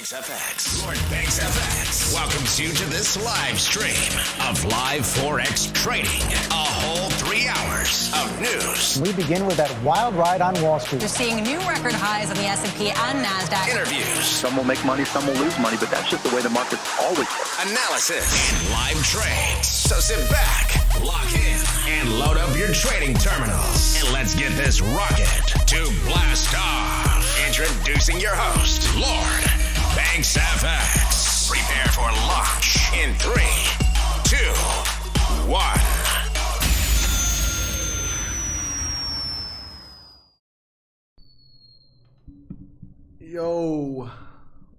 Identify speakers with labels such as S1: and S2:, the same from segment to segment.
S1: Banks FX. Lord Banks FX welcomes you to this live stream of live Forex trading. A whole 3 hours of news.
S2: We begin with that wild ride on Wall Street.
S3: You're seeing new record highs on the S&P and NASDAQ.
S1: Interviews.
S4: Some will make money, some will lose money, but that's just the way the market's always worked.
S1: Analysis and live trades. So sit back, lock in, and load up your trading terminals. And let's get this rocket to blast off. Introducing your host, Lord Banks FX. Prepare for launch in 3, 2, 1.
S5: Yo,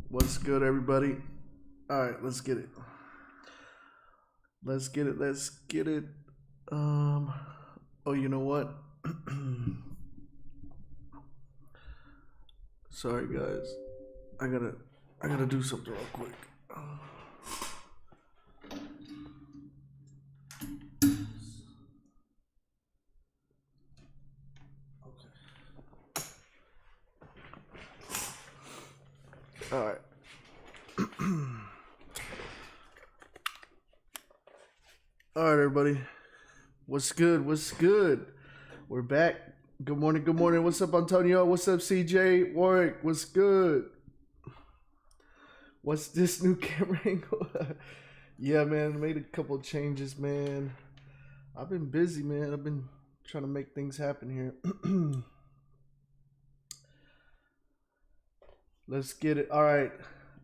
S5: what's good, everybody? All right, let's get it. Let's get it. Oh, you know what? Sorry, guys. I gotta do something real quick. All right. All right, everybody. What's good? What's good? We're back. Good morning. Good morning. What's up, Antonio? What's up, CJ? Warwick? What's good? What's this new camera angle? Yeah, man. Made a couple changes, man. I've been busy, man. I've been trying to make things happen here. Let's get it. All right.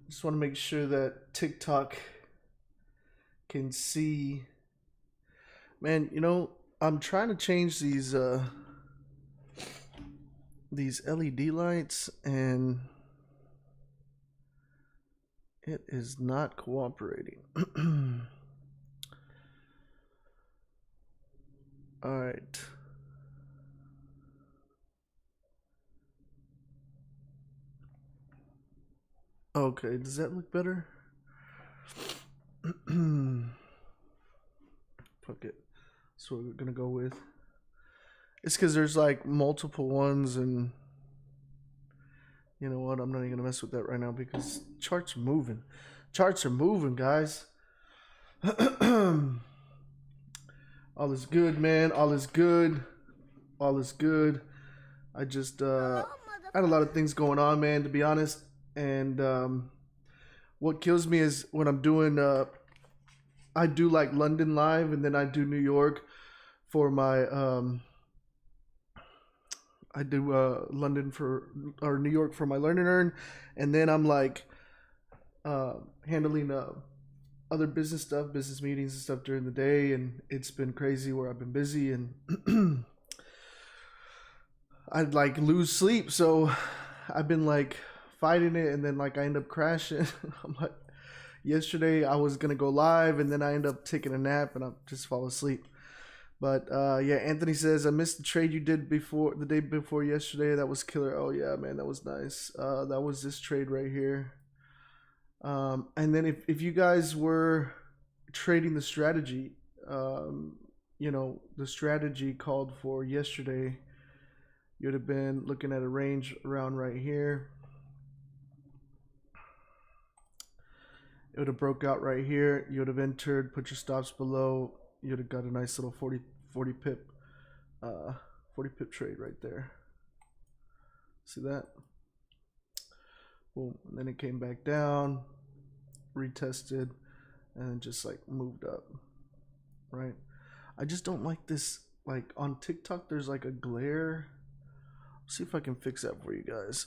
S5: Just want to make sure that TikTok can see. Man, you know, I'm trying to change these LED lights, and it is not cooperating. All right. Okay, does that look better? Fuck it. That's what we're gonna go with. It's because there's like multiple ones, and you know what? I'm not even gonna mess with that right now because charts are moving. Charts are moving, guys. All is good, man. All is good. All is good. I just had a lot of things going on, man, to be honest. And what kills me is when I'm doing I do like London live, and then I do New York for my I do London for, or New York for my Learn and Earn, and then I'm like handling other business stuff, business meetings and stuff during the day, and it's been crazy where I've been busy, and I'd like lose sleep, so I've been like fighting it, and then like I end up crashing. I'm like, yesterday I was gonna go live, and then I end up taking a nap, and I just fall asleep. But yeah, Anthony says, I missed the trade you did before, the day before yesterday. That was killer. Oh yeah, man, that was nice. That was this trade right here. And then if you guys were trading the strategy, you know, the strategy called for yesterday, you'd have been looking at a range around right here. It would have broke out right here. You would have entered, put your stops below. You would have got a nice little 40 pip trade right there. See that? Boom. And then it came back down, retested, and then just like moved up. Right? I just don't like this. Like on TikTok, there's like a glare. See if I can fix that for you guys.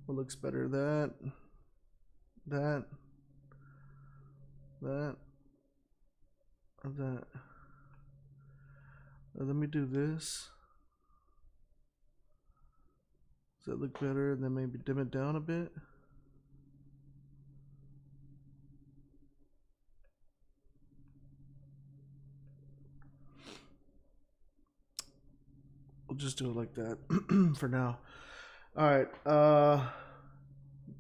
S5: What looks better? That. Let me do this. Does that look better? And then maybe dim it down a bit. We'll just do it like that for now. All right.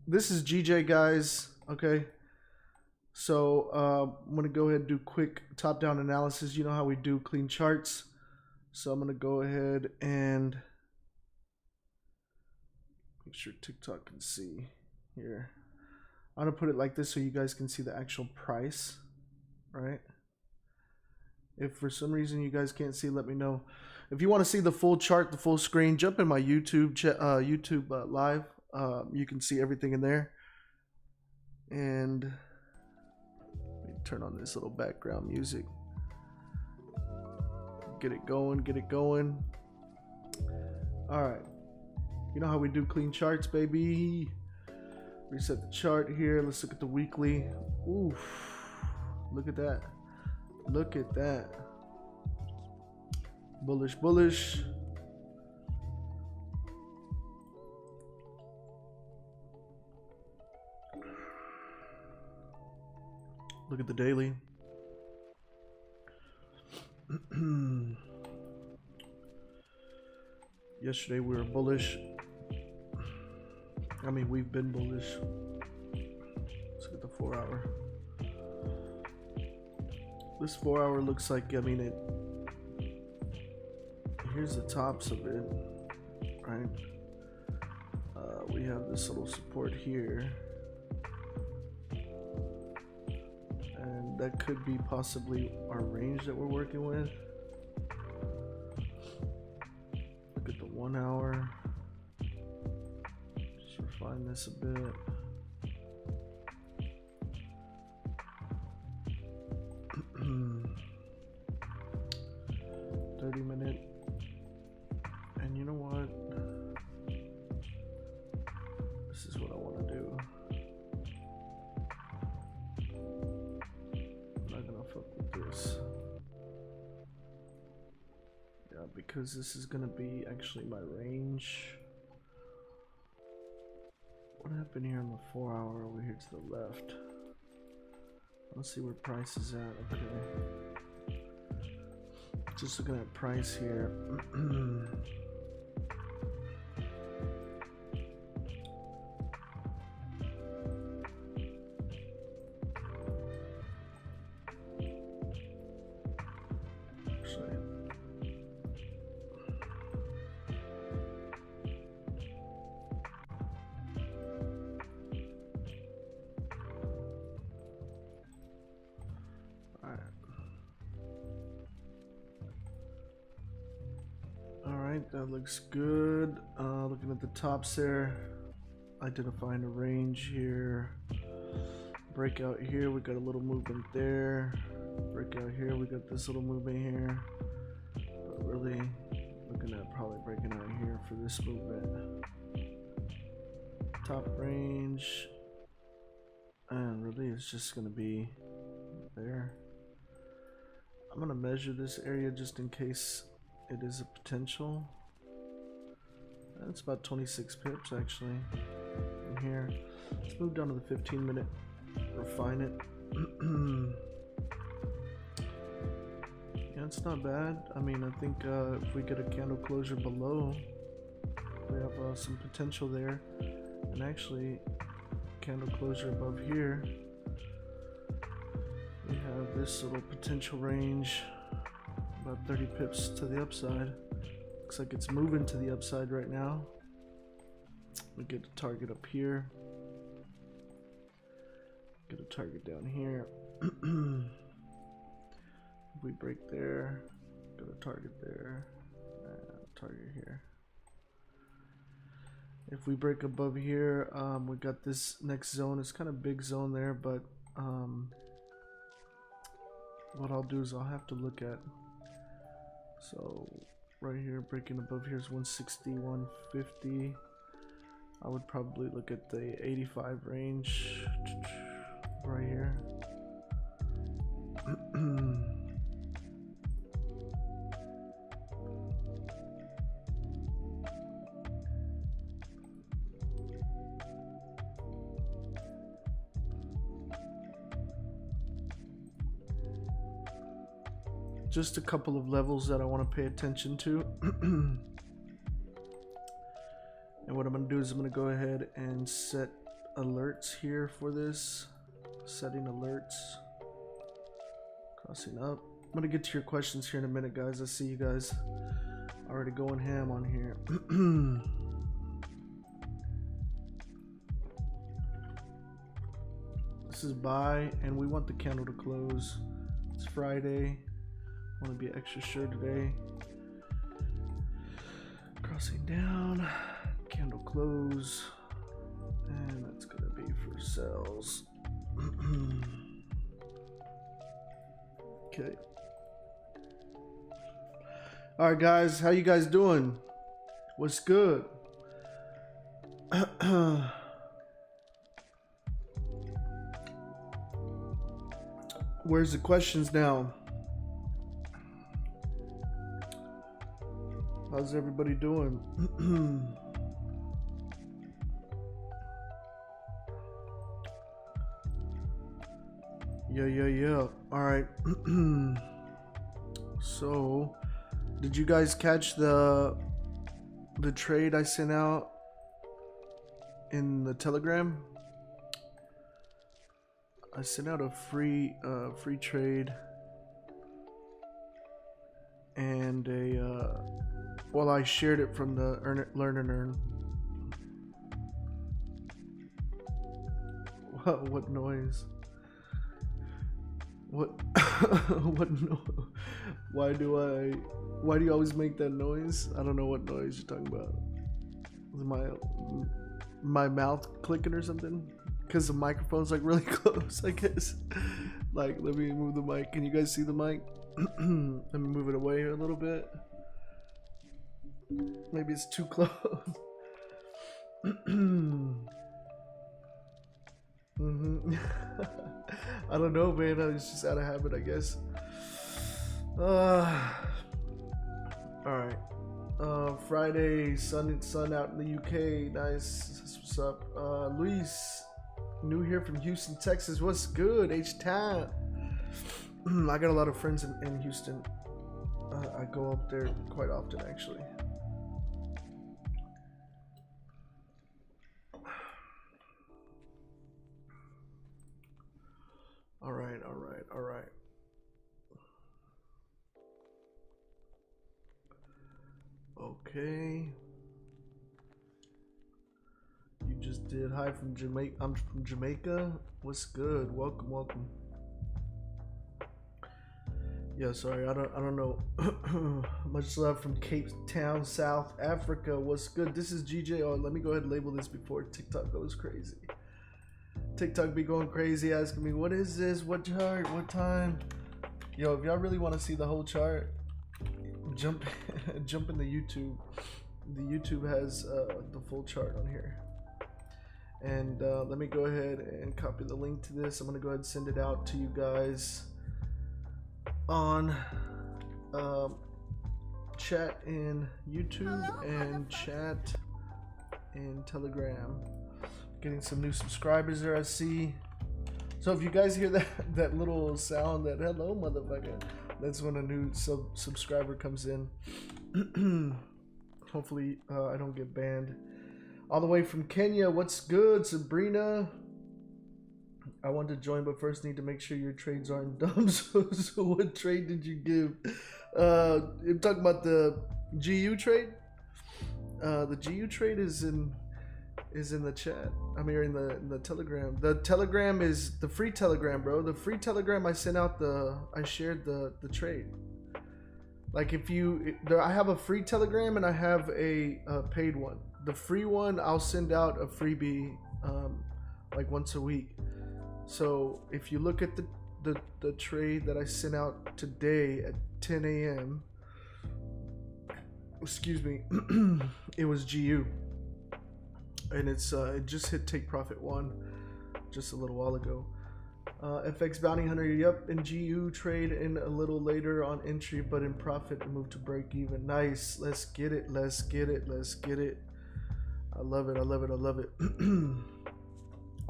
S5: This is GJ, guys. Okay. So I'm going to go ahead and do quick top-down analysis. You know how we do clean charts. So I'm going to go ahead and Make sure TikTok can see here. I'm gonna put it like this so you guys can see the actual price, right? If for some reason you guys can't see, let me know. If you want to see the full chart, the full screen, jump in my YouTube live. You can see everything in there. And let me turn on this little background music. Get it going, get it going. All right. You know how we do clean charts, baby. Reset the chart here. Let's look at the weekly. Oof. Look at that. Look at that. Bullish, bullish. Look at the daily. Yesterday we were bullish. I mean, we've been bullish. Let's look at the 4 hour. This 4 hour looks like, I mean, here's the tops of it, right? We have this little support here. And that could be possibly our range that we're working with. Look at the 1 hour. Just refine this a bit. And you know what? This is what I want to do. I'm not gonna fuck with this. Yeah, because this is gonna be actually my range. What happened here on the 4 hour over here to the left? Let's see where price is at. Okay. Just looking at price here. That looks good. Looking at the tops there, identifying a range here. Breakout here, we got a little movement there. Breakout here, we got this little movement here. But really looking at probably breaking out here for this movement. Top range, and really it's just gonna be there. I'm gonna measure this area just in case it is a potential. That's about 26 pips actually from here. Let's move down to the 15-minute, refine it. Yeah, it's not bad. I mean, I think if we get a candle closure below, we have some potential there. And actually, candle closure above here, we have this little potential range, about 30 pips to the upside. Looks like it's moving to the upside right now. We get a target up here. Get a target down here. If we break there, got a target there, and target here. If we break above here, we got this next zone. It's kind of big zone there, but what I'll do is I'll have to look at. So right here, breaking above here is 160, 150. I would probably look at the 85 range right here. Just a couple of levels that I want to pay attention to. And what I'm going to do is I'm going to go ahead and set alerts here for this. Setting alerts. Crossing up. I'm going to get to your questions here in a minute, guys. I see you guys already going ham on here. This is buy, and we want the candle to close. It's Friday. Want to be extra sure today. Crossing down, candle close, and that's gonna be for sells. Okay. All right, guys, how you guys doing? What's good? Where's the questions now? How's everybody doing? Yeah. All right. So, did you guys catch the trade I sent out in the Telegram? I sent out a free trade and a well, I shared it from the Learn and Earn. What noise? What? What no? Why do you always make that noise? I don't know what noise you're talking about. Is my mouth clicking or something? Because the microphone's like really close, I guess. Like, let me move the mic. Can you guys see the mic? Let me move it away a little bit. Maybe it's too close. I don't know, man. It's just out of habit, I guess. All right. Friday, sun out in the UK. Nice. That's what's up. Luis, new here from Houston, Texas. What's good? H-Town. I got a lot of friends in Houston. I go up there quite often, actually. All right. Okay. You just did. Hi from Jamaica. I'm from Jamaica. What's good? Welcome. Yeah, sorry. I don't know. Much love from Cape Town, South Africa. What's good? This is GJ. Oh, let me go ahead and label this before TikTok goes crazy. TikTok be going crazy asking me, what is this? What chart? What time? Yo, if y'all really want to see the whole chart, jump in the YouTube. The YouTube has the full chart on here. And let me go ahead and copy the link to this. I'm going to go ahead and send it out to you guys on chat in YouTube and chat in Telegram. Getting some new subscribers there, I see. So if you guys hear that little sound, that hello motherfucker, that's when a new subscriber comes in. Hopefully I don't get banned. All the way from Kenya, what's good, Sabrina? I want to join, but first need to make sure your trades aren't dumb. So what trade did you give? You're talking about the GU trade? The GU trade is in the chat. I mean, in the Telegram. The Telegram is the free Telegram, bro. The free Telegram, I sent out I shared the trade. Like I have a free Telegram and I have a paid one. The free one, I'll send out a freebie like once a week. So if you look at the trade that I sent out today at 10 a.m. Excuse me, it was GU. And it just hit take profit 1 just a little while ago. FX Bounty Hunter, yep, in GU trade in a little later on entry, but in profit and move to break even. Nice. Let's get it. I love it. I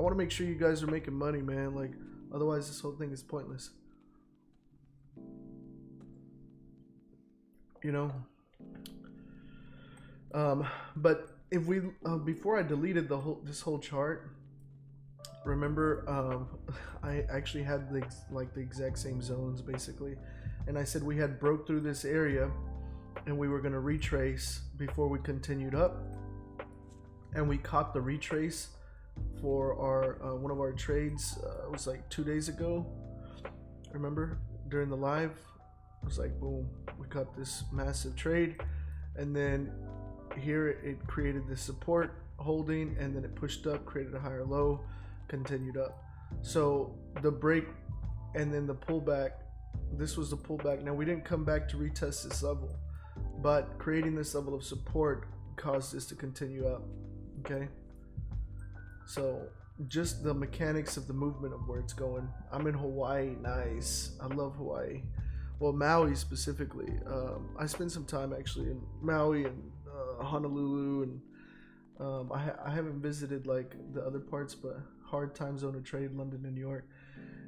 S5: want to make sure you guys are making money, man. Like, otherwise this whole thing is pointless. You know? But if we before I deleted this whole chart, remember I actually had the exact same zones basically, and I said we had broke through this area and we were going to retrace before we continued up, and we caught the retrace for our one of our trades. It was like 2 days ago. Remember during the live, it was like boom, we got this massive trade, and then here it created this support holding, and then it pushed up, created a higher low, continued up. So the break and then the pullback, this was the pullback. Now we didn't come back to retest this level, but creating this level of support caused this to continue up. Okay, so just the mechanics of the movement of where it's going. I'm in Hawaii. Nice. I love Hawaii. Well, Maui specifically. I spent some time actually in Maui and Honolulu, and I haven't visited like the other parts, but hard time zone of trade, London and New York.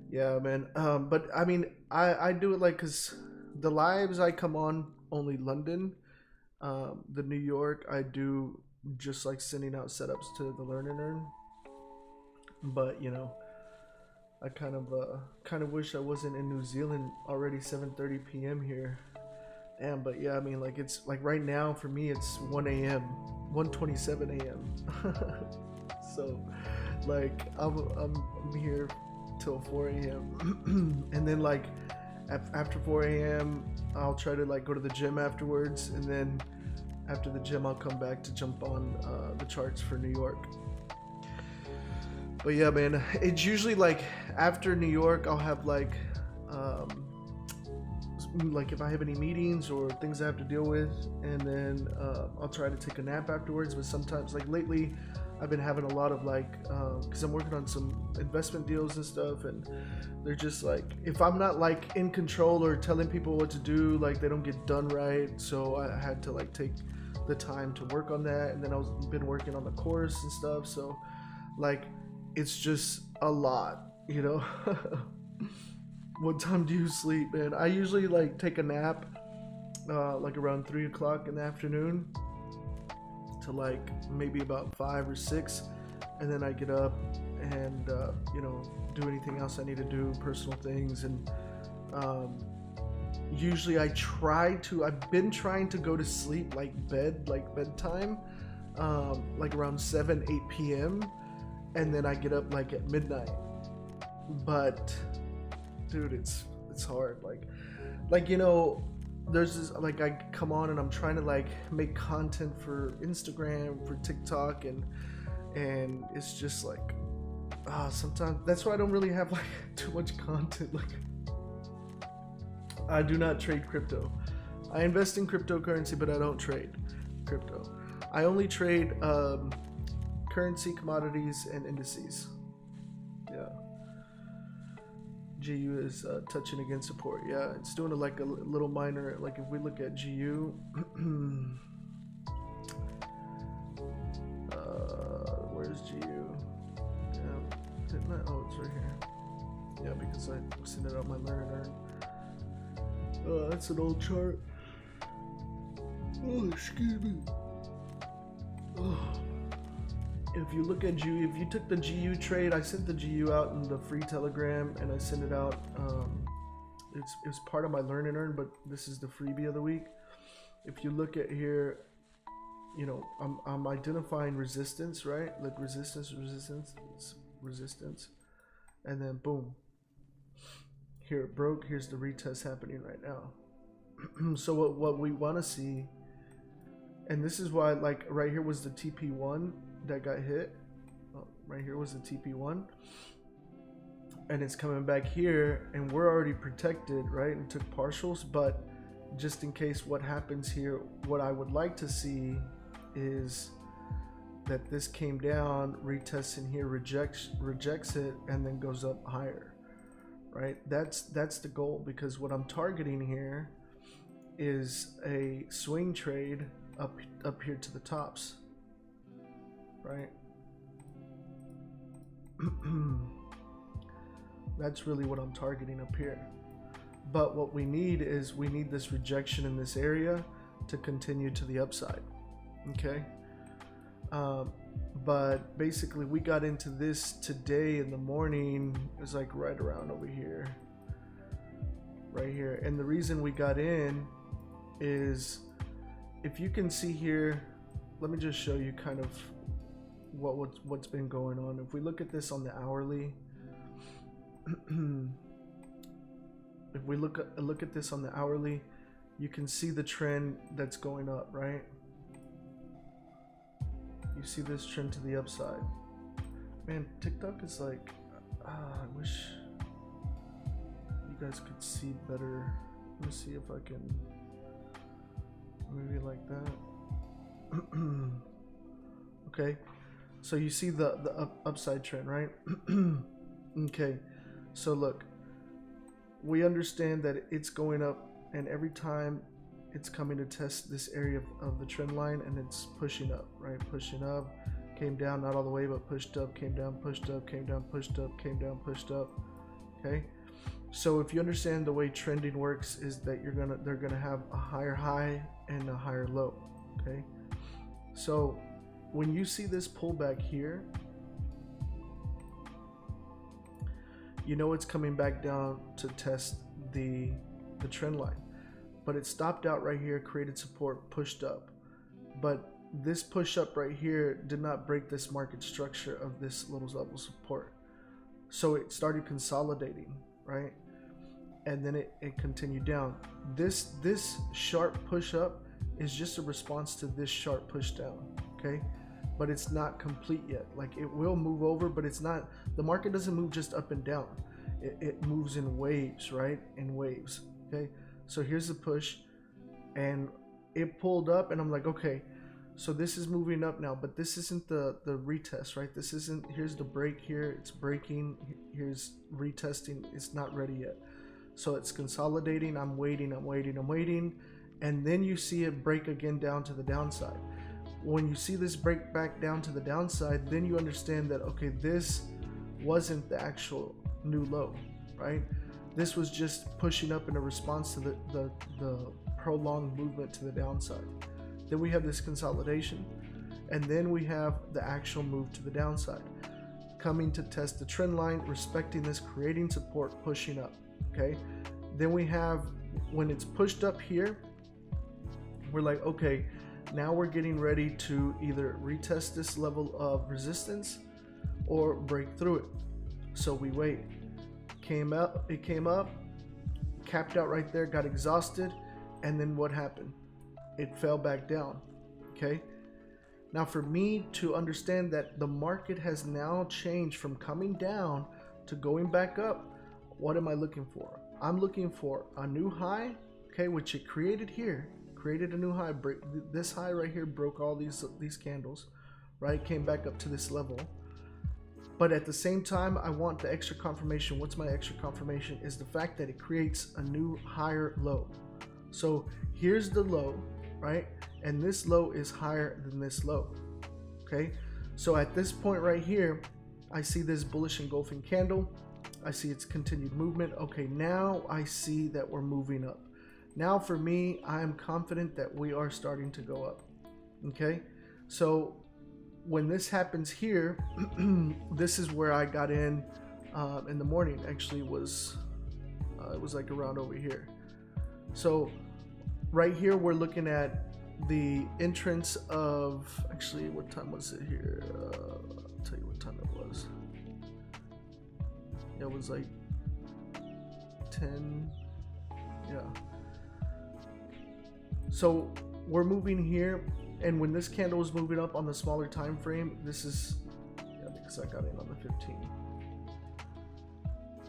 S5: Yeah, man. But I mean, I do it like, because the lives I come on only London. The New York I do just like sending out setups to the Learn and Earn. But you know, I kind of wish I wasn't in New Zealand already. 7:30 p.m. here. Damn. But yeah, I mean, like, it's like right now for me it's 1 a.m. 1:27 a.m. So like I'm here till 4 a.m. and then like after 4 a.m. I'll try to like go to the gym afterwards, and then after the gym I'll come back to jump on the charts for New York. But yeah, man, it's usually like after New York I'll have like if I have any meetings or things I have to deal with, and then I'll try to take a nap afterwards. But sometimes, like lately, I've been having a lot of like, because I'm working on some investment deals and stuff, and they're just like, if I'm not like in control or telling people what to do, like they don't get done right. So I had to like take the time to work on that, and then I've been working on the course and stuff. So like, it's just a lot, you know. What time do you sleep, man? I usually like take a nap like around 3 o'clock in the afternoon to like maybe about 5 or 6, and then I get up and you know, do anything else I need to do, personal things. And usually I've been trying to go to sleep like bedtime like around 7-8 p.m. and then I get up like at midnight. But dude, it's hard. Like you know, there's this, like, I come on and I'm trying to like make content for Instagram, for TikTok, and it's just like sometimes that's why I don't really have like too much content. Like, I do not trade crypto. I invest in cryptocurrency, but I don't trade crypto. I only trade currency, commodities, and indices. Yeah. GU is touching against support. Yeah, it's doing like a little minor. Like if we look at GU, where's GU? Yeah, didn't I? Oh, it's right here. Yeah, because I sent it out my Learn and Earn. Oh, that's an old chart. Oh, excuse me. Oh. If you look at GU, if you took the GU trade, I sent the GU out in the free Telegram, and I sent it out. It's part of my Learn and Earn, but this is the freebie of the week. If you look at here, you know, I'm identifying resistance, right? Like resistance, and then boom. Here it broke. Here's the retest happening right now. So what we want to see, and this is why, like right here was the TP1 that got hit. Oh, right here was the TP1, and it's coming back here, and we're already protected, right? And took partials, but just in case what happens here, what I would like to see is that this came down, retests in here, rejects it, and then goes up higher, right? That's the goal, because what I'm targeting here is a swing trade up here to the tops, right? That's really what I'm targeting up here. But what we need is this rejection in this area to continue to the upside. Okay. But basically we got into this today in the morning. It was like right around over here, right here. And the reason we got in is, if you can see here, let me just show you kind of what's been going on. If we look at this on the hourly, if we look at this on the hourly, you can see the trend that's going up, right? You see this trend to the upside. Man, TikTok is like, I wish you guys could see better. Let me see if I can, maybe like that. Okay, so you see the upside trend, right? Okay, so look, we understand that it's going up, and every time it's coming to test this area of the trend line, and it's pushing up, right? Pushing up, came down, not all the way, but pushed up, came down, pushed up, came down, pushed up, came down, pushed up. Okay, so if you understand the way trending works, is that they're gonna have a higher high and a higher low. Okay, so when you see this pullback here, you know it's coming back down to test the trend line, but it stopped out right here, created support, pushed up. But this push up right here did not break this market structure of this little level support, so it started consolidating, right? And then it continued down. This sharp push up is just a response to this sharp push down. Okay, but it's not complete yet. Like, it will move over, but it's not, the market doesn't move just up and down. It moves in waves, right? In waves. Okay, so here's the push, and it pulled up, and I'm like, okay, so this is moving up now, but this isn't the retest, right? This isn't, here's the break here, it's breaking, here's retesting, it's not ready yet. So it's consolidating, I'm waiting, and then you see it break again down to the downside. When you see this break back down to the downside, then you understand that, okay, this wasn't the actual new low, right? This was just pushing up in a response to the prolonged movement to the downside. Then we have this consolidation, and then we have the actual move to the downside, coming to test the trend line, respecting this, creating support, pushing up. Okay, then we have, when it's pushed up here, we're like, okay, now we're getting ready to either retest this level of resistance or break through it. So we wait. It came up, capped out right there, got exhausted, and then what happened? It fell back down. Okay, now for me to understand that the market has now changed from coming down to going back up, what am I looking for? I'm looking for a new high, okay, which it created here, created a new high. This high right here broke all these candles, right? Came back up to this level. But at the same time, I want the extra confirmation. What's my extra confirmation? Is the fact that it creates a new higher low. So here's the low, right? And this low is higher than this low. Okay, so at this point right here, I see this bullish engulfing candle. I see its continued movement. Okay, now I see that we're moving up. Now for me, I am confident that we are starting to go up. Okay, so when this happens here, this is where I got in the morning. Actually, it was like around over here. So right here, we're looking at the entrance of, actually, what time was it here? I'll tell you what time it was. It was like 10, yeah. So we're moving here, and when this candle was moving up on the smaller time frame, this is, yeah, because I got in on the 15.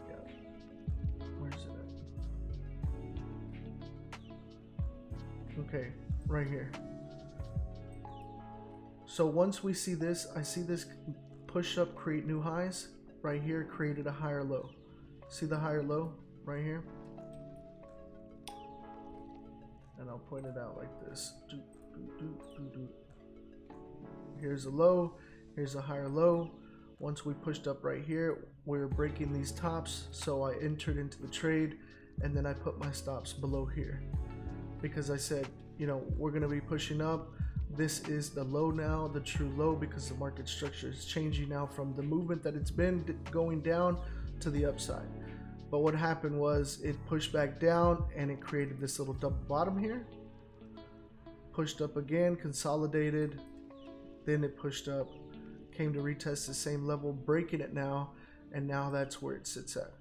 S5: Yeah, where's it at? Okay, right here. So once we see this, I see this push up, create new highs. Right here, created a higher low. See the higher low right here? And I'll point it out like this. Here's a low, here's a higher low. Once we pushed up right here, we're breaking these tops, so I entered into the trade, and then I put my stops below here because I said, you know, we're going to be pushing up. This is the low now, the true low, because the market structure is changing now from the movement that it's been going down to the upside. But what happened was it pushed back down, and it created this little double bottom here, pushed up again, consolidated, then it pushed up, came to retest the same level, breaking it now, and now that's where it sits at.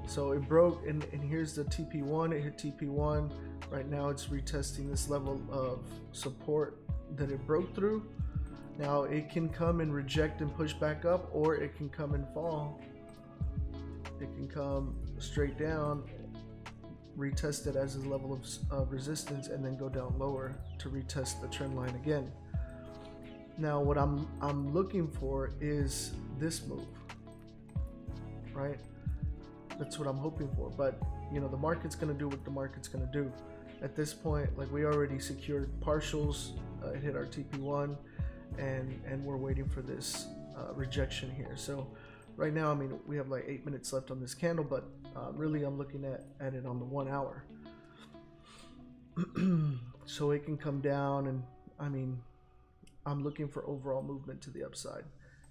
S5: So it broke, and here's the TP1. It hit TP1. Right now it's retesting this level of support that it broke through. Now it can come and reject and push back up, or it can come and fall. It can come straight down, retest it as a level of resistance, and then go down lower to retest the trend line again. Now what I'm looking for is this move, right? That's what I'm hoping for. But you know, the market's gonna do what the market's gonna do. At this point, like, we already secured partials, it hit our TP1, and we're waiting for this rejection here. So right now, I mean, we have like 8 minutes left on this candle, but really I'm looking at it on the 1 hour. So it can come down, and I mean, I'm looking for overall movement to the upside.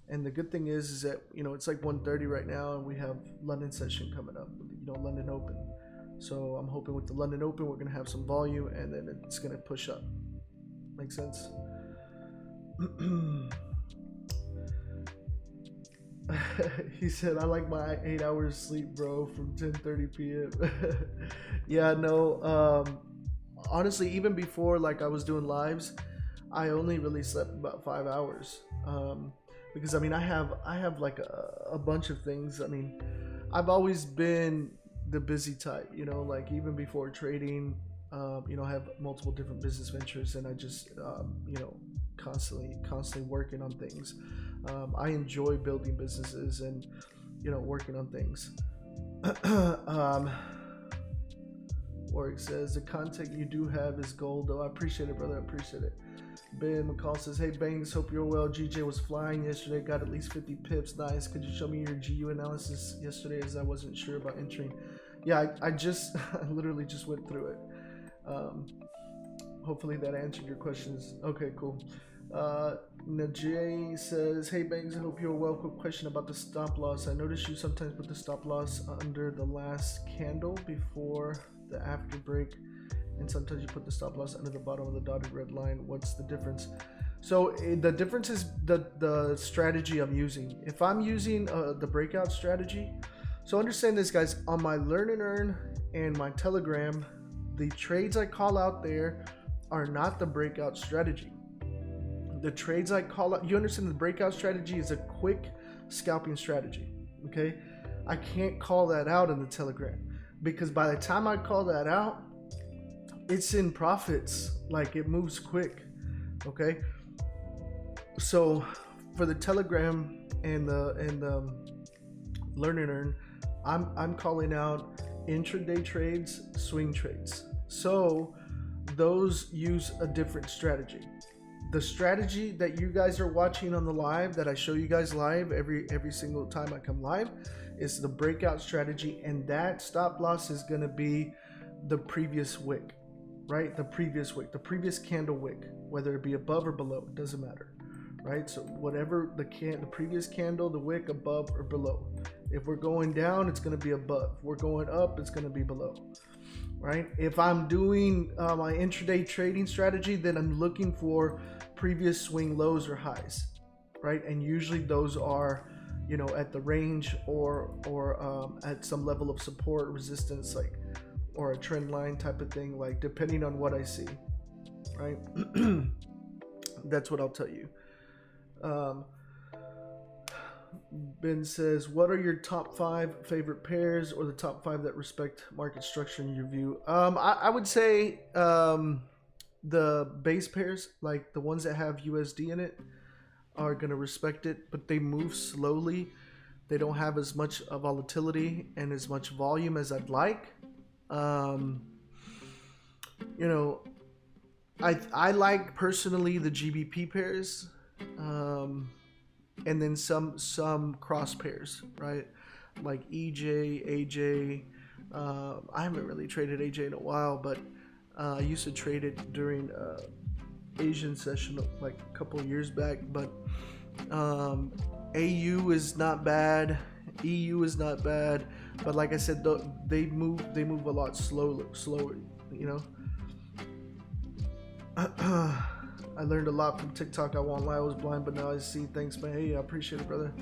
S5: And the good thing is that, you know, it's like 1:30 right now, and we have London session coming up, you know, London Open. So I'm hoping with the London Open, we're going to have some volume, and then it's going to push up. Make sense? He said, I like my 8 hours sleep, bro, from 10:30 p.m. Yeah, no, honestly, even before, like, I was doing lives, I only really slept about 5 hours. Because I mean, I have like a bunch of things. I mean, I've always been the busy type, you know, like even before trading, you know, I have multiple different business ventures, and I just, you know, constantly working on things. I enjoy building businesses and, you know, working on things. Warwick says, the content you do have is gold, though. I appreciate it, brother. I appreciate it. Ben McCall says, hey Bangs, hope you're well. GJ was flying yesterday, got at least 50 pips. Nice. Could you show me your GU analysis yesterday, as I wasn't sure about entering? Yeah, I just I literally just went through it. Hopefully that answered your questions. Okay, cool. Najee says, hey Bangs, I hope you're well. Quick question about the stop loss. I noticed you sometimes put the stop loss under the last candle before the after break, and sometimes you put the stop loss under the bottom of the dotted red line. What's the difference? So the difference is the strategy I'm using. If I'm using the breakout strategy, so understand this, guys, on my Learn and Earn and my Telegram, the trades I call out there are not the breakout strategy. The trades I call out, you understand, the breakout strategy is a quick scalping strategy, okay? I can't call that out in the Telegram, because by the time I call that out, it's in profits. Like, it moves quick, okay? So for the Telegram and the Learn and Earn, I'm calling out intraday trades, swing trades. So those use a different strategy. The strategy that you guys are watching on the live, that I show you guys live every single time I come live, is the breakout strategy, and that stop loss is going to be the previous wick, right? The previous wick, the previous candle wick, whether it be above or below, it doesn't matter, right? So whatever the previous candle, the wick, above or below. If we're going down, it's going to be above. If we're going up, it's going to be below, right? If I'm doing my intraday trading strategy, then I'm looking for previous swing lows or highs, right? And usually those are, you know, at the range or at some level of support, resistance, like, or a trend line type of thing, like, depending on what I see, right? That's what I'll tell you. Ben says, what are your top 5 favorite pairs, or the top 5 that respect market structure in your view? I would say the base pairs, like the ones that have USD in it, are going to respect it, but they move slowly. They don't have as much volatility and as much volume as I'd like. You know, I like personally the GBP pairs, and then some cross pairs, right? Like EJ, AJ. I haven't really traded AJ in a while, but I used to trade it during Asian session like a couple of years back. But AU is not bad, EU is not bad, but like I said, they move a lot slower, you know. I learned a lot from TikTok. I won't lie, I was blind, but now I see. Thanks, man. Hey, I appreciate it, brother.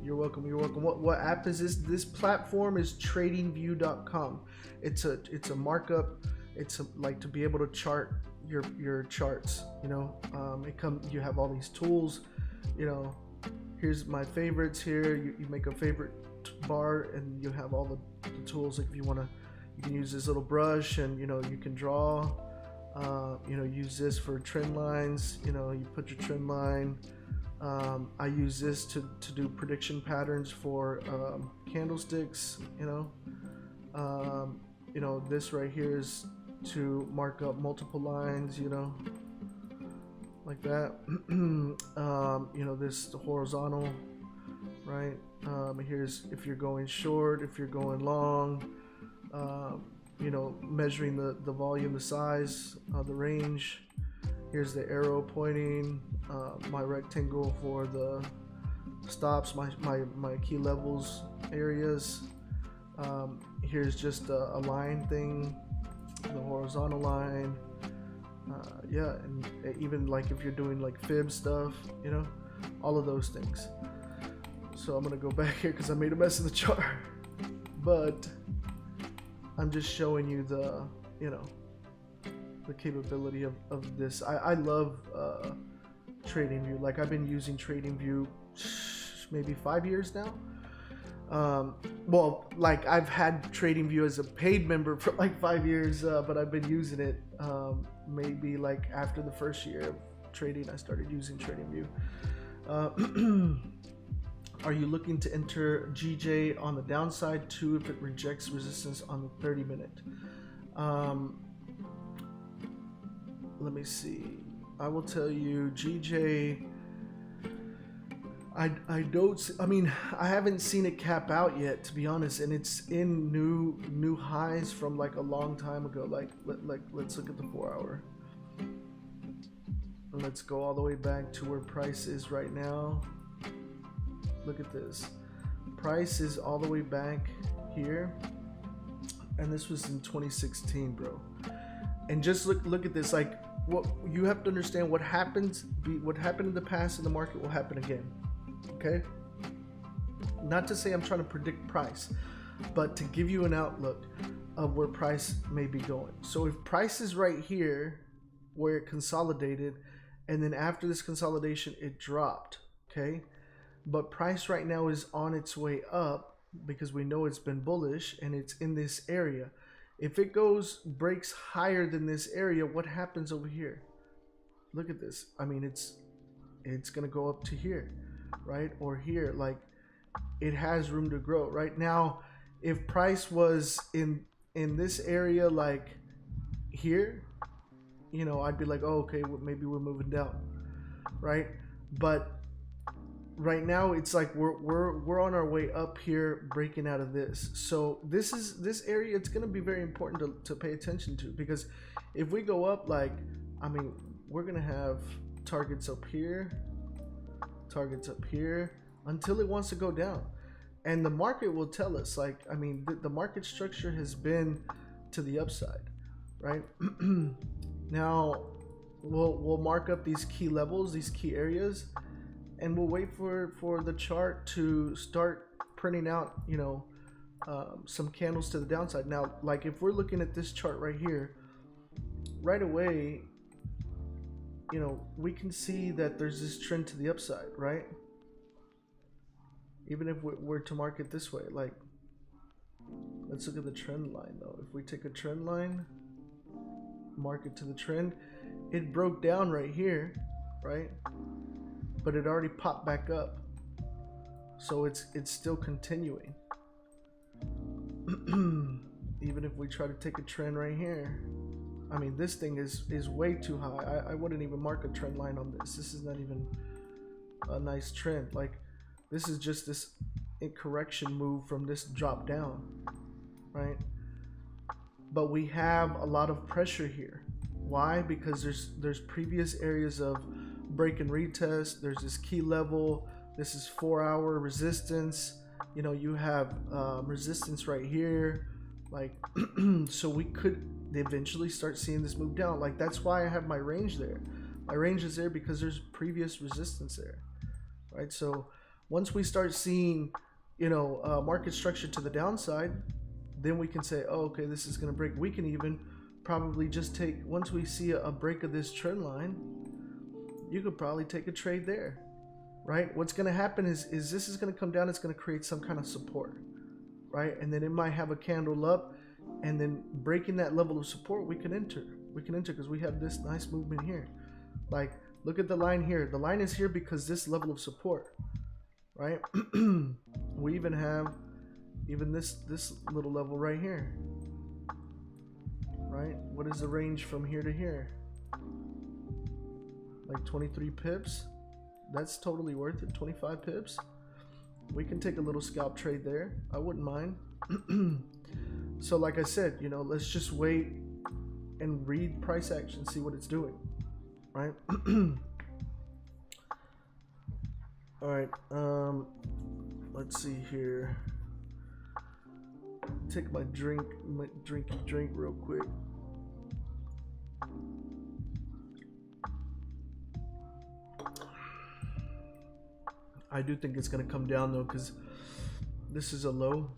S5: You're welcome. You're welcome. What app is this? This platform is tradingview.com. It's a markup. It's like to be able to chart your charts. You know, you have all these tools. You know, here's my favorites here. You make a favorite bar, and you have all the tools. Like if you want to, you can use this little brush, and you know you can draw. You know, use this for trend lines. You know, you put your trend line. I use this to do prediction patterns for candlesticks. You know, this right here is to mark up multiple lines. You know, like that. You know, this horizontal, right? Here's if you're going short, if you're going long. You know, measuring the volume, the size, the range. Here's the arrow pointing, my rectangle for the stops, my key levels areas. Here's just a line thing, the horizontal line. Yeah, and even like if you're doing like fib stuff, you know, all of those things. So I'm gonna go back here because I made a mess of the chart, but I'm just showing you the, you know, the capability of this. I love TradingView. Like I've been using TradingView maybe 5 years now. Well, like I've had TradingView as a paid member for like 5 years, but I've been using it maybe like after the first year of trading, I started using TradingView. Are you looking to enter GJ on the downside too if it rejects resistance on the 30-minute? Let me see. I will tell you, GJ, I don't see, I mean, I haven't seen it cap out yet, to be honest, and it's in new highs from like a long time ago. Like let's look at the 4 hour. Let's go all the way back to where price is right now. Look at this. Price is all the way back here, and this was in 2016, bro. And just look at this. Like, what you have to understand, what happened in the past in the market will happen again. Okay. Not to say I'm trying to predict price, but to give you an outlook of where price may be going. So if price is right here where it consolidated, and then after this consolidation it dropped, okay, but price right now is on its way up because we know it's been bullish and it's in this area. If it breaks higher than this area, what happens over here? Look at this. I mean, it's gonna go up to here, right? Or here. Like, it has room to grow. Right now, if price was in this area, like here, you know, I'd be like, oh, okay, well, maybe we're moving down, right? But right now it's like we're on our way up here, breaking out of this. So this area, it's going to be very important to pay attention to, because if we go up, like, I mean, we're going to have targets up here, until it wants to go down, and the market will tell us. Like, I mean, the market structure has been to the upside, right? Now we'll mark up these key levels, these key areas, and we'll wait for the chart to start printing out, you know, some candles to the downside. Now, like if we're looking at this chart right here, right away, you know, we can see that there's this trend to the upside, right? Even if we're to mark it this way, like, let's look at the trend line though. If we take a trend line, mark it to the trend, it broke down right here, right? But it already popped back up, so it's still continuing. Even if we try to take a trend right here, I mean, this thing is way too high. I wouldn't even mark a trend line on this. This is not even a nice trend. Like, this is just this correction move from this drop down, right? But we have a lot of pressure here. Why? Because there's previous areas of break and retest. There's this key level. This is 4 hour resistance. You know, you have resistance right here. Like, so we could eventually start seeing this move down. Like, that's why I have my range there. My range is there because there's previous resistance there, right? So once we start seeing, you know, market structure to the downside, then we can say, oh, okay, this is going to break. We can even probably just take, once we see a break of this trend line, you could probably take a trade there, right? What's going to happen is this is going to come down. It's going to create some kind of support, right? And then it might have a candle up, and then breaking that level of support, we can enter. We can enter because we have this nice movement here. Like, look at the line here. The line is here because this level of support, right? We even have this little level right here, right? What is the range from here to here? Like 23 pips. That's totally worth it. 25 pips. We can take a little scalp trade there. I wouldn't mind. So like I said, you know, let's just wait and read price action, see what it's doing, right? All right, let's see here. Take my drink real quick. I do think it's gonna come down though, because this is a low,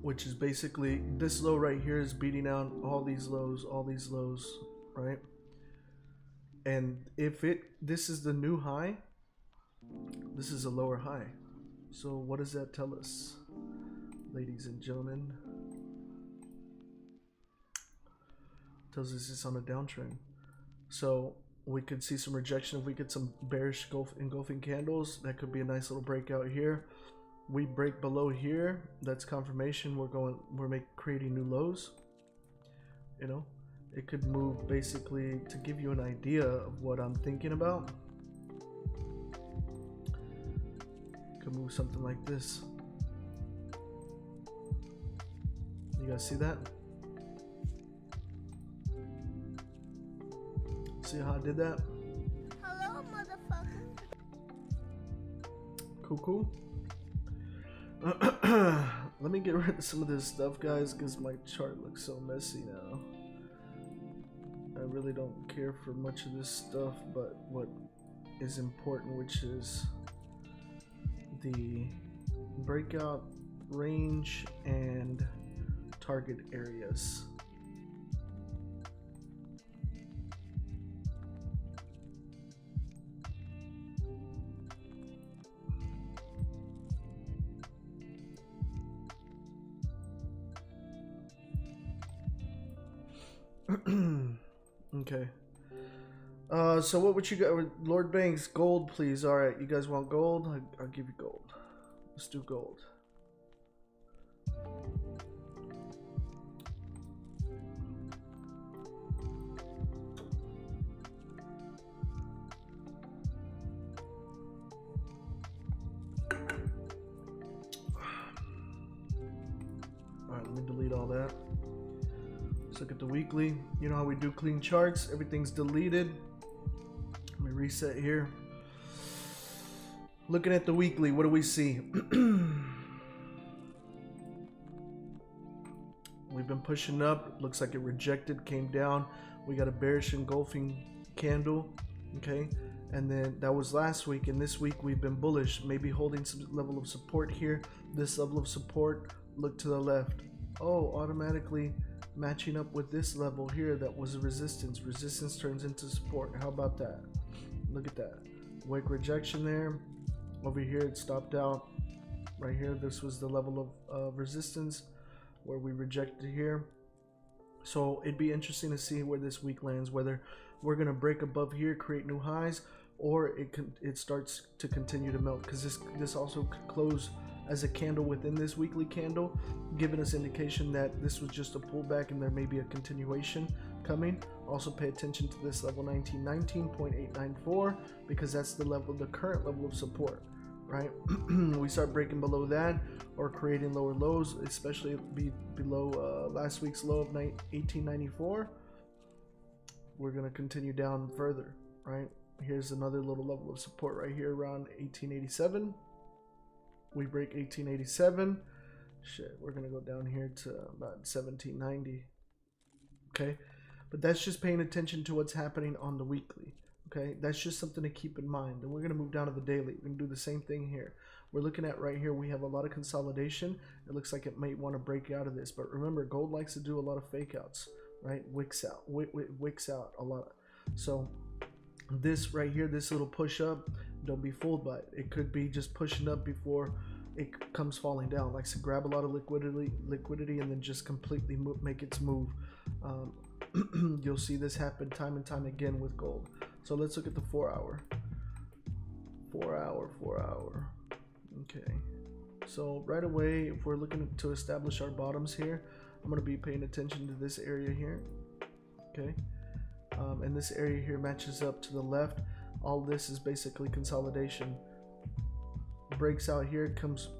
S5: which is basically this low right here is beating out all these lows, right? And if this is the new high, this is a lower high. So what does that tell us, ladies and gentlemen? It tells us it's on a downtrend. So we could see some rejection if we get some bearish engulfing candles. That could be a nice little breakout here. We break below here, that's confirmation we're creating new lows. You know, it could move basically, to give you an idea of what I'm thinking about, could move something like this. You guys see that? See how I did that?
S6: Hello, motherfucker.
S5: Cool. Let me get rid of some of this stuff, guys, because my chart looks so messy now. I really don't care for much of this stuff, but what is important, which is the breakout range and target areas. Okay. So what would you got? Lord Banks, gold, please. All right, you guys want gold? I'll give you gold. Let's do gold. All right, let me delete all that. Let's look at the weekly. You know how we do clean charts? Everything's deleted. Let me reset here. Looking at the weekly, what do we see? We've been pushing up. Looks like it rejected, came down. We got a bearish engulfing candle. Okay. And then that was last week. And this week we've been bullish. Maybe holding some level of support here. This level of support. Look to the left. Oh, automatically matching up with this level here that was a resistance. Resistance turns into support. How about that? Look at that. Wick rejection there. Over here it stopped out. Right here, this was the level of resistance where we rejected here. So it'd be interesting to see where this week lands, whether we're going to break above here, create new highs, or it starts to continue to melt, because this also could close as a candle within this weekly candle, giving us indication that this was just a pullback and there may be a continuation coming. Also pay attention to this level 1919.894, because that's the current level of support, right? We start breaking below that or creating lower lows, especially below last week's low of 1894, we're going to continue down further, right? Here's another little level of support right here around 1887. We break 1887. Shit, we're gonna go down here to about 1790. Okay, But that's just paying attention to what's happening on the weekly. Okay, that's just something to keep in mind. And we're going to move down to the daily. We're going to do the same thing here. We're looking at right here, we have a lot of consolidation. It looks like it might want to break out of this. But remember, gold likes to do a lot of fake outs, right? Wicks out a lot. So this right here, this little push up, don't be fooled by it. It could be just pushing up before it comes falling down. Likes to grab a lot of liquidity and then just completely make its move. You'll see this happen time and time again with gold. So let's look at the 4 hour. 4 hour. Okay. So right away, if we're looking to establish our bottoms here, I'm going to be paying attention to this area here. Okay. And this area here matches up to the left. All this is basically consolidation. Breaks out here, it comes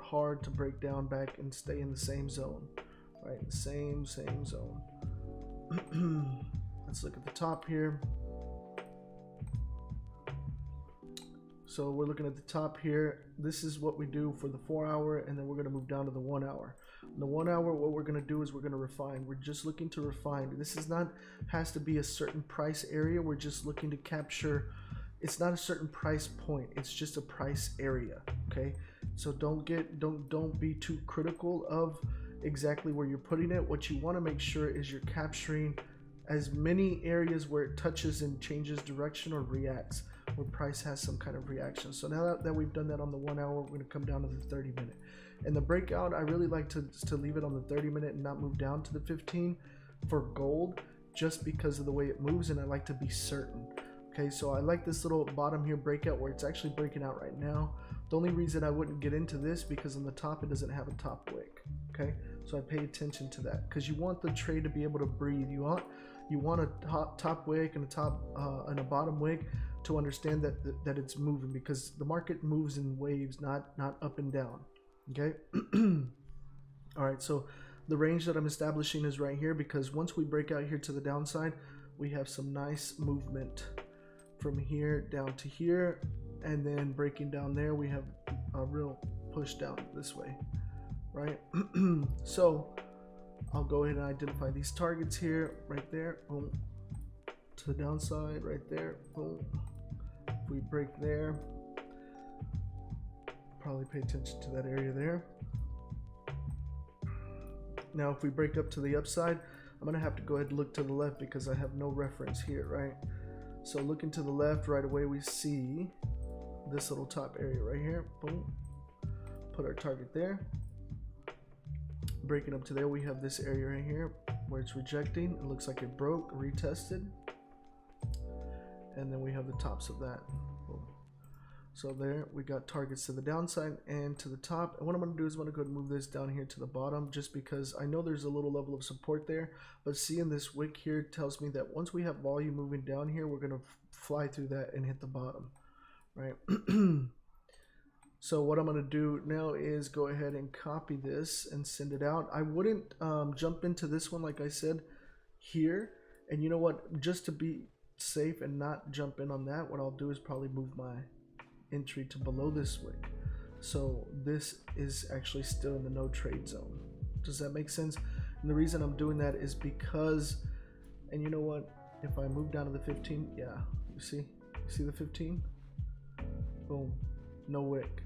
S5: hard to break down back and stay in the same zone. Right, the same zone. Let's look at the top here. So we're looking at the top here. This is what we do for the 4 hour, and then we're going to move down to the 1 hour. In the 1 hour, what we're going to do is we're going to refine. We're just looking to refine. This is not has to be a certain price area. We're just looking to capture. It's not a certain price point. It's just a price area. Okay. So don't be too critical of exactly where you're putting it. What you want to make sure is you're capturing as many areas where it touches and changes direction or reacts, where price has some kind of reaction. So now that we've done that on the 1 hour, we're going to come down to the 30 minute. And the breakout, I really like to leave it on the 30 minute and not move down to the 15 for gold, just because of the way it moves, and I like to be certain. Okay, so I like this little bottom here breakout where it's actually breaking out right now. The only reason I wouldn't get into this because on the top it doesn't have a top wick. Okay, so I pay attention to that because you want the trade to be able to breathe. You want a top wick and a top and a bottom wick to understand that it's moving, because the market moves in waves, not up and down. Okay. All right, so the range that I'm establishing is right here, because once we break out here to the downside, we have some nice movement from here down to here, and then breaking down there we have a real push down this way, right? So I'll go ahead and identify these targets here, right there, boom, to the downside, right there, boom. If we break there, probably pay attention to that area there. Now if we break up to the upside, I'm gonna have to go ahead and look to the left because I have no reference here, right? So looking to the left, right away we see this little top area right here, boom. Put our target there. Breaking up to there, we have this area right here where it's rejecting. It looks like it broke, retested, and then we have the tops of that. Boom. So there we got targets to the downside and to the top. And what I'm going to do is I'm going to go ahead and move this down here to the bottom, just because I know there's a little level of support there, but seeing this wick here tells me that once we have volume moving down here, we're going to fly through that and hit the bottom, right? So what I'm going to do now is go ahead and copy this and send it out. I wouldn't jump into this one, like I said here. And you know what, just to be safe and not jump in on that, what I'll do is probably move my entry to below this wick. So this is actually still in the no trade zone. Does that make sense? And the reason I'm doing that is because, and you know what, if I move down to the 15, yeah, you see the 15? Boom, no wick.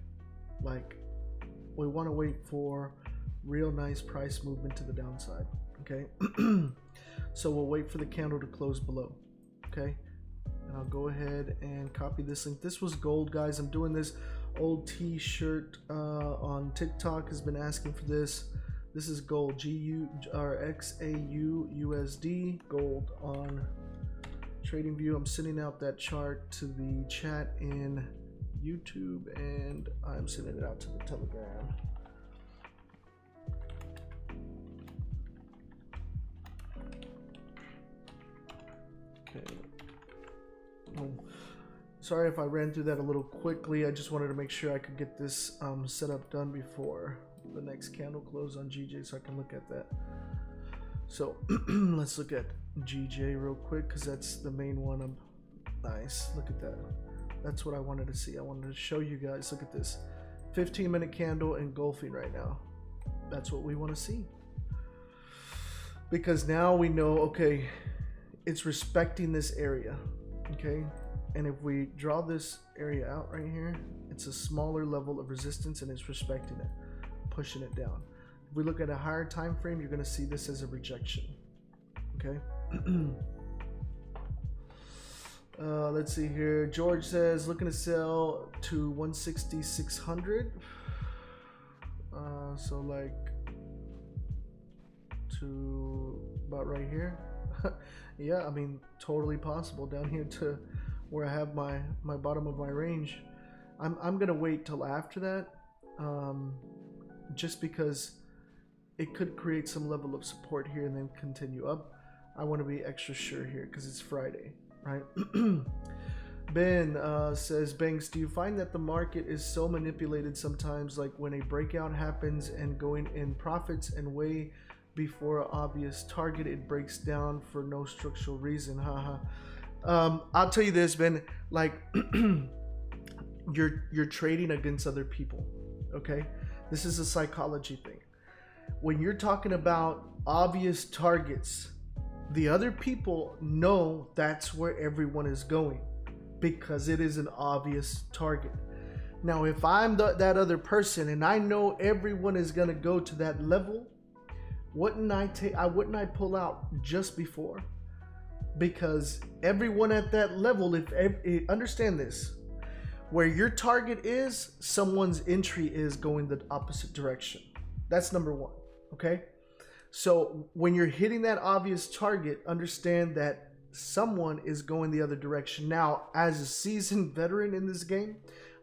S5: Like, we want to wait for real nice price movement to the downside. Okay. So we'll wait for the candle to close below. Okay, and I'll go ahead and copy this link. This was gold, guys. I'm doing this. Old t-shirt on TikTok has been asking for this. This is gold, XAUUSD, gold on TradingView. I'm sending out that chart to the chat in YouTube, and I'm sending it out to the Telegram. Okay. Oh, sorry if I ran through that a little quickly. I just wanted to make sure I could get this setup done before the next candle close on GJ, so I can look at that. So let's look at GJ real quick, because that's the main one. Nice. Look at that. That's what I wanted to see. I wanted to show you guys. Look at this 15-minute candle engulfing right now. That's what we want to see, because now we know, okay, it's respecting this area, okay? And if we draw this area out right here, it's a smaller level of resistance and it's respecting it, pushing it down. If we look at a higher time frame, you're going to see this as a rejection, okay? Let's see here. George says looking to sell to 160,600. So like to about right here. Yeah, I mean, totally possible down here to where I have my bottom of my range. I'm gonna wait till after that, just because it could create some level of support here and then continue up. I want to be extra sure here because it's Friday, right? Ben says, Banks, do you find that the market is so manipulated sometimes, like when a breakout happens and going in profits and way before an obvious target, it breaks down for no structural reason? Haha. I'll tell you this, Ben, like you're trading against other people, okay? This is a psychology thing. When you're talking about obvious targets, the other people know that's where everyone is going because it is an obvious target. Now, if I'm that other person and I know everyone is going to go to that level, wouldn't I pull out just before? Because everyone at that level, understand this, where your target is, someone's entry is going the opposite direction. That's number one, okay? So when you're hitting that obvious target, understand that someone is going the other direction. Now, as a seasoned veteran in this game,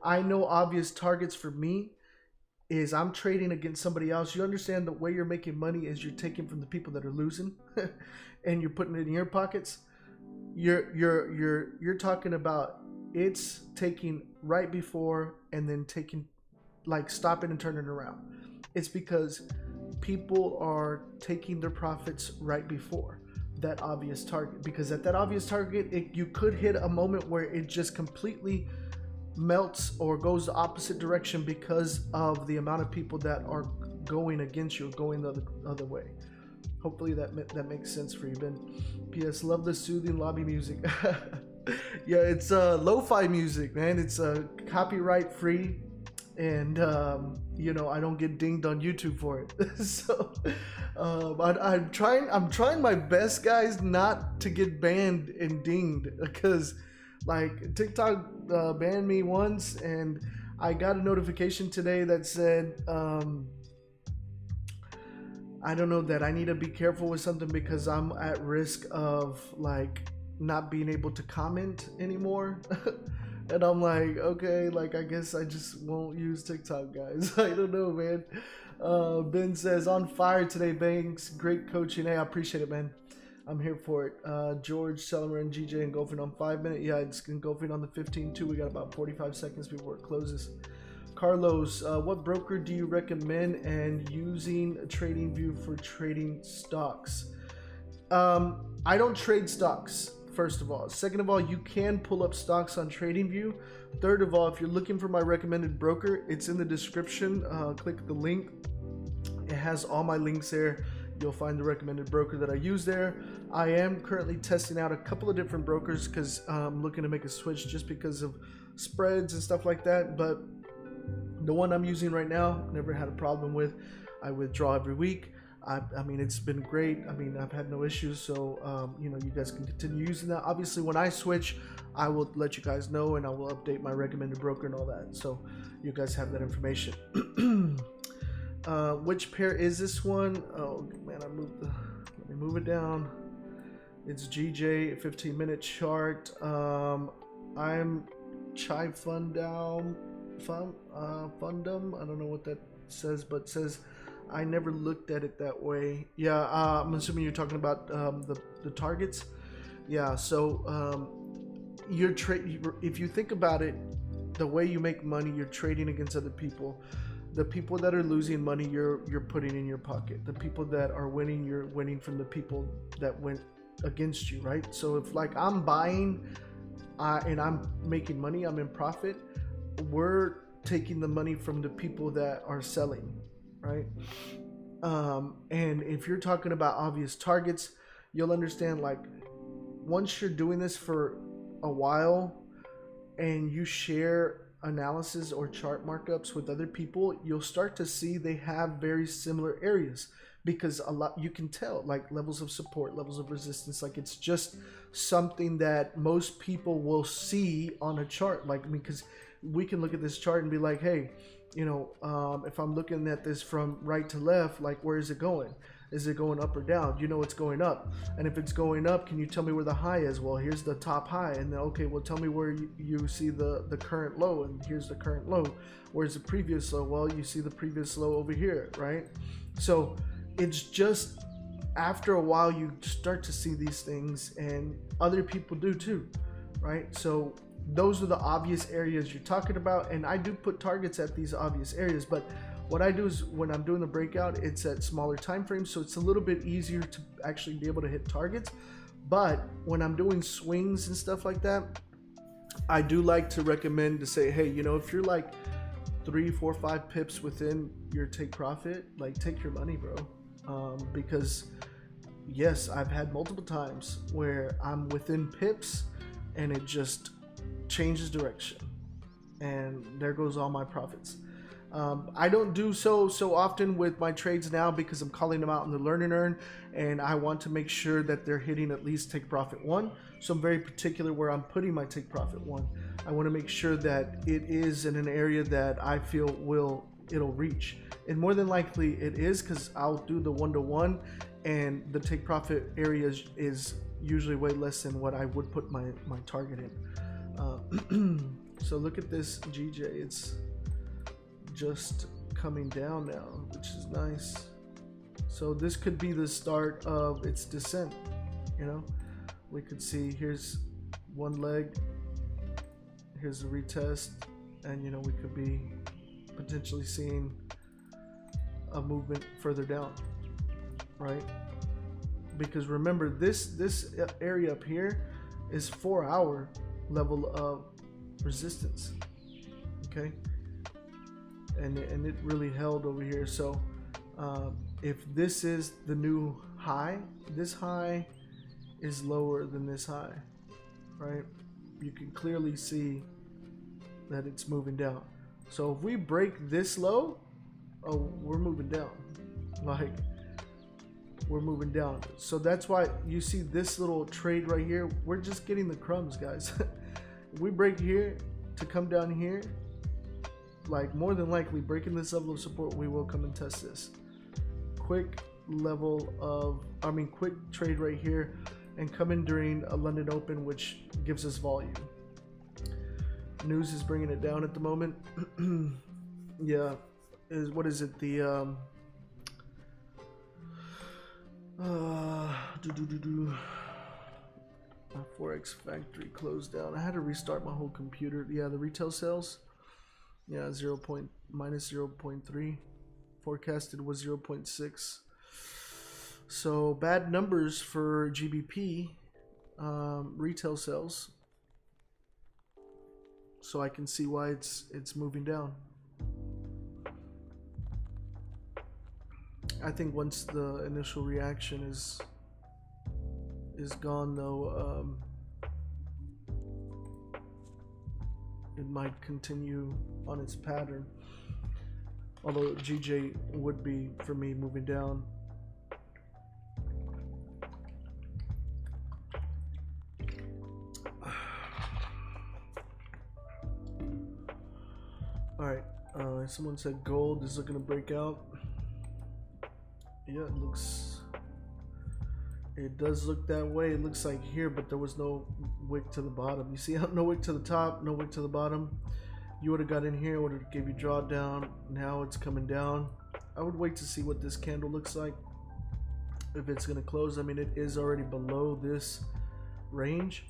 S5: I know obvious targets for me is I'm trading against somebody else. You understand the way you're making money is you're taking from the people that are losing and you're putting it in your pockets. You're talking about it's taking right before and then taking, like, stopping and turning around. It's because people are taking their profits right before that obvious target, because at that obvious target, you could hit a moment where it just completely melts or goes the opposite direction because of the amount of people that are going against you, going the other way. Hopefully that makes sense for you, Ben. P.S. Love the soothing lobby music. Yeah, it's lo-fi music, man. It's copyright free, and you know, I don't get dinged on YouTube for it. So I'm trying my best, guys, not to get banned and dinged, because like TikTok banned me once, and I got a notification today that said I don't know, that I need to be careful with something because I'm at risk of like not being able to comment anymore. And I'm like, okay, like I guess I just won't use TikTok, guys. I don't know, man. Ben says, on fire today, Banks. Great coaching. Hey, I appreciate it, man. I'm here for it. George, Selmer, and GJ engulfing on 5 minutes. Yeah, it's engulfing on the 15 too. We got about 45 seconds before it closes. Carlos, what broker do you recommend and using TradingView for trading stocks? I don't trade stocks, first of all. Second of all, you can pull up stocks on TradingView. Third of all, if you're looking for my recommended broker, it's in the description. Click the link. It has all my links there. You'll find the recommended broker that I use there. I am currently testing out a couple of different brokers because I'm looking to make a switch just because of spreads and stuff like that. But the one I'm using right now, never had a problem with. I withdraw every week. I mean, it's been great. I mean, I've had no issues. So, you know, you guys can continue using that. Obviously, when I switch, I will let you guys know, and I will update my recommended broker and all that. So you guys have that information. Which pair is this one? Oh man, let me move it down. It's GJ 15-minute chart. I'm Chai Fundum. I don't know what that says, but it says I never looked at it that way. Yeah, I'm assuming you're talking about the targets. Yeah, so if you think about it, the way you make money, you're trading against other people. The people that are losing money, you're putting in your pocket. The people that are winning, you're winning from the people that went against you, right? So if like I'm buying and I'm making money, I'm in profit, we're taking the money from the people that are selling, right? And if you're talking about obvious targets, you'll understand, like, once you're doing this for a while and you share analysis or chart markups with other people, you'll start to see they have very similar areas, because a lot, you can tell, like levels of support, levels of resistance. Like it's just something that most people will see on a chart. Like, I mean, because we can look at this chart and be like, hey, you know, if I'm looking at this from right to left, like where is it going? Is it going up or down? You know it's going up. And if it's going up, can you tell me where the high is? Well, here's the top high. And then, okay, well, tell me where you see the current low. And here's the current low. Where's the previous low? Well, you see the previous low over here, right? So it's just, after a while, you start to see these things, and other people do too, right? So those are the obvious areas you're talking about. And I do put targets at these obvious areas, but what I do is when I'm doing the breakout, it's at smaller time frames, so it's a little bit easier to actually be able to hit targets. But when I'm doing swings and stuff like that, I do like to recommend to say, hey, you know, if you're like 3, 4, 5 pips within your take profit, like take your money, bro. Because yes, I've had multiple times where I'm within pips and it just changes direction, and there goes all my profits. I don't do so often with my trades now, because I'm calling them out in the learn and earn, and I want to make sure that they're hitting at least take profit 1. So I'm very particular where I'm putting my take profit 1. I want to make sure that it is in an area that I feel it'll reach, and more than likely it is, because I'll do the 1-to-1, and the take profit area is usually way less than what I would put my target in. So look at this GJ, it's just coming down now, which is nice. So this could be the start of its descent. You know, we could see here's one leg, here's a retest, and you know, we could be potentially seeing a movement further down, right? Because remember, this area up here is 4-hour level of resistance, okay? And it really held over here. So if this is the new high, this high is lower than this high, right? You can clearly see that it's moving down. So if we break this low, oh, we're moving down. Like, we're moving down. So that's why you see this little trade right here. We're just getting the crumbs, guys. If we break here to come down here, like more than likely breaking this level of support, we will come and test this. Quick trade right here, and come in during a London Open, which gives us volume. News is bringing it down at the moment. Yeah, what is it? The my Forex factory closed down. I had to restart my whole computer. Yeah, the retail sales. Yeah, minus 0.3. Forecasted was 0.6. So bad numbers for GBP retail sales. So I can see why it's moving down. I think once the initial reaction is gone, though, it might continue on its pattern. Although GJ would be, for me, moving down. Alright, someone said gold is looking to break out. Yeah, it does look that way. It looks like here, but there was no wick to the bottom. You see how no wick to the top, no wick to the bottom? You would have got in here, would have gave you drawdown. Now it's coming down. I would wait to see what this candle looks like, if it's going to close. I mean, it is already below this range,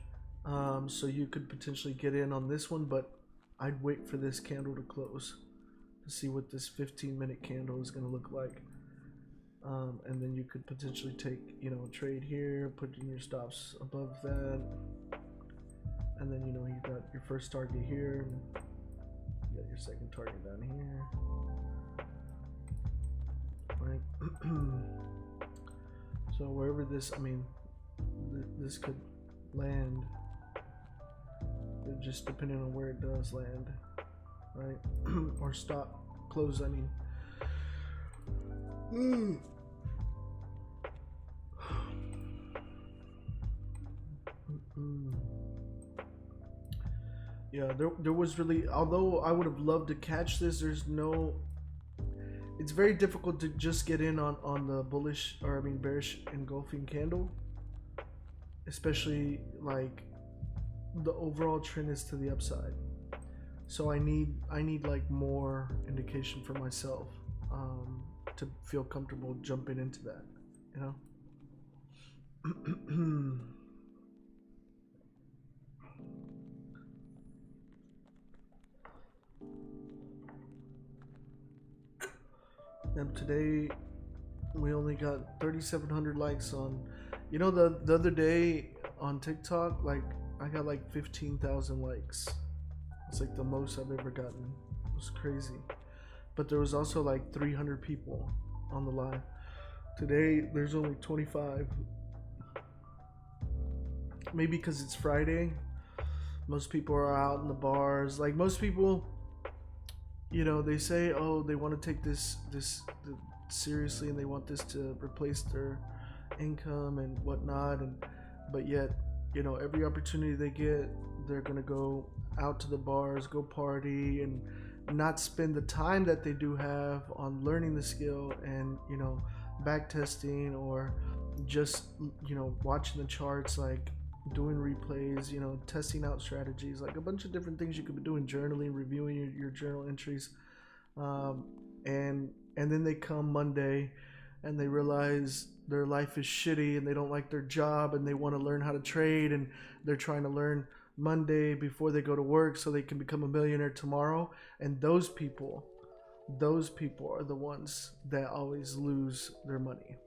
S5: so you could potentially get in on this one, but I'd wait for this candle to close to see what this 15-minute candle is going to look like. And then you could potentially take, you know, a trade here, put in your stops above that, and then, you know, you got your first target here, you got your second target down here, right? So wherever this, I mean, this could land. It just depending on where it does land, right? Or stop, close, I mean. Yeah, there was really, although I would have loved to catch this, there's no, it's very difficult to just get in on the bullish, or I mean bearish engulfing candle, especially like the overall trend is to the upside. So I need like more indication for myself to feel comfortable jumping into that, you know. And today we only got 3,700 likes on, you know, the other day on TikTok, like I got like 15,000 likes. It's like the most I've ever gotten. It was crazy. But there was also like 300 people on the live. Today there's only 25. Maybe because it's Friday. Most people are out in the bars. Like most people, you know, they say, oh, they want to take this seriously and they want this to replace their income and whatnot, but yet, you know, every opportunity they get, they're gonna go out to the bars, go party, and not spend the time that they do have on learning the skill and, you know, back testing, or just, you know, watching the charts, like doing replays, you know, testing out strategies, like a bunch of different things you could be doing, journaling, reviewing your journal entries, and then they come Monday and they realize their life is shitty and they don't like their job and they want to learn how to trade, and they're trying to learn Monday before they go to work so they can become a millionaire tomorrow. And those people are the ones that always lose their money,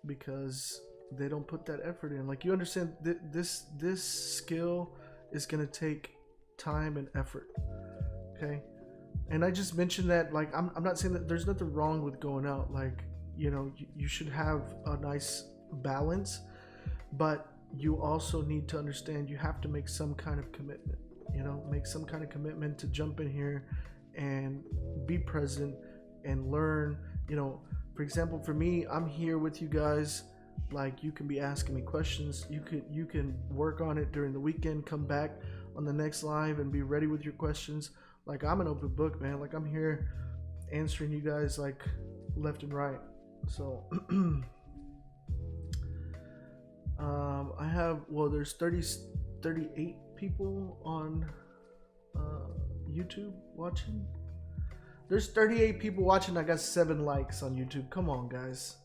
S5: because they don't put that effort in. Like, you understand, this skill is going to take time and effort, okay? And I just mentioned that, like, I'm not saying that there's nothing wrong with going out, like, you know, you should have a nice balance, but you also need to understand you have to make some kind of commitment, you know, make some kind of commitment to jump in here and be present and learn. You know, for example, for me, I'm here with you guys. Like, you can be asking me questions, you can work on it during the weekend, come back on the next live and be ready with your questions. Like, I'm an open book, man. Like, I'm here answering you guys like left and right. So I have, well, there's 38 people on YouTube watching. There's 38 people watching. I got 7 likes on YouTube. Come on, guys.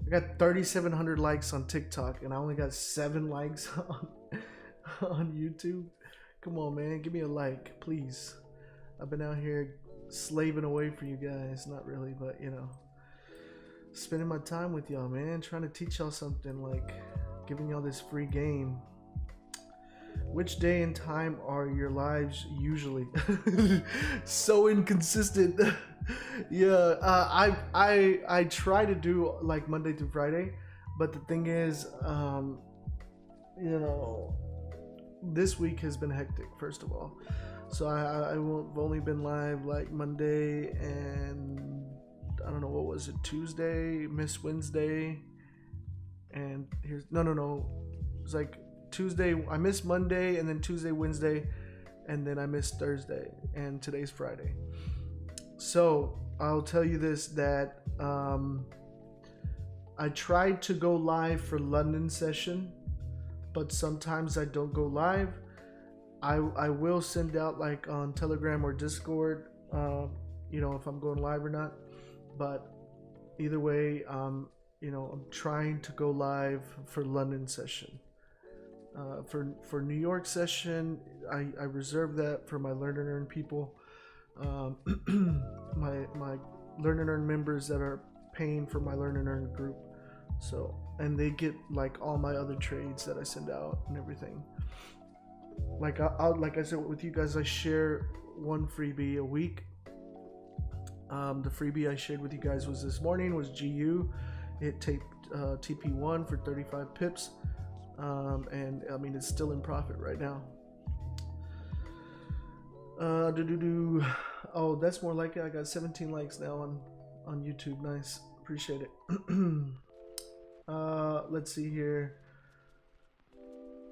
S5: I got 3,700 likes on TikTok and I only got 7 likes on YouTube. Come on, man, give me a like, please. I've been out here slaving away for you guys. Not really, but, you know, spending my time with y'all, man, trying to teach y'all something, like giving y'all this free game. Which day and time are your lives usually? So inconsistent. Yeah, I try to do like Monday through Friday, but the thing is, you know, this week has been hectic, first of all. So I've only been live like Monday and I don't know, what was it, Tuesday, missed Wednesday, and here's no, it's like Tuesday, I missed Monday, and then Tuesday, Wednesday, and then I missed Thursday, and today's Friday. So I'll tell you this, that I tried to go live for London session, but sometimes I don't go live. I will send out like on Telegram or Discord, you know, if I'm going live or not. But either way, you know, I'm trying to go live for London session. For New York session, I reserve that for my Learn and Earn people, my Learn and Earn members that are paying for my Learn and Earn group. So, and they get like all my other trades that I send out and everything. Like like I said with you guys, I share one freebie a week. The freebie I shared with you guys was this morning was GU. It taped TP1 for 35 pips. And I mean, it's still in profit right now. Oh, that's more like it. I got 17 likes now on YouTube. Nice, appreciate it. Let's see here.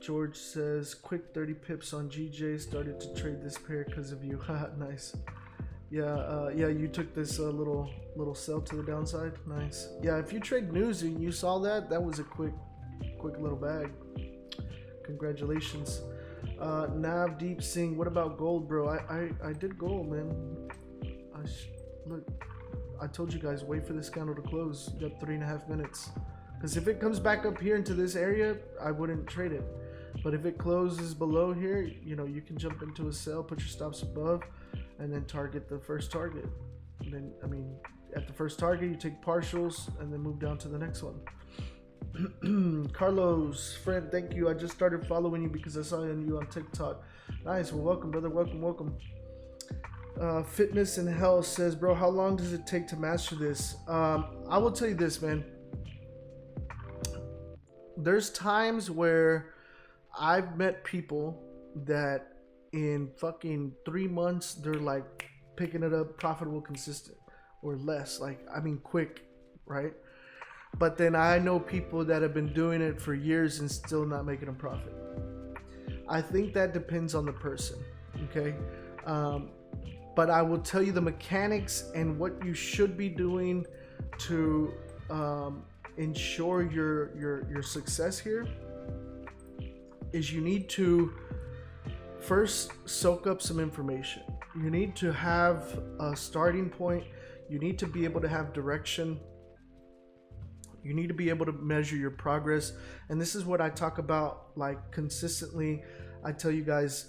S5: George says, quick 30 pips on GJ. Started to trade this pair because of you. Nice. Yeah, yeah, you took this little sell to the downside. Nice. Yeah, if you trade news and you saw that, that was a quick little bag. Congratulations. Nav Deep Sing, what about gold, bro? I did gold, man. Look, I told you guys, wait for this candle to close. You got 3.5 minutes. Because if it comes back up here into this area, I wouldn't trade it. But if it closes below here, you know, you can jump into a sell, put your stops above, and then target the first target. And then, I mean, at the first target, you take partials and then move down to the next one. Carlos, friend, thank you. I just started following you because I saw you on TikTok. Nice. Well, welcome, brother. Welcome. Fitness and Health says, bro, how long does it take to master this? I will tell you this, man. There's times where I've met people that in fucking 3 months, they're like picking it up profitable, consistent, or less. Like, I mean, quick, right? But then I know people that have been doing it for years and still not making a profit. I think that depends on the person, okay? But I will tell you the mechanics and what you should be doing to ensure your success here is you need to first soak up some information. You need to have a starting point. You need to be able to have direction. You need to be able to measure your progress. And this is what I talk about like consistently. I tell you guys,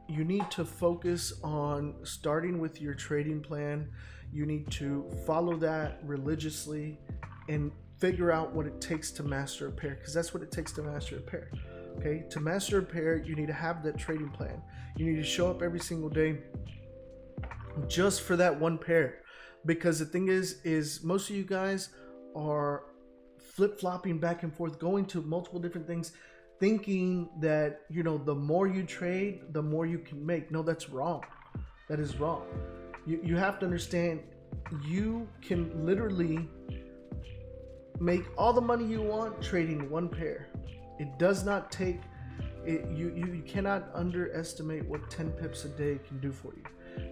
S5: you need to focus on starting with your trading plan. You need to follow that religiously and figure out what it takes to master a pair, because that's what it takes to master a pair. Okay, to master a pair, you need to have that trading plan. You need to show up every single day just for that one pair. Because the thing is most of you guys are flip-flopping back and forth, going to multiple different things, thinking that, you know, the more you trade, the more you can make. No, that's wrong. That is wrong. You have to understand, you can literally make all the money you want trading one pair. It does not take it, you cannot underestimate what 10 pips a day can do for you.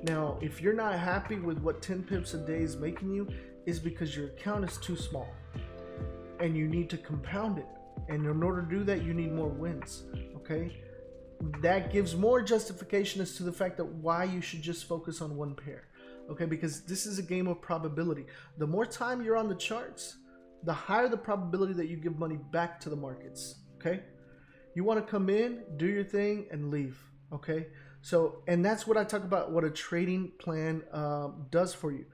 S5: Now, if you're not happy with what 10 pips a day is making you, is because your account is too small and you need to compound it. And in order to do that, you need more wins. Okay, that gives more justification as to the fact that why you should just focus on one pair. Okay, because this is a game of probability. The more time you're on the charts, the higher the probability that you give money back to the markets. Okay, you want to come in, do your thing, and leave. Okay, so, and that's what I talk about, what a trading plan does for you,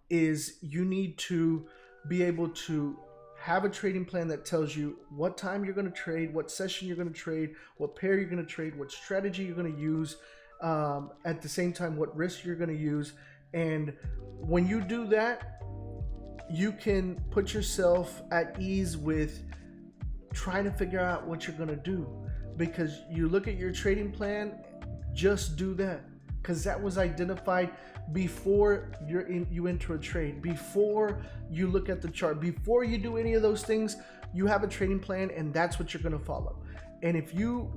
S5: is you need to be able to have a trading plan that tells you what time you're going to trade, what session you're going to trade, what pair you're going to trade, what strategy you're going to use, at the same time what risk you're going to use. And when you do that, you can put yourself at ease with trying to figure out what you're going to do, because you look at your trading plan, just do that, because that was identified before you enter a trade, before you look at the chart, before you do any of those things. You have a trading plan, and that's what you're going to follow. And if you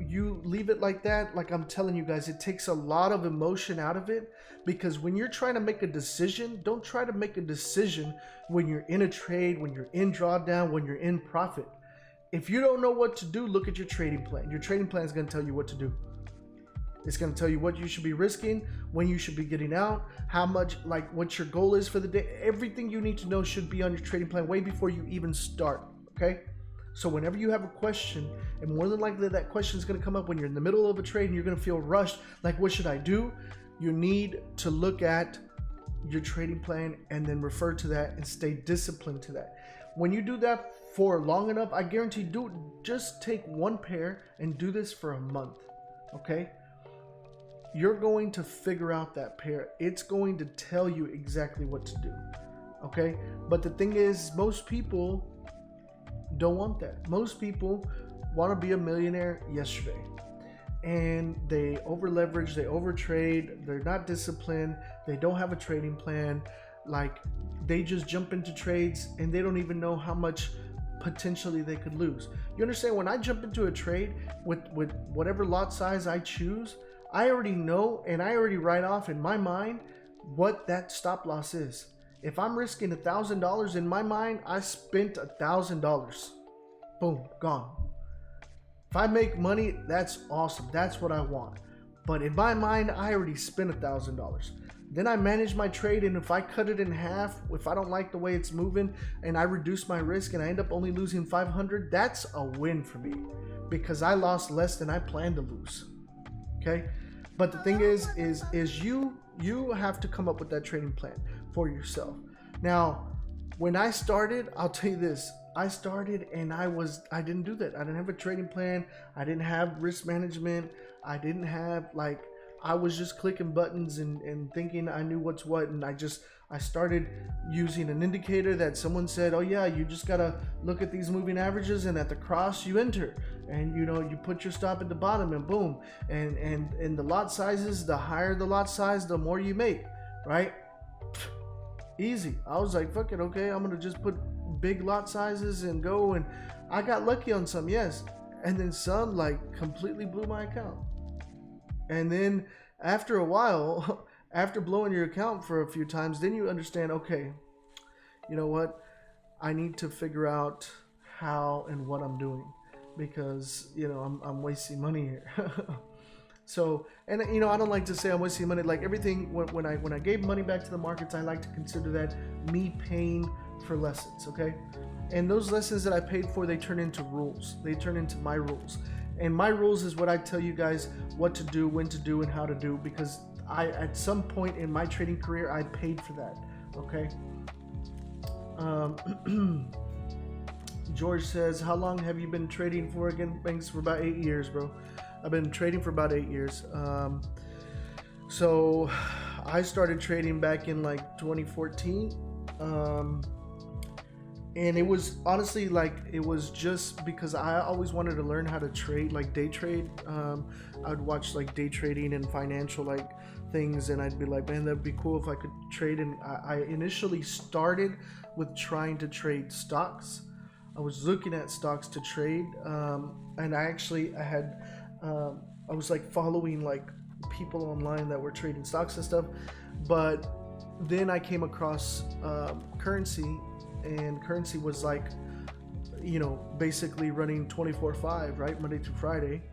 S5: leave it like that, like I'm telling you guys, it takes a lot of emotion out of it, because when you're trying to make a decision, don't try to make a decision when you're in a trade, when you're in drawdown, when you're in profit. If you don't know what to do, look at your trading plan. Your trading plan is going to tell you what to do. It's going to tell you what you should be risking, when you should be getting out, how much, like what your goal is for the day. Everything you need to know should be on your trading plan way before you even start. Okay, so whenever you have a question, and more than likely that question is going to come up when you're in the middle of a trade and you're going to feel rushed, like what should I do? You need to look at your trading plan and then refer to that and stay disciplined to that. When you do that for long enough, I guarantee, just take one pair and do this for a month. Okay, you're going to figure out that pair. It's going to tell you exactly what to do. Okay, but the thing is, most people don't want that. Most people want to be a millionaire yesterday, and they over leverage, they overtrade, they're not disciplined, they don't have a trading plan, like they just jump into trades and they don't even know how much potentially they could lose. You understand, when I jump into a trade with whatever lot size I choose, I already know and I already write off in my mind what that stop loss is. If I'm risking $1,000, in my mind, I spent $1,000. Boom, gone. If I make money, that's awesome. That's what I want. But in my mind, I already spent $1,000. Then I manage my trade, and if I cut it in half, if I don't like the way it's moving, and I reduce my risk and I end up only losing 500, that's a win for me because I lost less than I planned to lose. Okay? But the thing is you have to come up with that trading plan for yourself. Now, when I started, I'll tell you this, I started and I didn't do that. I didn't have a trading plan. I didn't have risk management. I didn't have, like, I was just clicking buttons and thinking I knew what's what. And I started using an indicator that someone said, oh yeah, you just gotta look at these moving averages, and at the cross you enter, and you put your stop at the bottom, and boom. And the lot sizes, the higher the lot size, the more you make, right? Easy. I was like, fuck it, okay, I'm gonna just put big lot sizes and go. And I got lucky on some, yes, and then some like completely blew my account. And then after a while, after blowing your account for a few times, then you understand, okay, you know what, I need to figure out how and what I'm doing, because I'm wasting money here. So, and I don't like to say I'm wasting money. Like everything, when I gave money back to the markets, I like to consider that me paying for lessons, okay? And those lessons that I paid for, they turn into rules. They turn into my rules. And my rules is what I tell you guys what to do, when to do, and how to do, because at some point in my trading career, I paid for that, okay? George says, how long have you been trading for again? Thanks, for about 8 years, bro. I've been trading for about 8 years. So I started trading back in like 2014. And it was honestly it was just because I always wanted to learn how to trade, like day trade. I'd watch like day trading and financial like things, and I'd be like, man, that'd be cool if I could trade. And I initially started with trying to trade stocks. I was looking at stocks to trade, and I was like following like people online that were trading stocks and stuff. But then I came across currency. And currency was like, basically running 24/5, right? Monday through Friday.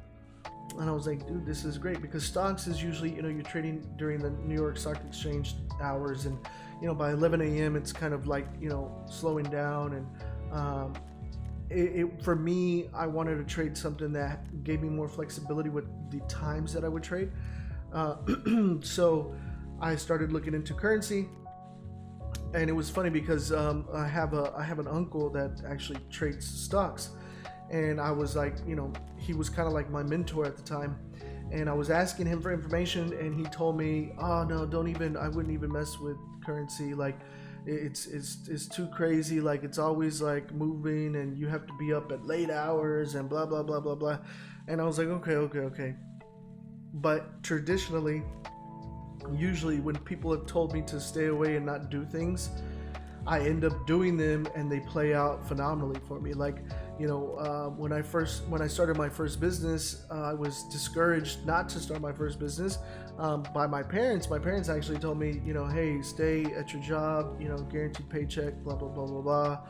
S5: And I was like, dude, this is great, because stocks is usually, you're trading during the New York Stock Exchange hours. And, by 11 a.m. it's kind of like, slowing down. And for me, I wanted to trade something that gave me more flexibility with the times that I would trade. So I started looking into currency. And it was funny because I have an uncle that actually trades stocks, and I was like, he was kind of like my mentor at the time, and I was asking him for information, and he told me, oh no, I wouldn't even mess with currency, like it's too crazy, like it's always like moving, and you have to be up at late hours and blah blah blah blah blah. And I was like, okay. But traditionally, usually when people have told me to stay away and not do things, I end up doing them, and they play out phenomenally for me. Like, when I started my first business, I was discouraged not to start my first business by my parents. My parents actually told me, hey, stay at your job, guaranteed paycheck, blah blah blah blah blah.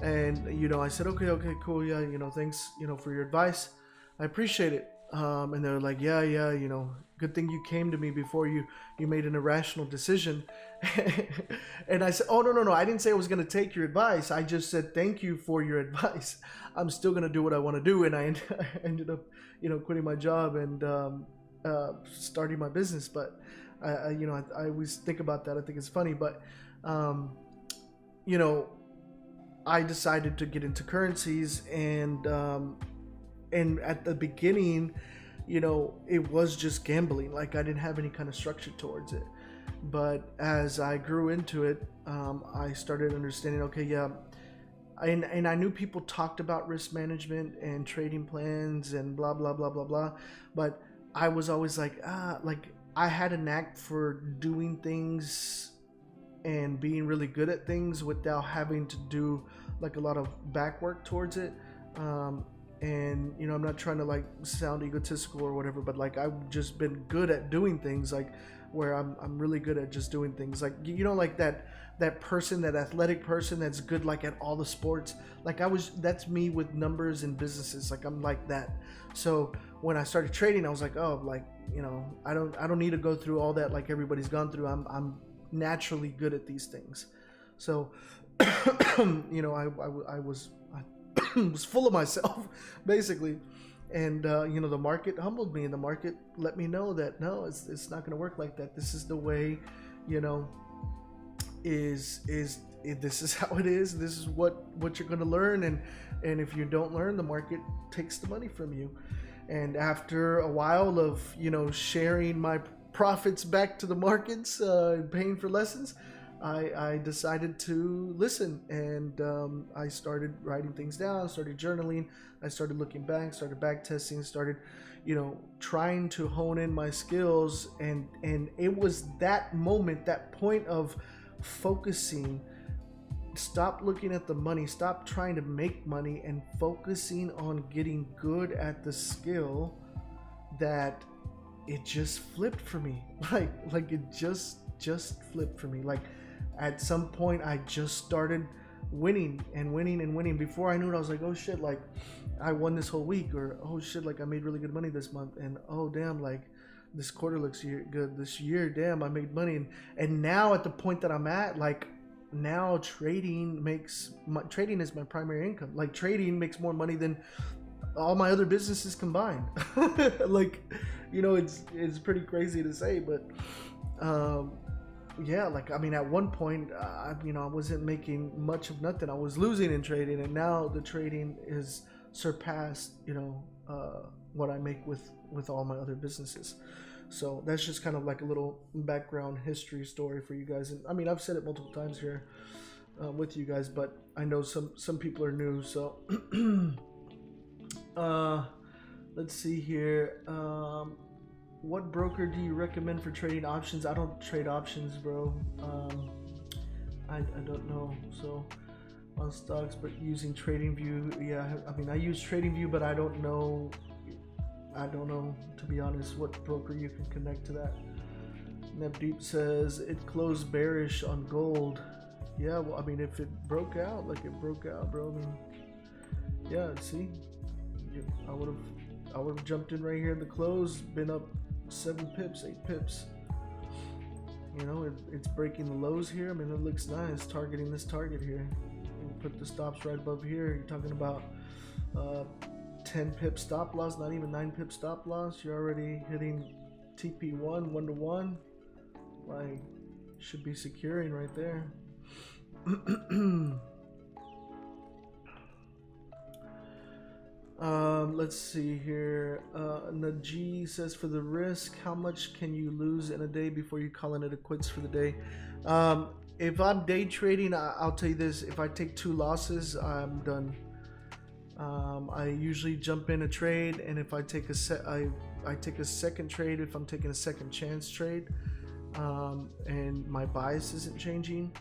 S5: And I said, okay, cool, yeah, thanks, for your advice, I appreciate it. And they're like, yeah, good thing you came to me before you made an irrational decision. And I said, oh, no, I didn't say I was going to take your advice. I just said, thank you for your advice. I'm still going to do what I want to do. And I ended up, quitting my job and starting my business. But, I always think about that. I think it's funny. But, I decided to get into currencies, and at the beginning, it was just gambling. Like, I didn't have any kind of structure towards it. But as I grew into it, I started understanding, okay, yeah, and I knew people talked about risk management and trading plans and blah blah blah blah blah, but I was always like I had a knack for doing things and being really good at things without having to do like a lot of back work towards it. And you know, I'm not trying to like sound egotistical or whatever, but like I've just been good at doing things, like where I'm really good at just doing things, like, you know, like that person, that athletic person that's good like at all the sports. Like that's me with numbers and businesses. Like I'm like that. So when I started trading, I was like, oh, like, you know, I don't need to go through all that like everybody's gone through. I'm naturally good at these things. So you know, I was full of myself basically, and you know, the market humbled me, and the market let me know that no, it's not going to work like that. This is the way, you know, this is how it is. This is what you're going to learn, and if you don't learn, the market takes the money from you. And after a while of, you know, sharing my profits back to the markets, paying for lessons, I decided to listen, and I started writing things down, started journaling, I started looking back, started back testing, started, you know, trying to hone in my skills, and it was that moment, that point of focusing. Stop looking at the money, stop trying to make money, and focusing on getting good at the skill, that it just flipped for me. Like it just flipped for me. Like at some point I just started winning and winning and winning. Before I knew it, I was like, oh shit, like I won this whole week, or oh shit, like I made really good money this month, and oh damn, like this quarter looks good, this year, damn, I made money. And now at the point that I'm at, like now trading is my primary income. Like trading makes more money than all my other businesses combined. Like, you know, it's pretty crazy to say, but yeah, like I mean, at one point, you know, I wasn't making much of nothing. I was losing in trading, and now the trading is surpassed, you know, what I make with all my other businesses. So that's just kind of like a little background history story for you guys. And I mean, I've said it multiple times here with you guys, but I know some people are new. So let's see here. What broker do you recommend for trading options? I don't trade options, bro. I don't know. So on stocks, but using TradingView, yeah. I mean, I use TradingView, but I don't know, to be honest, what broker you can connect to that. Nebdeep says it closed bearish on gold. Yeah, well, I mean, if it broke out, like it broke out, bro. I mean, yeah, see, I would have jumped in right here in the close, been up 7 pips, 8 pips. You know, it's breaking the lows here. I mean, it looks nice, targeting this target here. You put the stops right above here. You're talking about 10 pip stop loss, not even 9 pip stop loss. You're already hitting TP1 1-to-1. Like, should be securing right there. Let's see here. Najee says, for the risk, how much can you lose in a day before you calling it a quits for the day? If I'm day trading, I'll tell you this: if I take 2 losses, I'm done. I usually jump in a trade, and if I take I take a second trade if I'm taking a second chance trade, and my bias isn't changing.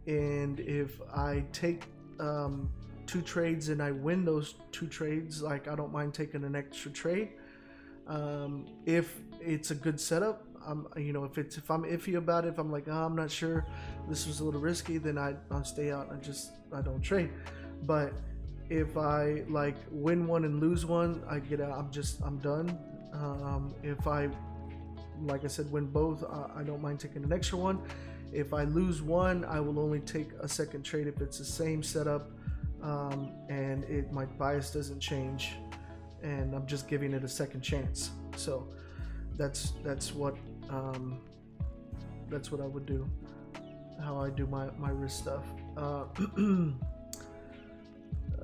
S5: And if I take 2 trades and I win those 2 trades, like I don't mind taking an extra trade. If it's a good setup, you know, if I'm iffy about it, if I'm like, oh, I'm not sure, this was a little risky, then I'll stay out. I don't trade. But if I like win one and lose one, I get out. I'm done. If I, like I said, win both, I don't mind taking an extra one. If I lose one, I will only take a second trade if it's the same setup, and my bias doesn't change, and I'm just giving it a second chance. So that's what I would do, how I do my risk stuff.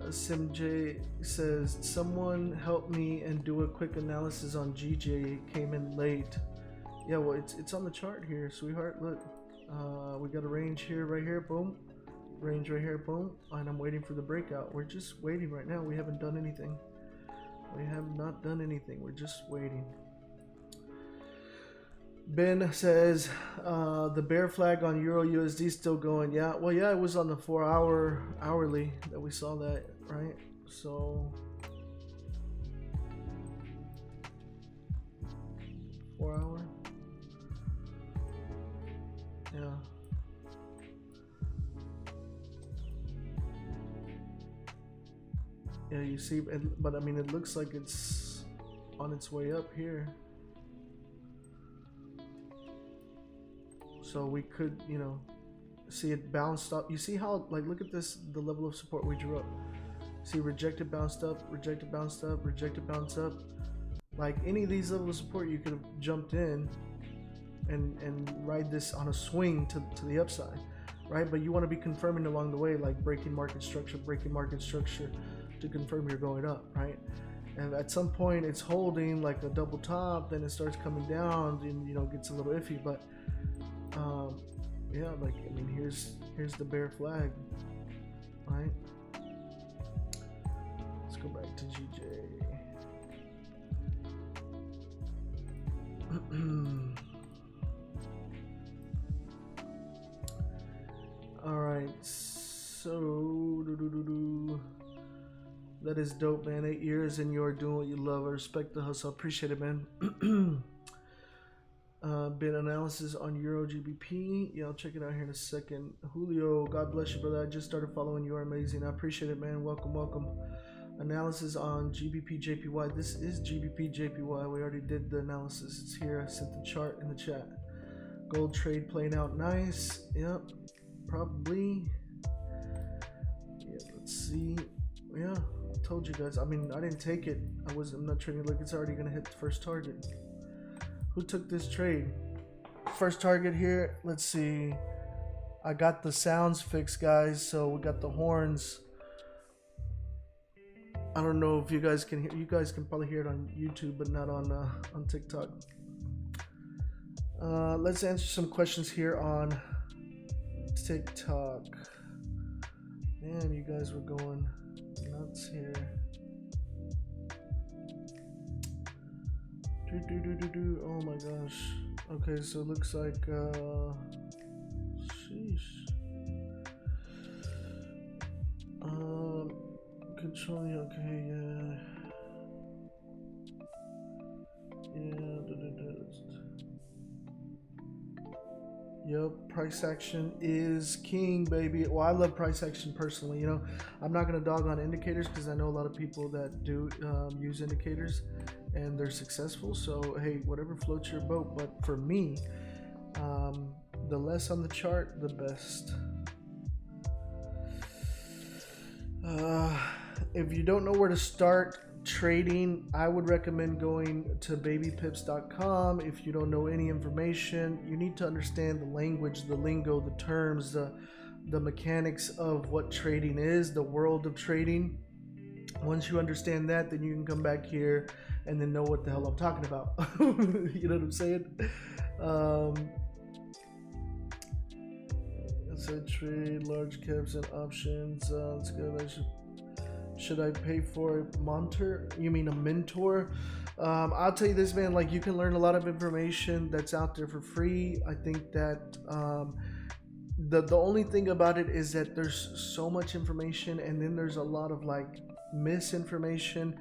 S5: SimJ says, someone help me and do a quick analysis on GJ, came in late. Yeah, well, it's on the chart here, sweetheart. Look, we got a range here, right here, boom, range right here, boom, and I'm waiting for the breakout. We're just waiting right now. We haven't done anything. We have not done anything. We're just waiting. Ben says the bear flag on Euro USD still going. Yeah, well, yeah, it was on the 4-hour hourly that we saw that, right? So 4-hour, yeah. Yeah, you see, but I mean, it looks like it's on its way up here. So we could, you know, see it bounced up. You see how, like, look at this, the level of support we drew up. See, rejected, bounced up, rejected, bounced up, rejected, bounced up. Like any of these levels of support, you could have jumped in and ride this on a swing to the upside, right? But you want to be confirming along the way, like breaking market structure to confirm you're going up, right? And at some point it's holding like a double top, then it starts coming down and, you know, gets a little iffy. But yeah, like, I mean, here's the bear flag, right? Let's go back to GJ. All right, so that is dope, man. 8 years and you're doing what you love. I respect the hustle. Appreciate it, man. Bit analysis on Euro GBP. Yeah, I'll check it out here in a second. Julio, God bless you, brother. I just started following you. Are amazing. I appreciate it, man. Welcome, welcome. Analysis on GBP JPY. This is GBP JPY. We already did the analysis. It's here. I sent the chart in the chat. Gold trade playing out nice. Yep, probably. Yeah, let's see. Yeah, told you guys. I mean, I didn't take it. I'm not trading. Look, it's already gonna hit the first target. Who took this trade? First target here. Let's see. I got the sounds fixed, guys. So we got the horns. I don't know if you guys can hear. You guys can probably hear it on YouTube, but not on TikTok. Let's answer some questions here on TikTok. Man, you guys were going nuts here. Oh my gosh. Okay, so it looks like sheesh. Controlling, okay, Yep, price action is king, baby. Well, I love price action personally. You know, I'm not gonna dog on indicators because I know a lot of people that do use indicators and they're successful. So hey, whatever floats your boat. But for me, the less on the chart, the best. If you don't know where to start trading, I would recommend going to babypips.com. If you don't know any information, you need to understand the language, the lingo, the terms, the mechanics of what trading is, the world of trading. Once you understand that, then you can come back here and then know what the hell I'm talking about. You know what I'm saying? So trade large caps and options. Let's go. Should I pay for a mentor? You mean a mentor? I'll tell you this, man. Like, you can learn a lot of information that's out there for free. I think that the only thing about it is that there's so much information, and then there's a lot of like misinformation,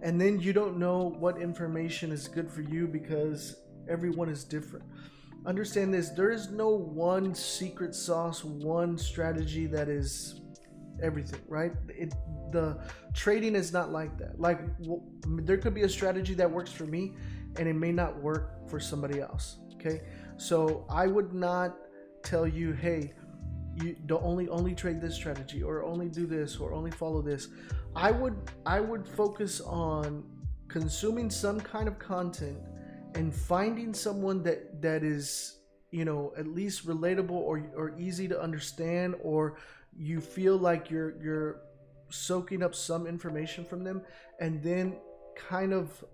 S5: and then you don't know what information is good for you because everyone is different. Understand this, there is no one secret sauce, one strategy that is everything, right? The trading is not like that. Like, there could be a strategy that works for me and it may not work for somebody else. Okay, so I would not tell you, hey, you don't only trade this strategy, or only do this, or only follow this. I would focus on consuming some kind of content and finding someone that is, you know, at least relatable or easy to understand, or you feel like you're soaking up some information from them, and then kind of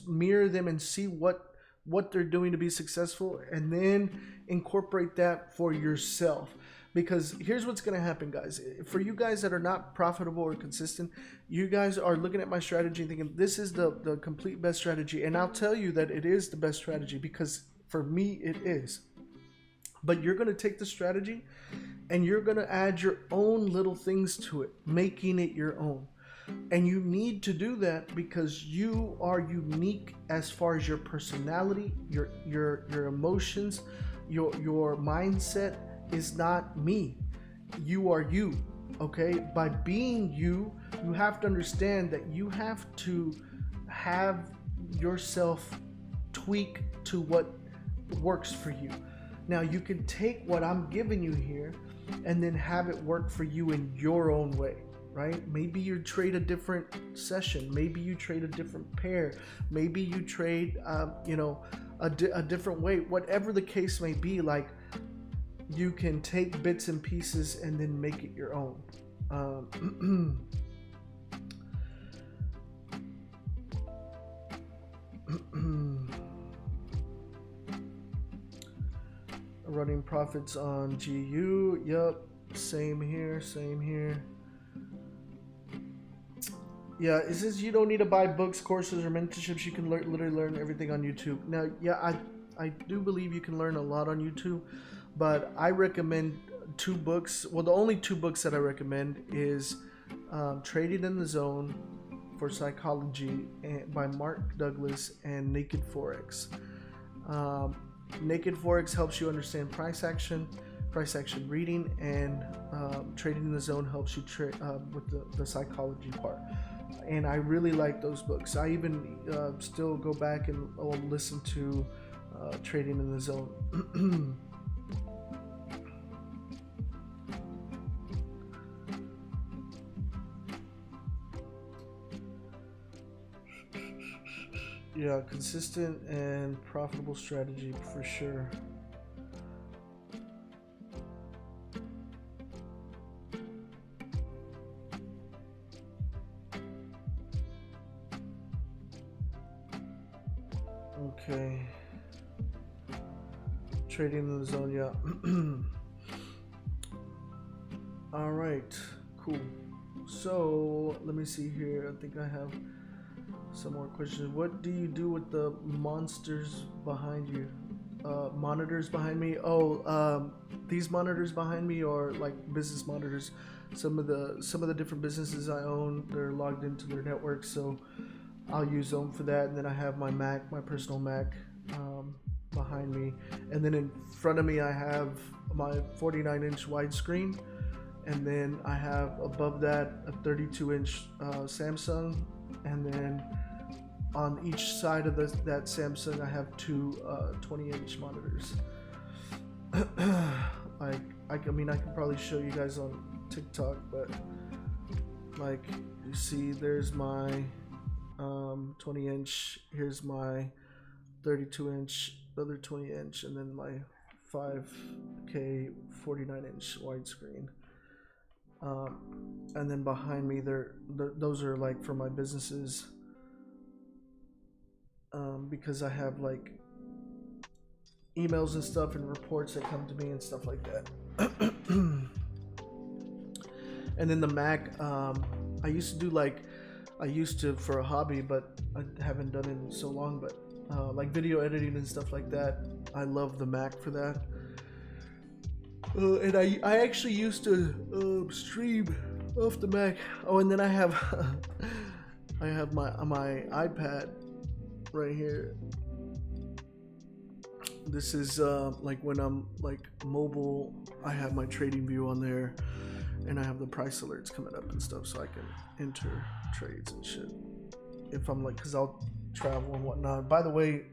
S5: mirror them and see what they're doing to be successful, and then incorporate that for yourself. Because here's what's going to happen, guys. For you guys that are not profitable or consistent, you guys are looking at my strategy and thinking this is the complete best strategy. And I'll tell you that it is the best strategy, because for me it is. But you're going to take the strategy and you're going to add your own little things to it, making it your own. And you need to do that because you are unique as far as your personality, your emotions, your mindset is not me. You are you. Okay? By being you, you have to understand that you have to have yourself tweak to what works for you. Now you can take what I'm giving you here and then have it work for you in your own way, right? Maybe you trade a different session. Maybe you trade a different pair. Maybe you trade, a different way. Whatever the case may be, like, you can take bits and pieces and then make it your own. Running profits on GU. Yep. Same here. Yeah, it says you don't need to buy books, courses, or mentorships. You can literally learn everything on YouTube. Now, yeah, I do believe you can learn a lot on YouTube, but I recommend 2 books. Well, the only 2 books that I recommend is Trading in the Zone for Psychology by Mark Douglas and Naked Forex. Naked Forex helps you understand price action reading, and Trading in the Zone helps you with the psychology part. And I really like those books. I even still go back and listen to Trading in the Zone. Yeah, consistent and profitable strategy for sure. Okay. Trading in the Zone, yeah. All right, cool. So let me see here. I think I have some more questions. What do you do with the monsters behind you? Monitors behind me? These monitors behind me are like business monitors. Some of the different businesses I own, they're logged into their network, so I'll use them for that. And then I have my Mac, my personal Mac, behind me, and then in front of me I have my 49-inch widescreen, and then I have above that a 32-inch Samsung, and then on each side of that Samsung I have 2 20-inch monitors. I can probably show you guys on TikTok, but like you see, there's my 20-inch, here's my 32-inch, other 20-inch, and then my 5K 49-inch widescreen. And then behind me, those are like for my businesses, because I have like emails and stuff and reports that come to me and stuff like that. And then the Mac, I used to for a hobby, but I haven't done it in so long, but like video editing and stuff like that, I love the Mac for that. And I actually used to stream off the Mac. Oh, and then I have my iPad right here. This is like when I'm like mobile, I have my trading view on there, and I have the price alerts coming up and stuff, so I can enter trades and shit if I'm like, because I'll travel and whatnot. By the way,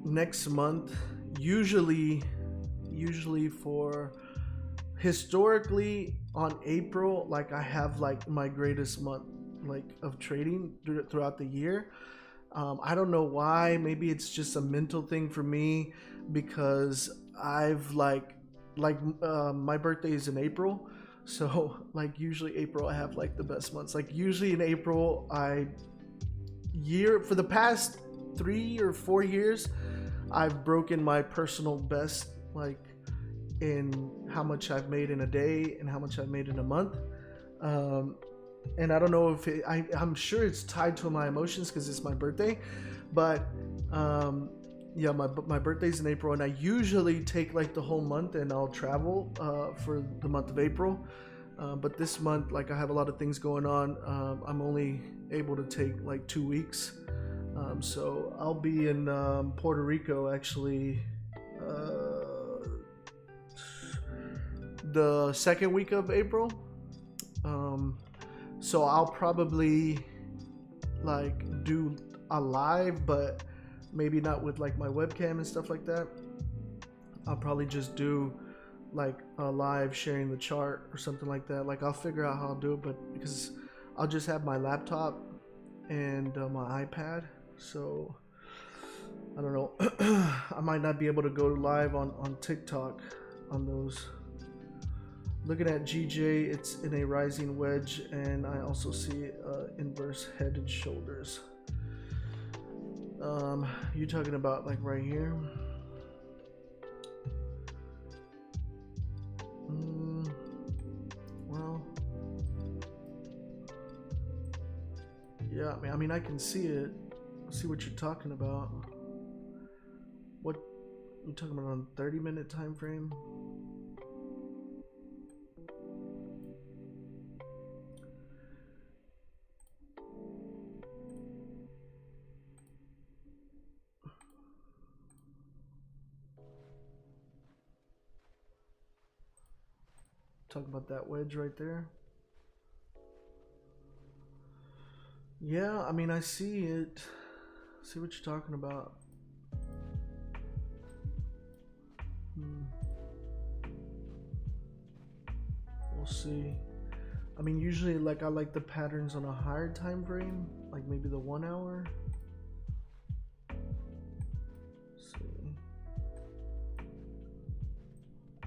S5: next month, usually for historically on April, like I have like my greatest month like of trading throughout the year. I don't know why. Maybe it's just a mental thing for me, because I've like my birthday is in April, so like usually April I have like the best months. Like usually in April, for the past 3 or 4 years, I've broken my personal best like in how much I've made in a day and how much I've made in a month. And I don't know if I'm sure it's tied to my emotions because it's my birthday, but yeah, my birthday's in April, and I usually take like the whole month and I'll travel for the month of April. But this month, like I have a lot of things going on. I'm only able to take like 2 weeks. So I'll be in Puerto Rico actually the second week of April. So I'll probably like do a live, but maybe not with like my webcam and stuff like that. I'll probably just do like a live sharing the chart or something like that. Like I'll figure out how I'll do it, but because I'll just have my laptop and my iPad, so I don't know. I might not be able to go live on TikTok on those. Looking at GJ, it's in a rising wedge, and I also see inverse head and shoulders. You talking about like right here? Well, yeah. I mean, I can see it. I see what you're talking about. What you talking about on 30-minute time frame? Talking about that wedge right there. Yeah, I mean, I see it. See what you're talking about. We'll see. I mean, usually like I like the patterns on a higher time frame, like maybe the 1 hour. Let's see.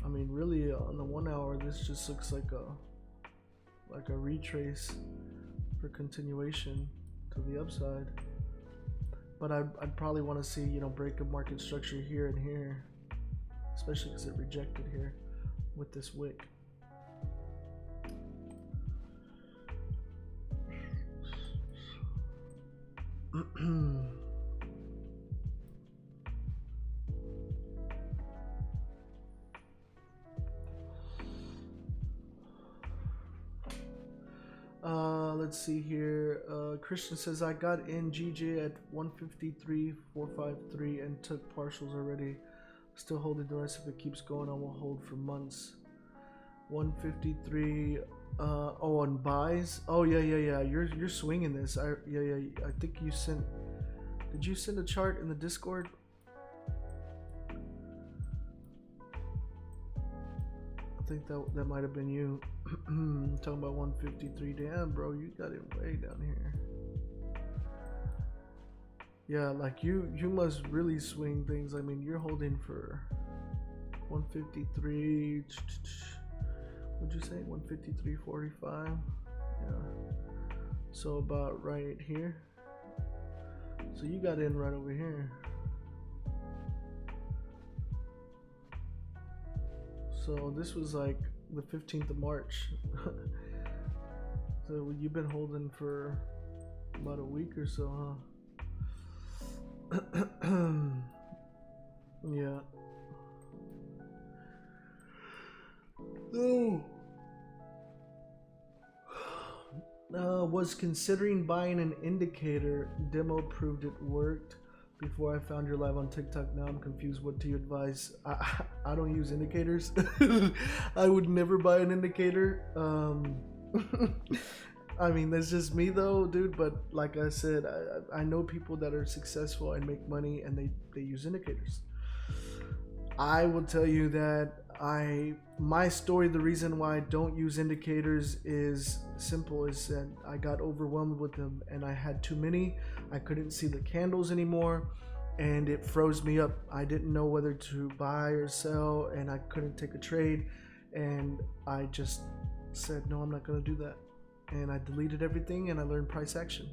S5: I mean, really on the 1 hour, this just looks like a retrace for continuation to the upside. But I'd probably want to see, you know, break of market structure here and here, especially because it rejected here with this wick. Let's see here. Christian says I got in GJ at 153.453 and took partials already. Still holding the rest. If it keeps going, I will hold for months. 153. Oh, on buys. Oh yeah. You're swinging this. Yeah. I think you sent. Did you send a chart in the Discord? I think that might have been you. Talking about 153. Damn, bro, you got it way down here. Yeah, like you must really swing things. I mean, you're holding for 153. What'd you say? 153.45. Yeah. So about right here. So you got in right over here. So this was like the 15th of March. So you've been holding for about a week or so, huh? Yeah. Was considering buying an indicator. Demo proved it worked before I found your live on TikTok. Now I'm confused. What do you advise? I don't use indicators. I would never buy an indicator. I mean, that's just me though, dude. But like I said, I know people that are successful and make money and they use indicators. I will tell you that my story, the reason why I don't use indicators is simple, is that I got overwhelmed with them and I had too many. I couldn't see the candles anymore and it froze me up. I didn't know whether to buy or sell and I couldn't take a trade, and I just said, no, I'm not going to do that. And I deleted everything and I learned price action.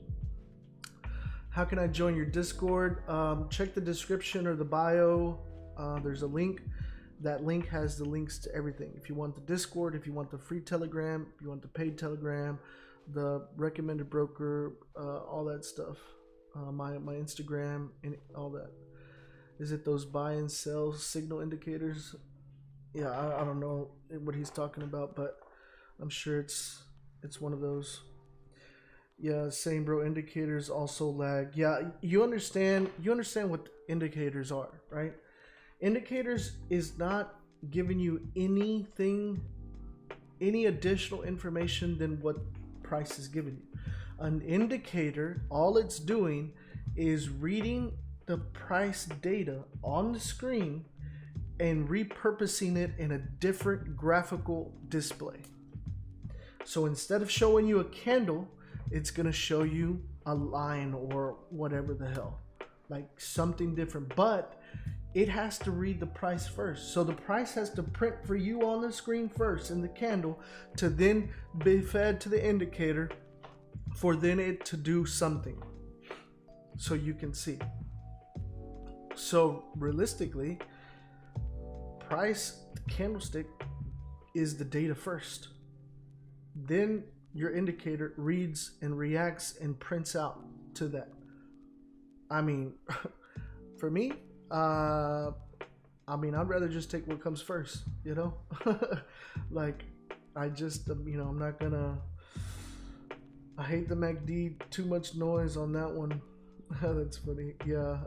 S5: How can I join your Discord? Check the description or the bio. There's a link. That link has the links to everything. If you want the Discord, if you want the free Telegram, if you want the paid Telegram, the recommended broker, all that stuff, my Instagram and all that. Is it those buy and sell signal indicators? Yeah, I don't know what he's talking about, but I'm sure it's one of those. Yeah, same bro. Indicators also lag. Yeah, you understand what indicators are, right? Indicators is not giving you any additional information than what price is giving you. An indicator, all it's doing is reading the price data on the screen and repurposing it in a different graphical display. So instead of showing you a candle, it's gonna show you a line or whatever the hell, like something different, but it has to read the price first. So the price has to print for you on the screen first in the candle to then be fed to the indicator for then it to do something so you can see. So realistically, price candlestick is the data first. Then your indicator reads and reacts and prints out to that. I mean, for me, I'd rather just take what comes first, you know? Like, I just, I'm not gonna, I hate the MACD, too much noise on that one. That's funny. Yeah.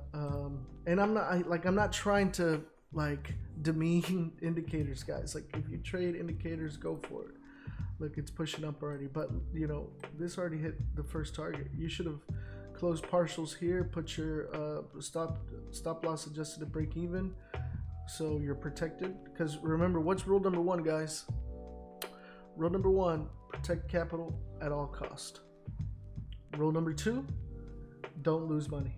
S5: And I'm not trying to like demean indicators, guys. Like, if you trade indicators, go for it. Look, it's pushing up already, but this already hit the first target. You should have closed partials here, put your stop loss adjusted to break even, so you're protected. Because remember, what's rule number one, guys? Rule number one: protect capital at all cost. Rule number two: don't lose money.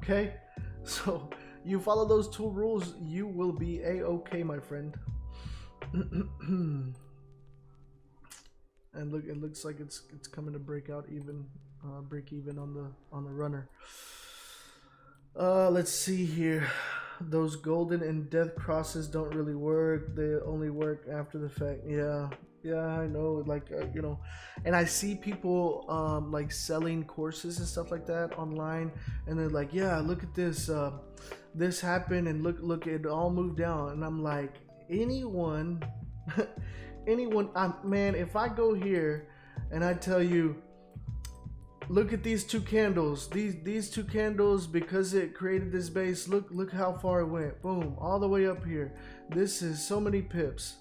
S5: Okay, so you follow those two rules, you will be a-okay, my friend. And look, it looks like it's coming to break even on the runner. Let's see here. Those golden and death crosses don't really work. They only work after the fact. Yeah, I know. Like and I see people like selling courses and stuff like that online, and they're like, yeah, look at this. This happened, and look, it all moved down. And I'm like, anyone. Man, if I go here and I tell you, look at these two candles, these two candles, because it created this base, look how far it went, boom, all the way up here, this is so many pips,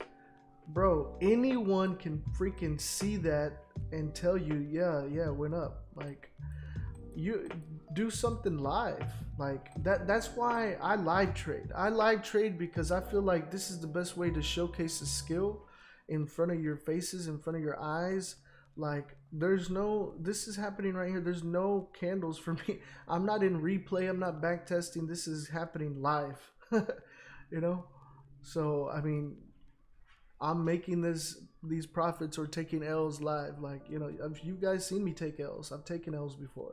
S5: bro. Anyone can freaking see that and tell you, yeah, it went up. Like, you do something live like that. That's why I live trade because I feel like this is the best way to showcase a skill in front of your faces, in front of your eyes. Like, this is happening right here. There's no candles for me. I'm not in replay. I'm not back testing. This is happening live. So I mean, I'm making these profits or taking L's live. Like, you guys seen me take L's. I've taken L's before,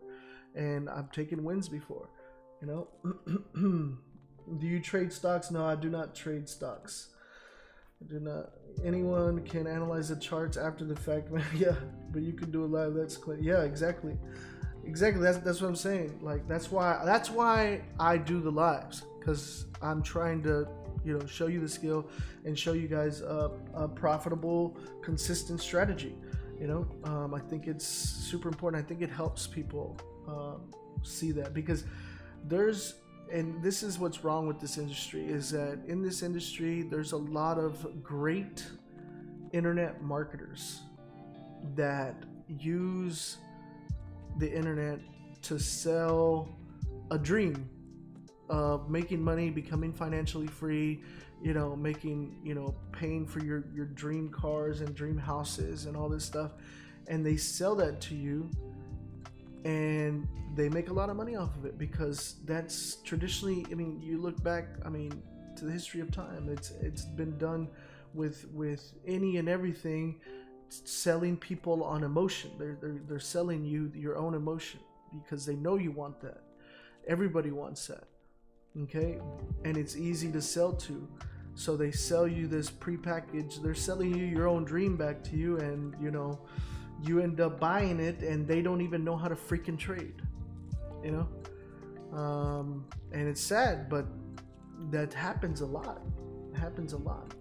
S5: and I've taken wins before. Do you trade stocks? No, I do not trade stocks. I do not. Anyone can analyze the charts after the fact, man. Yeah, but you can do it live. That's clear. Yeah, exactly. That's what I'm saying. Like, that's why I do the lives, because I'm trying to show you the skill and show you guys a profitable, consistent strategy. I think it's super important. I think it helps people see that, because and this is what's wrong with this industry, is that in this industry there's a lot of great internet marketers that use the internet to sell a dream of making money, becoming financially free, paying for your dream cars and dream houses and all this stuff, and they sell that to you, and they make a lot of money off of it, because that's traditionally, you look back, to the history of time, it's been done with any and everything, selling people on emotion. They're selling you your own emotion, because they know you want that. Everybody wants that. Okay, and it's easy to sell to. So they sell you this prepackaged, they're selling you your own dream back to you, and you know, you end up buying it and they don't even know how to freaking trade, you know. And it's sad, but that happens a lot. It happens a lot.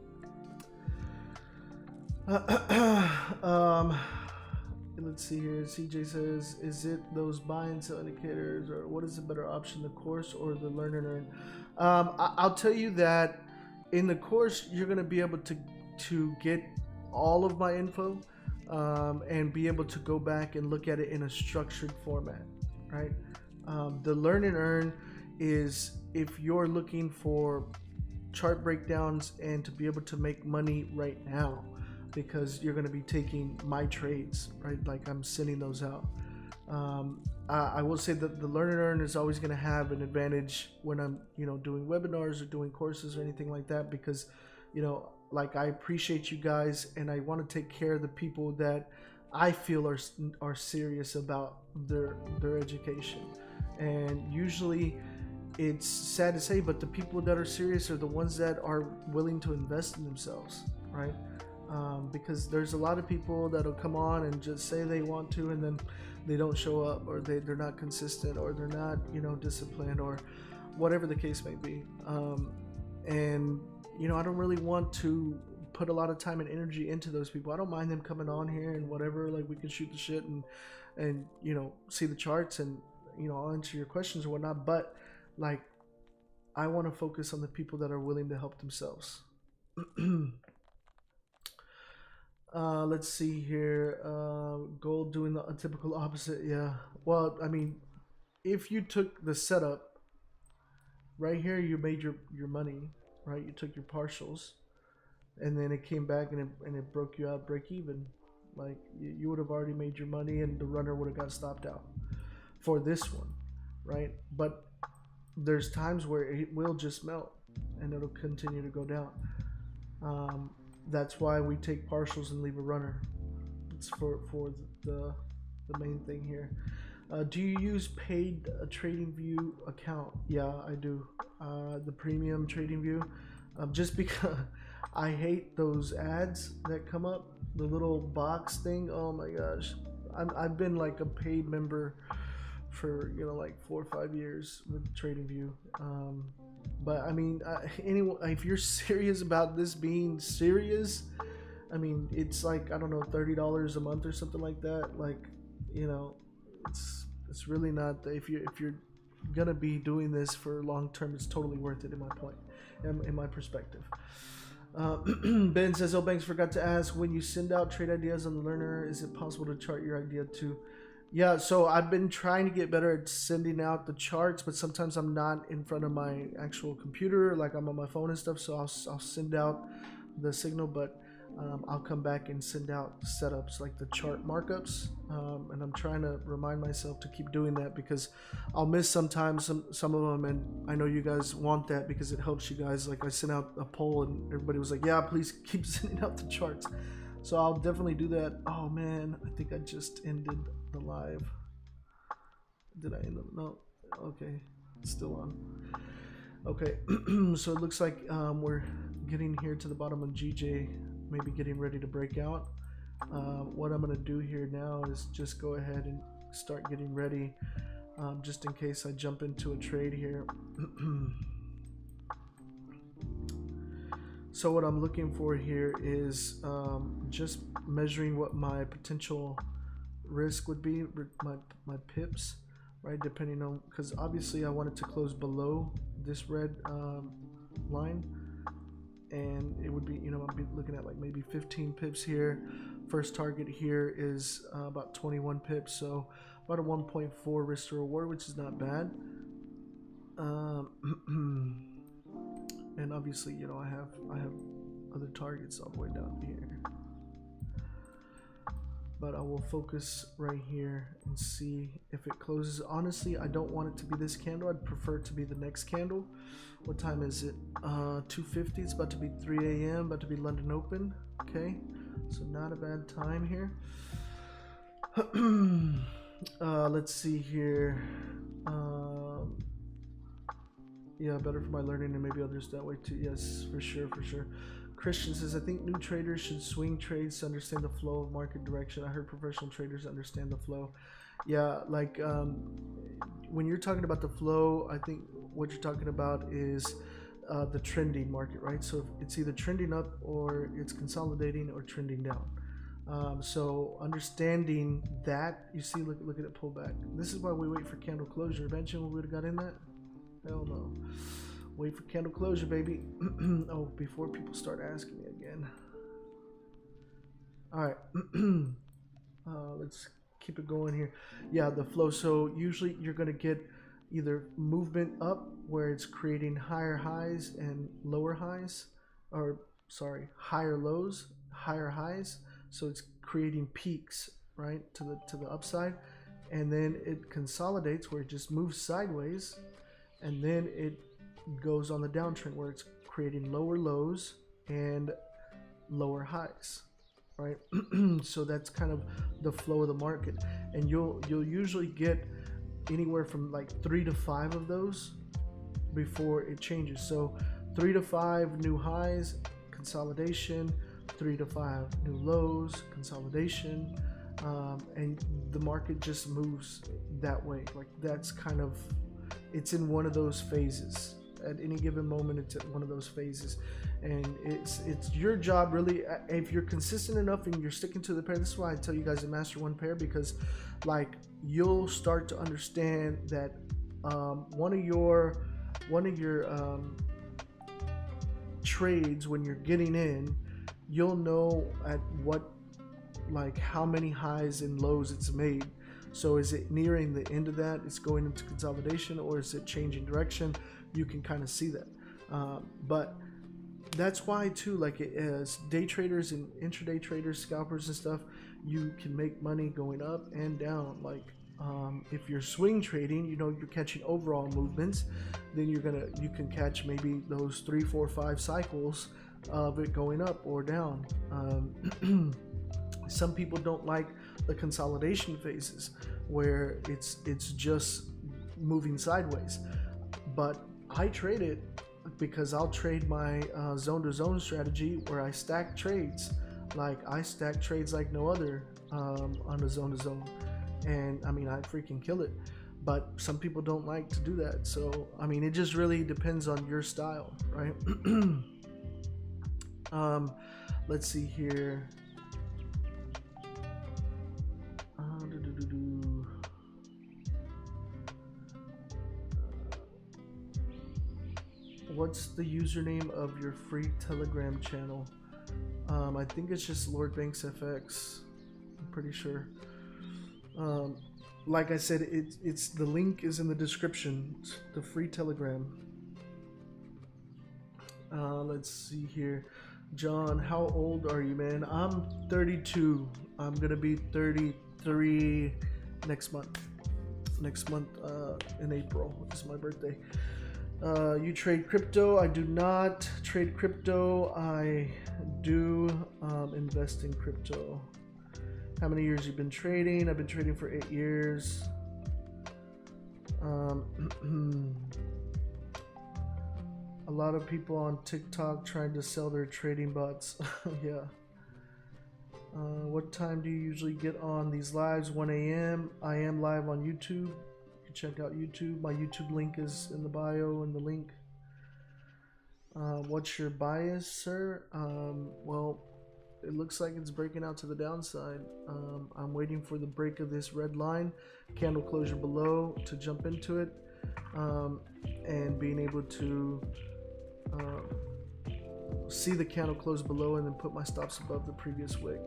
S5: Let's see here. CJ says, is it those buy and sell indicators, or what is the better option, the course or the learn and earn? I'll tell you that in the course, you're going to be able to get all of my info, and be able to go back and look at it in a structured format, right? The learn and earn is if you're looking for chart breakdowns and to be able to make money right now, because you're going to be taking my trades, right? Like I'm sending those out. I will say that the learn and earn is always going to have an advantage when I'm, you know, doing webinars or doing courses or anything like that, because, you know, like I appreciate you guys and I want to take care of the people that I feel are serious about their education. And usually it's sad to say, but the people that are serious are the ones that are willing to invest in themselves, right? Because there's a lot of people that'll come on and just say they want to, and then they don't show up, or they're not consistent, or they're not, you know, disciplined, or whatever the case may be. And you know, I don't really want to put a lot of time and energy into those people. I don't mind them coming on here and whatever, like we can shoot the shit and you know, see the charts, and you know, I'll answer your questions or whatnot, but like I want to focus on the people that are willing to help themselves. Let's see here. Gold doing the typical opposite. Yeah. Well, I mean, if you took the setup right here, you made your money, right? You took your partials, and then it came back and it broke you out, break even. Like you would have already made your money, and the runner would have got stopped out for this one, right? But there's times where it will just melt and it'll continue to go down. That's why we take partials and leave a runner. It's for the main thing here. Do you use paid TradingView account? Yeah, I do. The premium TradingView. Just because I hate those ads that come up, the little box thing. Oh my gosh, I've been like a paid member for, you know, like 4 or 5 years with TradingView. But I mean, anyway, if you're serious about this being serious, I mean, it's like, I don't know, $30 a month or something like that. Like, you know, it's really not. If you're gonna be doing this for long term, it's totally worth it in my perspective. Ben says, oh, Banks forgot to ask, when you send out trade ideas on the learner, is it possible to chart your idea too? Yeah, so I've been trying to get better at sending out the charts, but sometimes I'm not in front of my actual computer, like I'm on my phone and stuff, so I'll send out the signal, but I'll come back and send out setups, like the chart markups, and I'm trying to remind myself to keep doing that, because I'll miss sometimes some of them, and I know you guys want that because it helps you guys. Like I sent out a poll and everybody was like, yeah, please keep sending out the charts. So I'll definitely do that. Oh man, I think I just ended the live. Did I end up? No. Okay, it's still on. Okay, so it looks like we're getting here to the bottom of GJ, maybe getting ready to break out. What I'm gonna do here now is just go ahead and start getting ready, just in case I jump into a trade here. So what I'm looking for here is just measuring what my potential risk would be, my pips, right? Depending on, because obviously I want it to close below this red line, and it would be, you know, I'll be looking at like maybe 15 pips here. First target here is about 21 pips, so about a 1.4 risk to reward, which is not bad. And obviously, you know, I have other targets all the way down here, but I will focus right here and see if it closes. Honestly, I don't want it to be this candle. I'd prefer it to be the next candle. What time is it? 2:50. It's about to be 3 a.m. about to be London Open. Okay, so not a bad time here. Let's see here. Yeah, better for my learning and maybe others that way too. Yes, for sure, for sure. Christian says, I think new traders should swing trades to understand the flow of market direction. I heard professional traders understand the flow. Yeah, like when you're talking about the flow, I think what you're talking about is the trending market, right? So it's either trending up or it's consolidating or trending down. So understanding that, you see, look at it pull back. This is why we wait for candle closure. Imagine we would have got in that. Hell no. Wait for candle closure, baby. Oh, before people start asking me again. All right. Let's keep it going here. Yeah, the flow. So usually you're going to get either movement up where it's creating higher highs and lower highs, or sorry, higher lows, higher highs. So it's creating peaks, right, to the upside, and then it consolidates where it just moves sideways, and then it goes on the downtrend where it's creating lower lows and lower highs, right? So that's kind of the flow of the market, and you'll usually get anywhere from like 3 to 5 of those before it changes. So 3 to 5 new highs, consolidation, 3 to 5 new lows, consolidation, and the market just moves that way. Like that's kind of, it's in one of those phases. At any given moment, it's at one of those phases, and it's your job really. If you're consistent enough and you're sticking to the pair, this is why I tell you guys to master one pair, because like you'll start to understand that one of your trades, when you're getting in, you'll know at what, like how many highs and lows it's made. So is it nearing the end of that, it's going into consolidation, or is it changing direction? You can kind of see that. But that's why too, like as day traders and intraday traders, scalpers and stuff, you can make money going up and down. Like if you're swing trading, you know, you're catching overall movements, then you can catch maybe those 3, 4, 5 cycles of it going up or down. Some people don't like the consolidation phases where it's just moving sideways, but I trade it because I'll trade my zone to zone strategy where I stack trades. Like I stack trades like no other on a zone to zone, and I mean I freaking kill it. But some people don't like to do that, so I mean it just really depends on your style, right? Let's see here. What's the username of your free Telegram channel? I think it's just Lord Banks FX. I'm pretty sure. Like I said, it's the link is in the description. The free Telegram. Let's see here. John, how old are you, man? I'm 32. I'm gonna be 33 next month. Next month in April is my birthday. You trade crypto? I do not trade crypto. I do invest in crypto. How many years you've been trading? I've been trading for 8 years. A lot of people on TikTok trying to sell their trading bots. Yeah. What time do you usually get on these lives? 1 a.m. I am live on YouTube. You can check out YouTube. My YouTube link is in the bio and the link. What's your bias, sir? Well, it looks like it's breaking out to the downside. I'm waiting for the break of this red line, candle closure below, to jump into it, and being able to see the candle close below and then put my stops above the previous wick,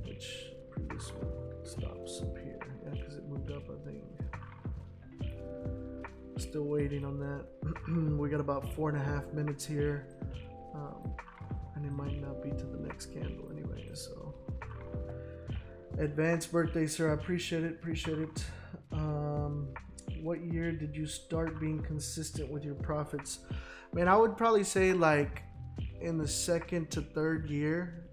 S5: which previous wick stops up here, yeah, because it moved up, I think. Still waiting on that. We got about 4.5 minutes here, and it might not be to the next candle anyway. So advanced birthday, sir. I appreciate it. What year did you start being consistent with your profits? Man, I would probably say like in the 2nd to 3rd year.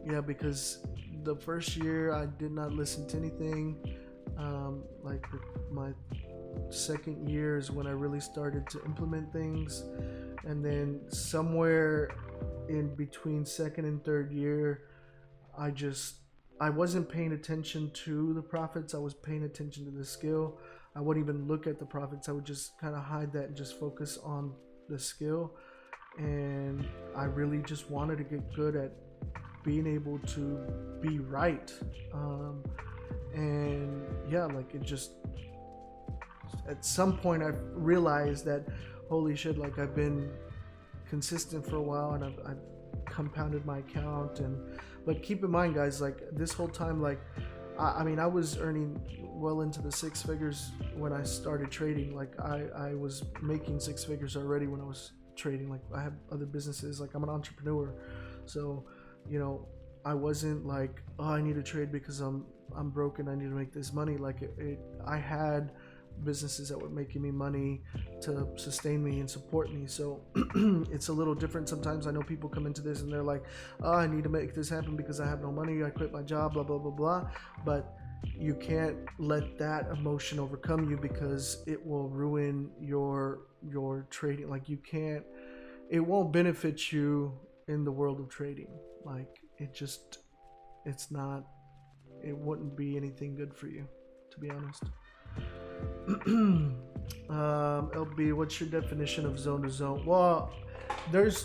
S5: Yeah, because the first year I did not listen to anything. Like my second year is when I really started to implement things, and then somewhere in between second and third year, I wasn't paying attention to the profits. I was paying attention to the skill. I wouldn't even look at the profits. I would just kind of hide that and just focus on the skill. And I really just wanted to get good at being able to be right. And yeah, like it just, at some point I realized that, holy shit, like I've been consistent for a while, and I've compounded my account. But keep in mind, guys, like this whole time, like I mean, I was earning well into the six figures when I started trading. Like I was making six figures already when I was trading. Like I have other businesses, like I'm an entrepreneur, so you know, I wasn't like, oh, I need to trade because I'm broken, I need to make this money. Like I had businesses that were making me money to sustain me and support me. So it's a little different sometimes. I know people come into this and they're like, oh, I need to make this happen because I have no money, I quit my job, blah blah blah blah. But you can't let that emotion overcome you, because it will ruin your trading. Like it won't benefit you in the world of trading. Like it wouldn't be anything good for you, to be honest. LB, what's your definition of zone to zone? Well, there's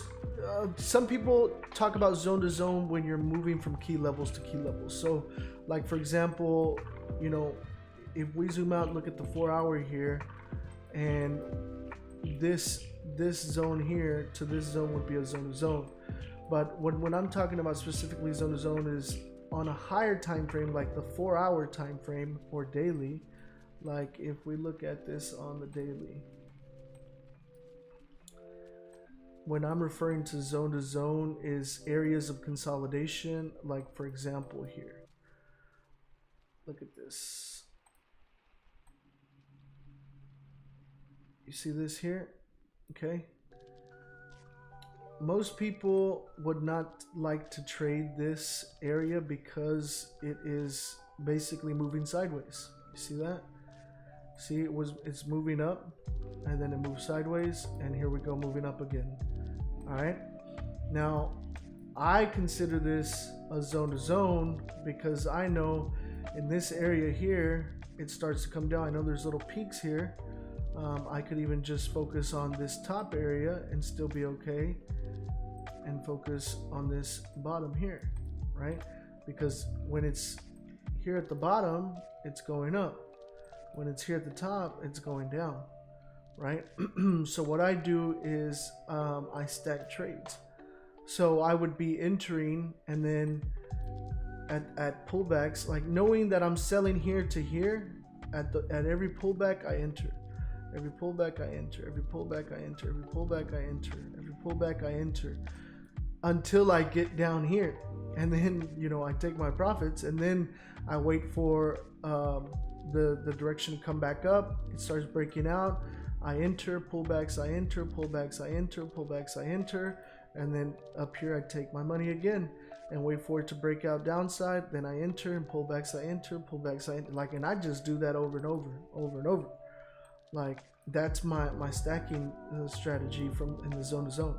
S5: some people talk about zone to zone when you're moving from key levels to key levels. So like, for example, you know, if we zoom out and look at the 4 hour here, and this zone here to this zone would be a zone to zone. But when I'm talking about specifically zone to zone is on a higher time frame, like the 4 hour time frame or daily. Like if we look at this on the daily, when I'm referring to zone is areas of consolidation. Like for example here, look at this. You see this here? Okay. Most people would not like to trade this area because it is basically moving sideways. You see that? See, it's moving up, and then it moves sideways, and here we go, moving up again. All right. Now, I consider this a zone to zone because I know in this area here, it starts to come down. I know there's little peaks here. I could even just focus on this top area and still be okay, and focus on this bottom here, right? Because when it's here at the bottom, it's going up. When it's here at the top, it's going down, right? So what I do is I stack trades. So I would be entering, and then at pullbacks, like knowing that I'm selling here to here, at every pullback I enter. Every pullback I enter, every pullback I enter, every pullback I enter, every pullback I enter, until I get down here. And then, you know, I take my profits, and then I wait for the direction to come back up. It starts breaking out. I enter, pullbacks I enter, pullbacks I enter, pullbacks I enter, and then up here I take my money again and wait for it to break out downside. Then I enter, and pullbacks I enter, pullbacks I enter. Like, and I just do that over and over. Like, that's my stacking strategy in the zone to zone.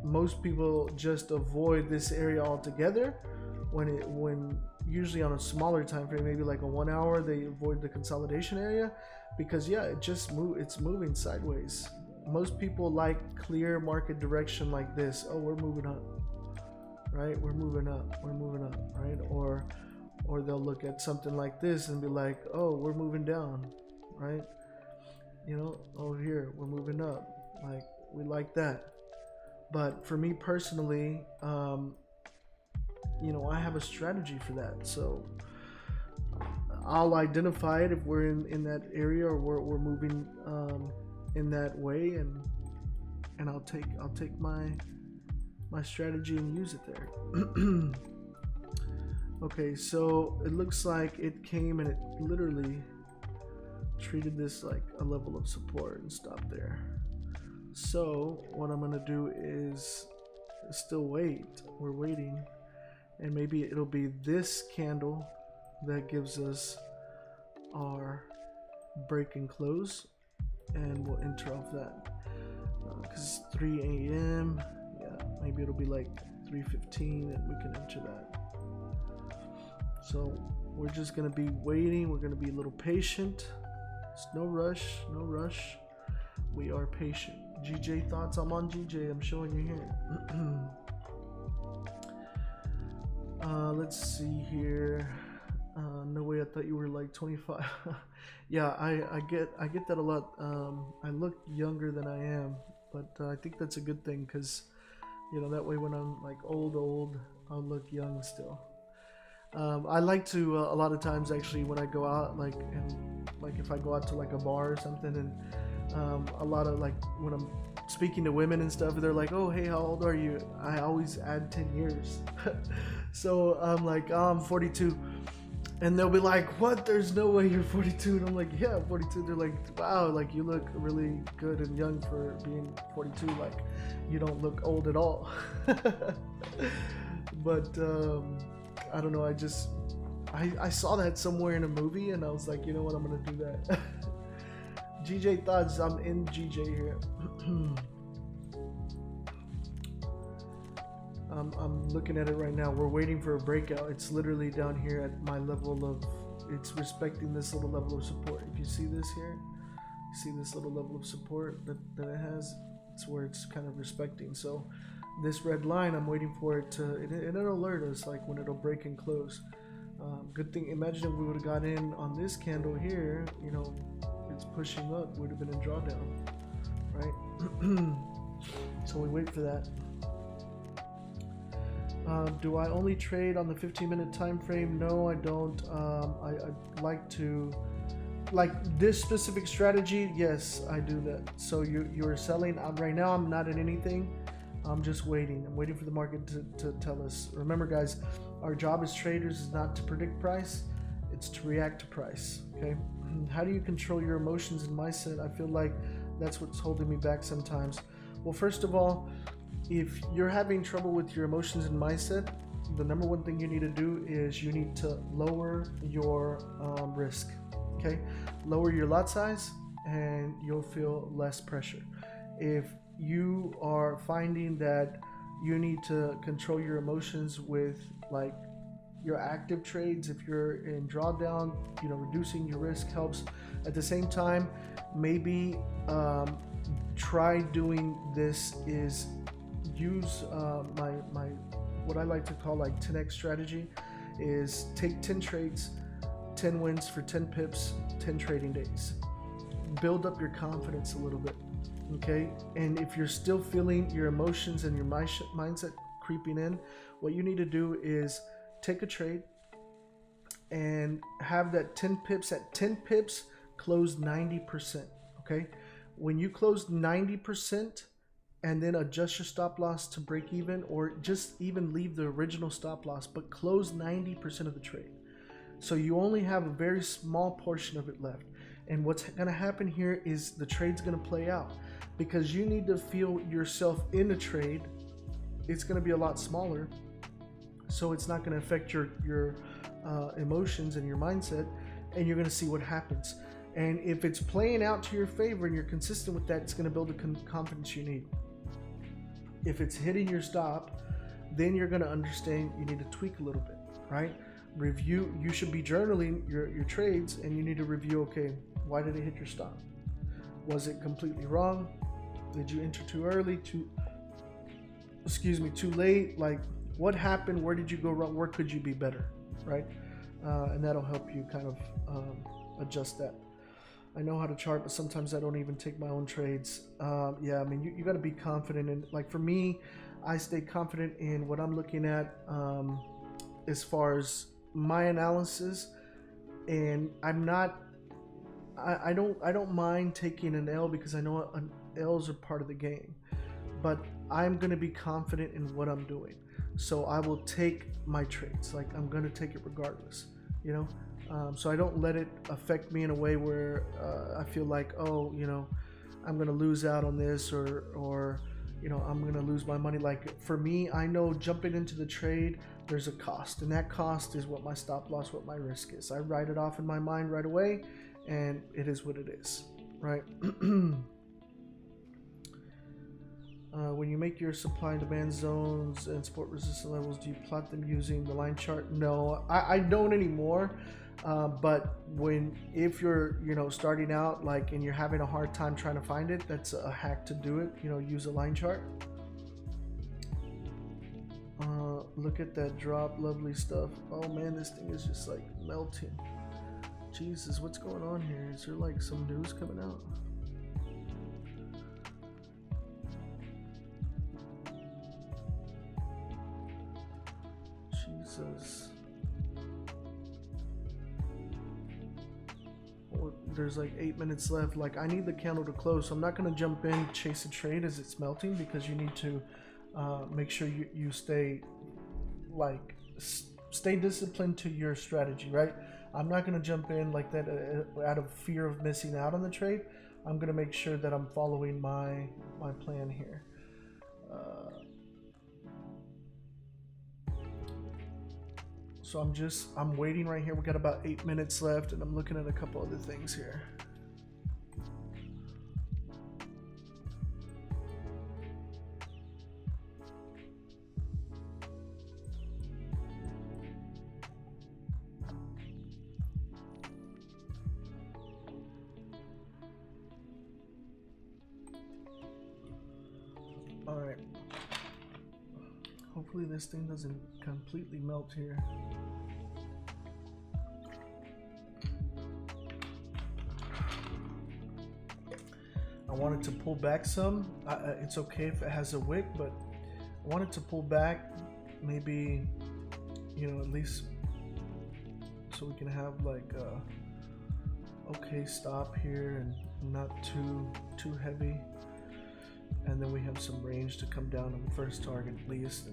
S5: Most people just avoid this area altogether when usually on a smaller time frame, maybe like a 1 hour, they avoid the consolidation area, because yeah, it's moving sideways. Most people like clear market direction like this. Oh, we're moving up, right? We're moving up, right? Or they'll look at something like this and be like, oh, we're moving down, right? You know, over here we're moving up. Like, we like that. But for me personally, you know, I have a strategy for that. So I'll identify it if we're in that area, or we're moving in that way, and I'll take my strategy and use it there. Okay, so it looks like it came and it literally treated this like a level of support and stopped there. So what I'm gonna do is still wait. We're waiting, and maybe it'll be this candle that gives us our break and close, and we'll enter off that because it's 3 a.m. Yeah, maybe it'll be like 3:15 and we can enter that. So we're just gonna be waiting. We're gonna be a little patient. It's no rush, no rush. We are patient. GJ thoughts? I'm on GJ. I'm showing you here. Let's see here. No way. I thought you were like 25. Yeah, I get that a lot. I look younger than I am, but I think that's a good thing because, you know, that way when I'm like old, I'll look young still. I like to a lot of times actually when I go out, like, and like if I go out to like a bar or something, and a lot of like when I'm speaking to women and stuff, they're like, oh hey, how old are you? I always add 10 years. So I'm like, oh, I'm 42, and they'll be like, what, there's no way you're 42? And I'm like, yeah, I'm 42. They're like, wow, like you look really good and young for being 42, like you don't look old at all. But I don't know, I saw that somewhere in a movie and I was like, you know what, I'm gonna do that. GJ thoughts, I'm in GJ here. I'm looking at it right now. We're waiting for a breakout. It's literally down here at my level of, it's respecting this little level of support. If you see this here, you see this little level of support that it has, it's where it's kind of respecting. So this red line, I'm waiting for it to, it'll alert us like when it'll break and close. Good thing, imagine if we would have got in on this candle here, you know, it's pushing up, would have been in drawdown, right? So we wait for that. Do I only trade on the 15-minute time frame? No, I don't. I like to, like this specific strategy, yes, I do that. So you're selling. Right now I'm not in anything. I'm just waiting. I'm waiting for the market to tell us. Remember guys, our job as traders is not to predict price, it's to react to price, okay? How do you control your emotions and mindset? I feel like that's what's holding me back sometimes. Well, first of all, if you're having trouble with your emotions and mindset, the number one thing you need to do is you need to lower your risk, okay? Lower your lot size and you'll feel less pressure. If you are finding that you need to control your emotions with like your active trades, if you're in drawdown, you know, reducing your risk helps. At the same time, maybe try doing this is use my what I like to call like 10x strategy, is take 10 trades, 10 wins for 10 pips, 10 trading days. Build up your confidence a little bit, okay? And if you're still feeling your emotions and your mindset creeping in, what you need to do is take a trade and have that 10 pips, at 10 pips, close 90%, okay? When you close 90%, and then adjust your stop loss to break even, or just even leave the original stop loss, but close 90% of the trade. So you only have a very small portion of it left. And what's gonna happen here is the trade's gonna play out, because you need to feel yourself in a trade. It's gonna be a lot smaller, so it's not gonna affect your emotions and your mindset, and you're gonna see what happens. And if it's playing out to your favor and you're consistent with that, it's gonna build the confidence you need. If it's hitting your stop, then you're going to understand you need to tweak a little bit, right? Review, you should be journaling your trades, and you need to review, okay, why did it hit your stop? Was it completely wrong? Did you enter too early, too late? Like, what happened? Where did you go wrong? Where could you be better, right? And that'll help you kind of adjust that. I know how to chart, but sometimes I don't even take my own trades. Yeah, I mean, you got to be confident in, like for me, I stay confident in what I'm looking at as far as my analysis, and I'm not, I don't mind taking an L, because I know L's are part of the game, but I'm going to be confident in what I'm doing. So I will take my trades, like I'm going to take it regardless, you know? So I don't let it affect me in a way where I feel like, oh, you know, I'm going to lose out on this, or, you know, I'm going to lose my money. Like for me, I know jumping into the trade, there's a cost, and that cost is what my stop loss, what my risk is. I write it off in my mind right away, and it is what it is, right? When you make your supply and demand zones and support resistance levels, do you plot them using the line chart? No, I don't anymore. But if you're starting out and you're having a hard time trying to find it, that's a hack to do it. Use a line chart. Look at that drop, lovely stuff. Oh man, this thing is just like melting. Jesus, what's going on here? Is there like some news coming out? Jesus. There's like 8 minutes left. Like, I need the candle to close, so I'm not going to jump in, chase a trade as it's melting, because you need to make sure you stay disciplined to your strategy, right? I'm not going to jump in like that out of fear of missing out on the trade. I'm going to make sure that I'm following my plan here. So I'm waiting right here. We got about 8 minutes left, and I'm looking at a couple other things here. All right. Hopefully this thing doesn't completely melt here. I wanted to pull back some. It's okay if it has a wick, but I wanted to pull back maybe, at least so we can have like a okay stop here and not too heavy. And then we have some range to come down on the first target at least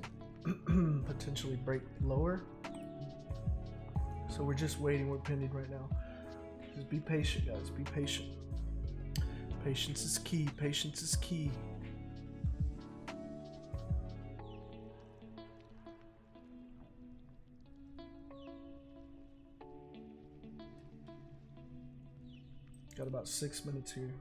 S5: and potentially break lower. So we're just waiting. We're pending right now. Just be patient, guys. Be patient. Patience is key. Patience is key. Got about 6 minutes here.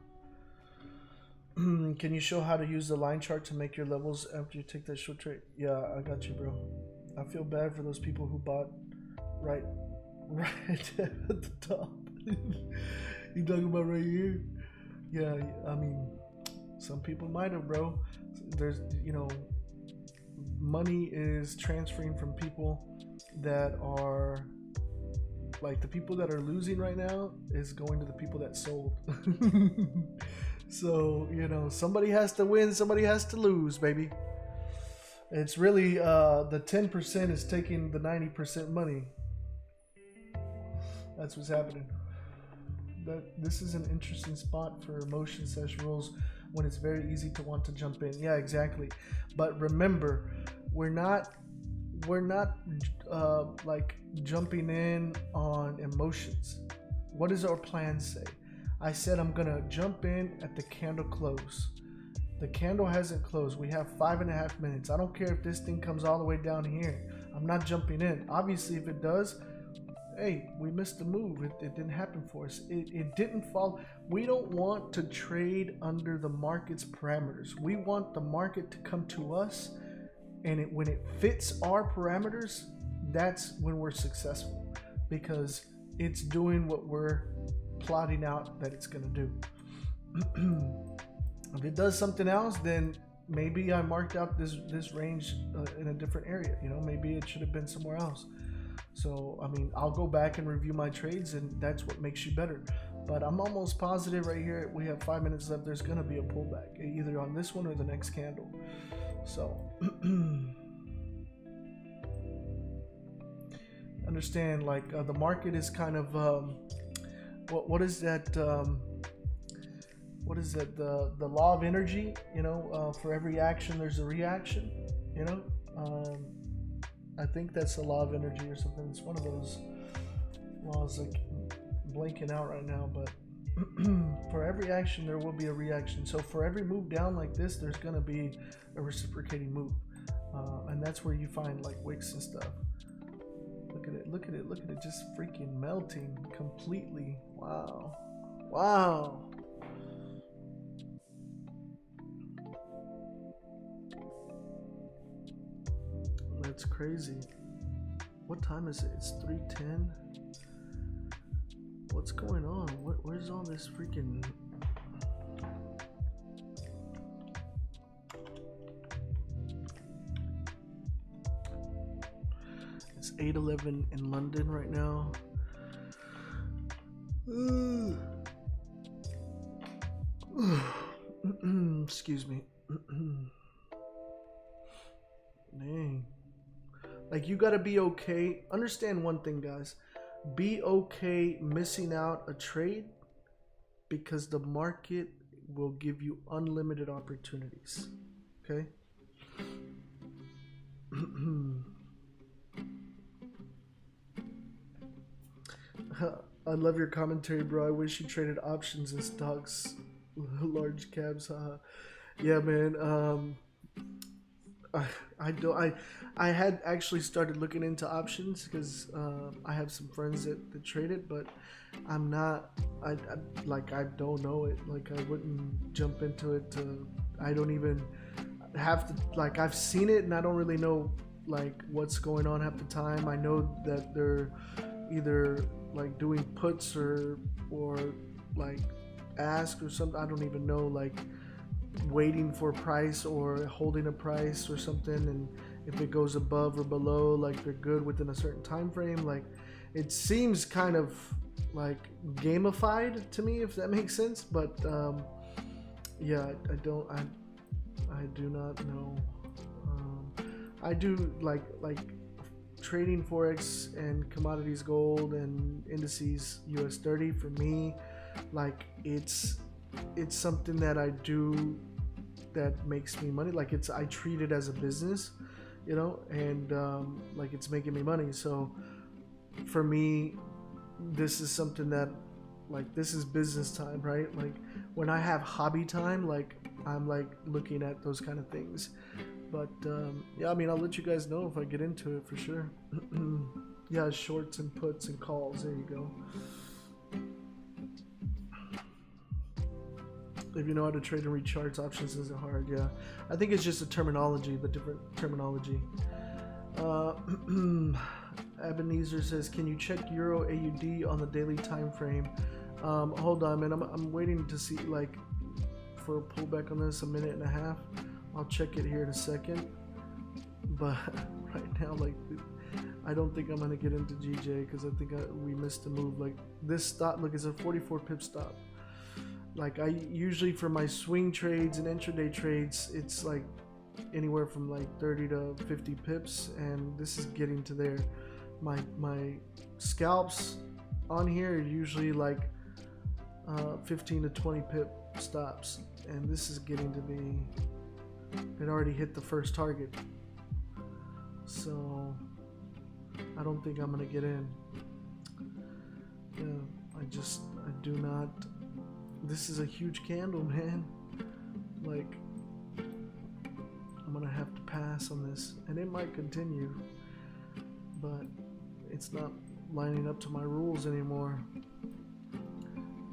S5: Can you show how to use the line chart to make your levels after you take that short trade? Yeah, I got you, bro. I feel bad for those people who bought right at the top. You talking about right here? Yeah, I mean, some people might have, bro. There's, money is transferring from people that are like, the people that are losing right now is going to the people that sold. So, somebody has to win, somebody has to lose, baby. It's really the 10% is taking the 90% money. That's what's happening. This is an interesting spot for motion session rules when it's very easy to want to jump in. Yeah, exactly. But remember, we're not like jumping in on emotions. What does our plan say? I said I'm gonna jump in at the candle close. The candle hasn't closed. We have 5.5 minutes. I don't care if this thing comes all the way down here. I'm not jumping in. Obviously, if it does, hey, we missed the move. It didn't happen for us. It didn't fall. We don't want to trade under the market's parameters. We want the market to come to us, and when it fits our parameters, that's when we're successful, because it's doing what we're plotting out that it's going to do. If it does something else, then maybe I marked out this range in a different area. Maybe it should have been somewhere else. So, I mean, I'll go back and review my trades, and that's what makes you better. But I'm almost positive right here, we have 5 minutes left, there's going to be a pullback, either on this one or the next candle. So, understand, like, the market is kind of, what is that, what is that, the law of energy, for every action there's a reaction, I think that's the law of energy or something. It's one of those laws, like, blanking out right now, but for every action there will be a reaction. So for every move down like this, there's going to be a reciprocating move, and that's where you find like wicks and stuff. Look at it, look at it, look at it, just freaking melting completely. Wow. Wow. That's crazy. What time is it? It's 3:10. What's going on? Where's all this freaking... It's 8:11 in London right now. Excuse me. Dang. Like, you gotta be okay. Understand one thing, guys. Be okay missing out a trade because the market will give you unlimited opportunities. Okay? I love your commentary, bro. I wish you traded options and stocks, large caps. Yeah, man. I had actually started looking into options because I have some friends that trade it, but I'm not. I don't know it. Like, I wouldn't jump into it. I don't even have to. Like, I've seen it and I don't really know like what's going on half the time. I know that they're either like doing puts or like ask or something. I don't even know, like waiting for a price or holding a price or something, and if it goes above or below, like they're good within a certain time frame. Like, it seems kind of like gamified to me, if that makes sense. But yeah, I do not know. I do like trading Forex and commodities, gold and indices, US 30 for me. Like, it's something that I do that makes me money. Like, I treat it as a business, you know, and like, it's making me money. So for me, this is something that, like, this is business time, right? Like, when I have hobby time, like, I'm like looking at those kind of things. But yeah, I mean, I'll let you guys know if I get into it for sure. Yeah, shorts and puts and calls. There you go. If you know how to trade and read charts, options isn't hard. Yeah, I think it's just the terminology, the different terminology. Ebenezer says, can you check Euro AUD on the daily time frame? Hold on, man. I'm waiting to see, like, for a pullback on this, 1.5 minutes. I'll check it here in a second. But right now, like, I don't think I'm gonna get into GJ because I think we missed a move. Like, this stop, look, it's a 44 pip stop. Like, I usually, for my swing trades and intraday trades, it's like anywhere from like 30 to 50 pips, and this is getting to there. My scalps on here are usually like 15 to 20 pip stops, and this is getting to be, it already hit the first target, so I don't think I'm gonna get in. Yeah, I do not. This is a huge candle, man. Like, I'm gonna have to pass on this, and it might continue, but it's not lining up to my rules anymore.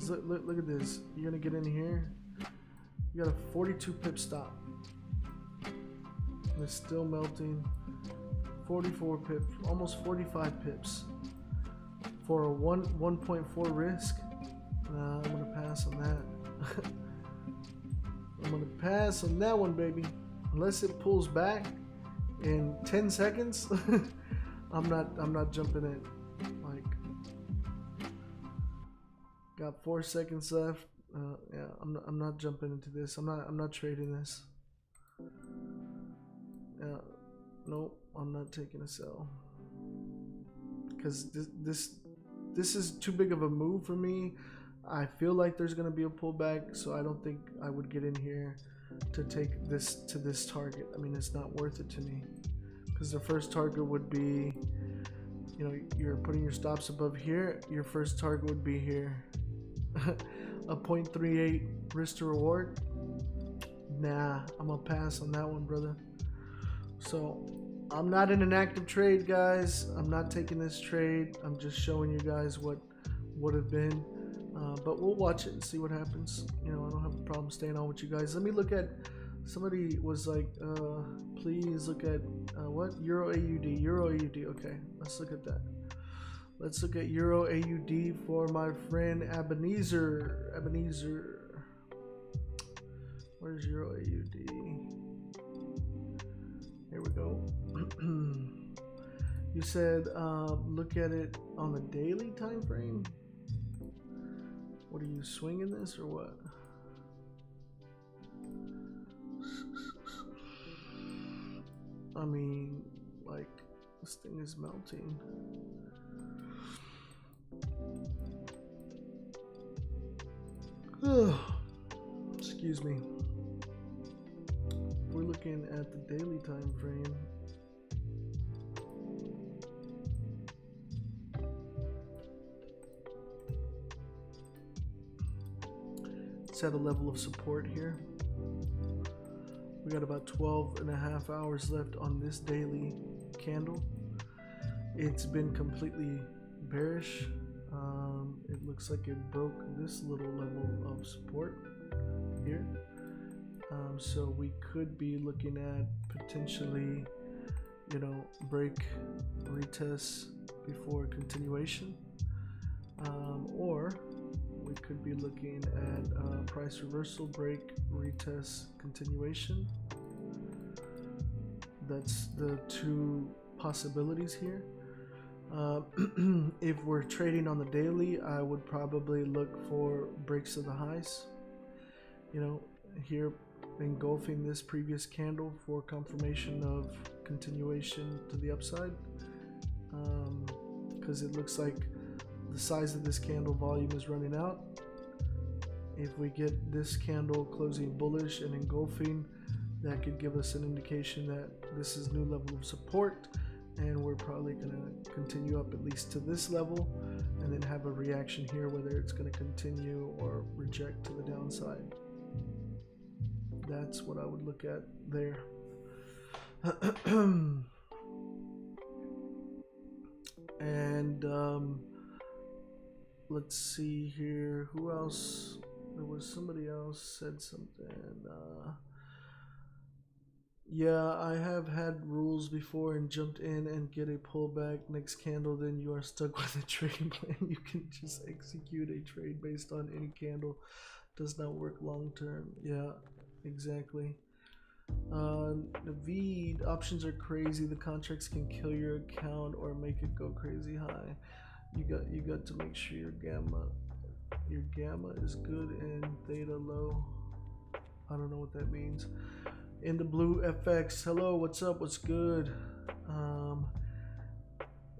S5: Look at this. You're gonna get in here. You got a 42 pip stop, and it's still melting. 44 pips, almost 45 pips for a 1.4 risk. Nah, I'm gonna pass on that. I'm gonna pass on that one, baby. Unless it pulls back in 10 seconds, I'm not jumping in. Like, got 4 seconds left. Yeah, I'm not jumping into this. I'm not trading this. Yeah, nope, I'm not taking a sell. Because this is too big of a move for me. I feel like there's going to be a pullback, so I don't think I would get in here to take this to this target. I mean, it's not worth it to me, because the first target would be, you know, you're putting your stops above here. Your first target would be here. A 0.38 risk to reward. Nah, I'm gonna pass on that one, brother. So I'm not in an active trade, guys. I'm not taking this trade. I'm just showing you guys what would have been. But we'll watch it and see what happens. You know, I don't have a problem staying on with you guys. Let me look at, somebody was like, please look at, what? Euro AUD, Euro AUD. Okay, let's look at that. Let's look at Euro AUD for my friend Ebenezer. Ebenezer. Where's Euro AUD? Here we go. You said look at it on the daily time frame. What are you swinging this or what? I mean, like, this thing is melting. Excuse me. We're looking at the daily time frame. It's at a level of support here. We got about 12 and a half hours left on this daily candle. It's been completely bearish. It looks like it broke this little level of support here. So we could be looking at potentially, you know, break, retest before continuation, or we could be looking at price reversal, break, retest, continuation. That's the two possibilities here. If we're trading on the daily, I would probably look for breaks of the highs. You know, here engulfing this previous candle for confirmation of continuation to the upside, because it looks like the size of this candle volume is running out. If we get this candle closing bullish and engulfing, that could give us an indication that this is new level of support, and we're probably going to continue up at least to this level and then have a reaction here, whether it's going to continue or reject to the downside. That's what I would look at there. And let's see here, who else? There was somebody else said something. Yeah, I have had rules before and jumped in and get a pullback next candle, then you are stuck with a trading plan. You can just execute a trade based on any candle. Does not work long term. Yeah, exactly. Naveed, options are crazy. The contracts can kill your account or make it go crazy high. You got to make sure your gamma is good and theta low. I don't know what that means. In the blue FX, hello, what's up, what's good?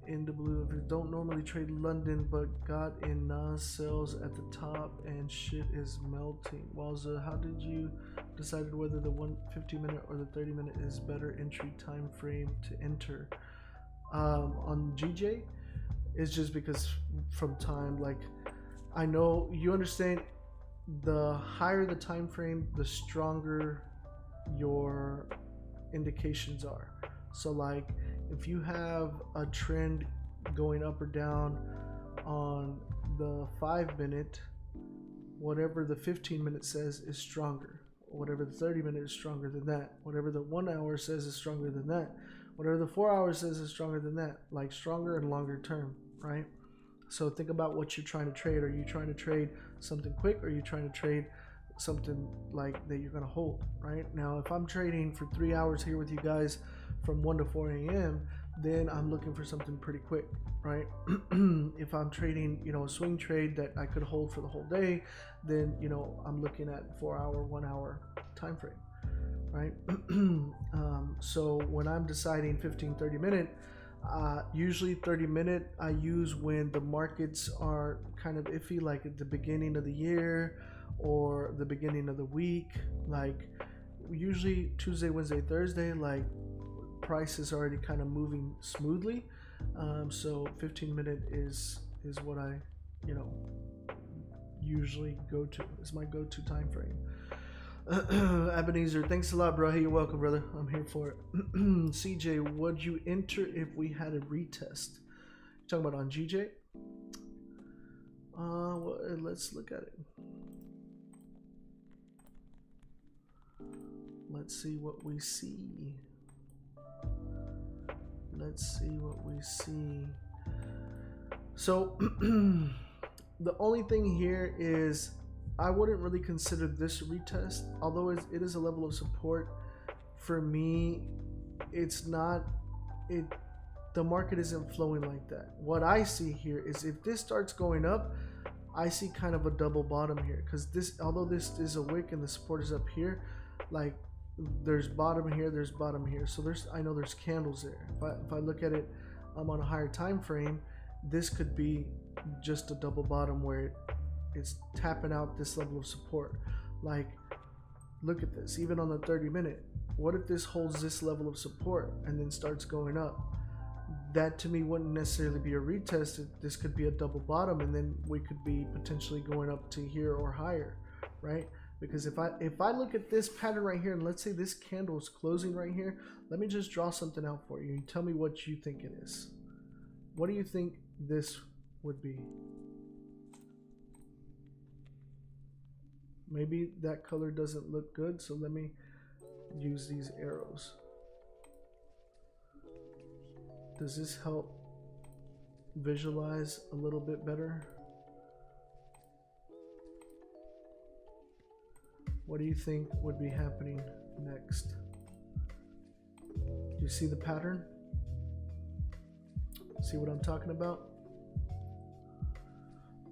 S5: In the blue, if you don't normally trade London but got in Nas sales at the top and shit is melting. Wowza, how did you decide whether the 150-minute or the 30-minute is better entry time frame to enter? On GJ, it's just because from time, like, I know you understand, the higher the time frame, the stronger your indications are. So like, if you have a trend going up or down on the 5-minute, whatever the 15-minute says is stronger. Whatever the 30-minute is stronger than that. Whatever the 1 hour says is stronger than that. Whatever the 4 hours says is stronger than that. Like stronger and longer term, right? So think about what you're trying to trade. Are you trying to trade something quick, or are you trying to trade something like that you're going to hold, right? Now, if I'm trading for 3 hours here with you guys from 1 to 4 a.m., then I'm looking for something pretty quick, right? If I'm trading, you know, a swing trade that I could hold for the whole day, then, you know, I'm looking at 4 hour, 1 hour time frame, right? So when I'm deciding 15, 30 minute, usually 30 minute I use when the markets are kind of iffy, like at the beginning of the year or the beginning of the week. Like usually Tuesday, Wednesday, Thursday, like price is already kind of moving smoothly. So 15-minute is what I, you know, usually go to. Is my go-to time frame. Ebenezer, thanks a lot, bro. Hey, you're welcome, brother. I'm here for it. CJ, would you enter if we had a retest? You talking about on GJ? Well, let's look at it. Let's see what we see. Let's see what we see. So, the only thing here is I wouldn't really consider this a retest, although it is a level of support. For me, it's not, the market isn't flowing like that. What I see here is if this starts going up, I see kind of a double bottom here, because this, although this is a wick and the support is up here, like there's bottom here, there's bottom here. So I know there's candles there. If I look at it on a higher time frame, this could be just a double bottom where it's tapping out this level of support. Like, look at this, even on the 30-minute. What if this holds this level of support and then starts going up? That to me wouldn't necessarily be a retest. This could be a double bottom, and then we could be potentially going up to here or higher, right? Because if I look at this pattern right here, and let's say this candle is closing right here, let me just draw something out for you and tell me what you think it is. What do you think this would be? Maybe that color doesn't look good, so let me use these arrows. Does this help visualize a little bit better? What do you think would be happening next? Do you see the pattern? See what I'm talking about?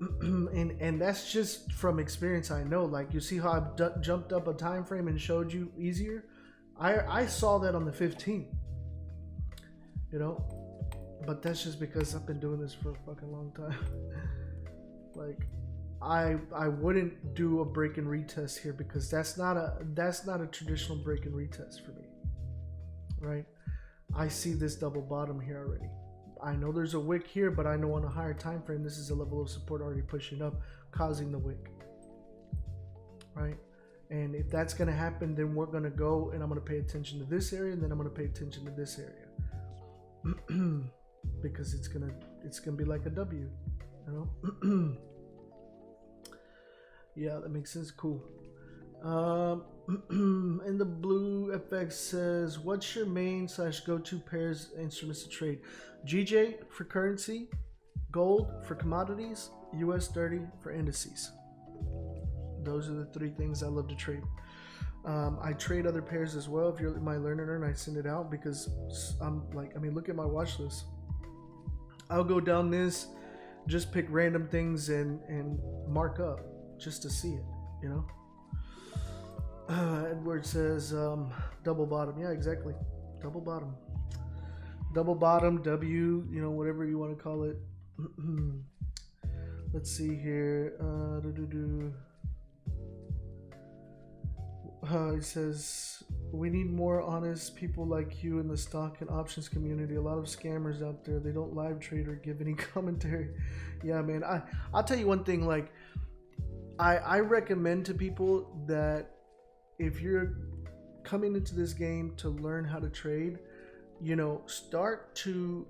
S5: and that's just from experience. I know, like, you see how I've jumped up a time frame and showed you easier. I saw that on the 15th, you know, but that's just because I've been doing this for a fucking long time. Like, I wouldn't do a break and retest here, because that's not a traditional break and retest for me, right? I see this double bottom here already. I know there's a wick here, but I know on a higher time frame this is a level of support already pushing up, causing the wick, right? And if that's going to happen, then we're going to go and I'm going to pay attention to this area, and then I'm going to pay attention to this area. Because it's going to be like a W, you know? Yeah, that makes sense. Cool. And the blue FX says, what's your main / go-to pairs instruments to trade? GJ for currency, gold for commodities, US 30 for indices. Those are the three things I love to trade. I trade other pairs as well. If you're my learner and I send it out, because I'm like, I mean, look at my watch list. I'll go down this, just pick random things and mark up just to see it, you know. Edward says double bottom. Yeah, exactly. Double bottom. Double bottom, W, you know, whatever you want to call it. Let's see here. It says, we need more honest people like you in the stock and options community. A lot of scammers out there. They don't live trade or give any commentary. Yeah, man. I'll tell you one thing. Like, I recommend to people that if you're coming into this game to learn how to trade, you know, start to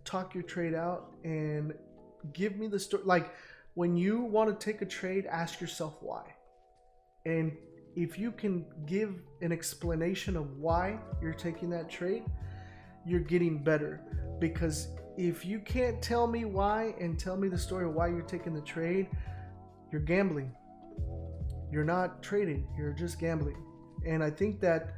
S5: talk your trade out and give me the story. Like, when you want to take a trade, ask yourself why. And if you can give an explanation of why you're taking that trade, you're getting better. Because if you can't tell me why and tell me the story of why you're taking the trade, you're gambling. You're not trading, you're just gambling. And I think that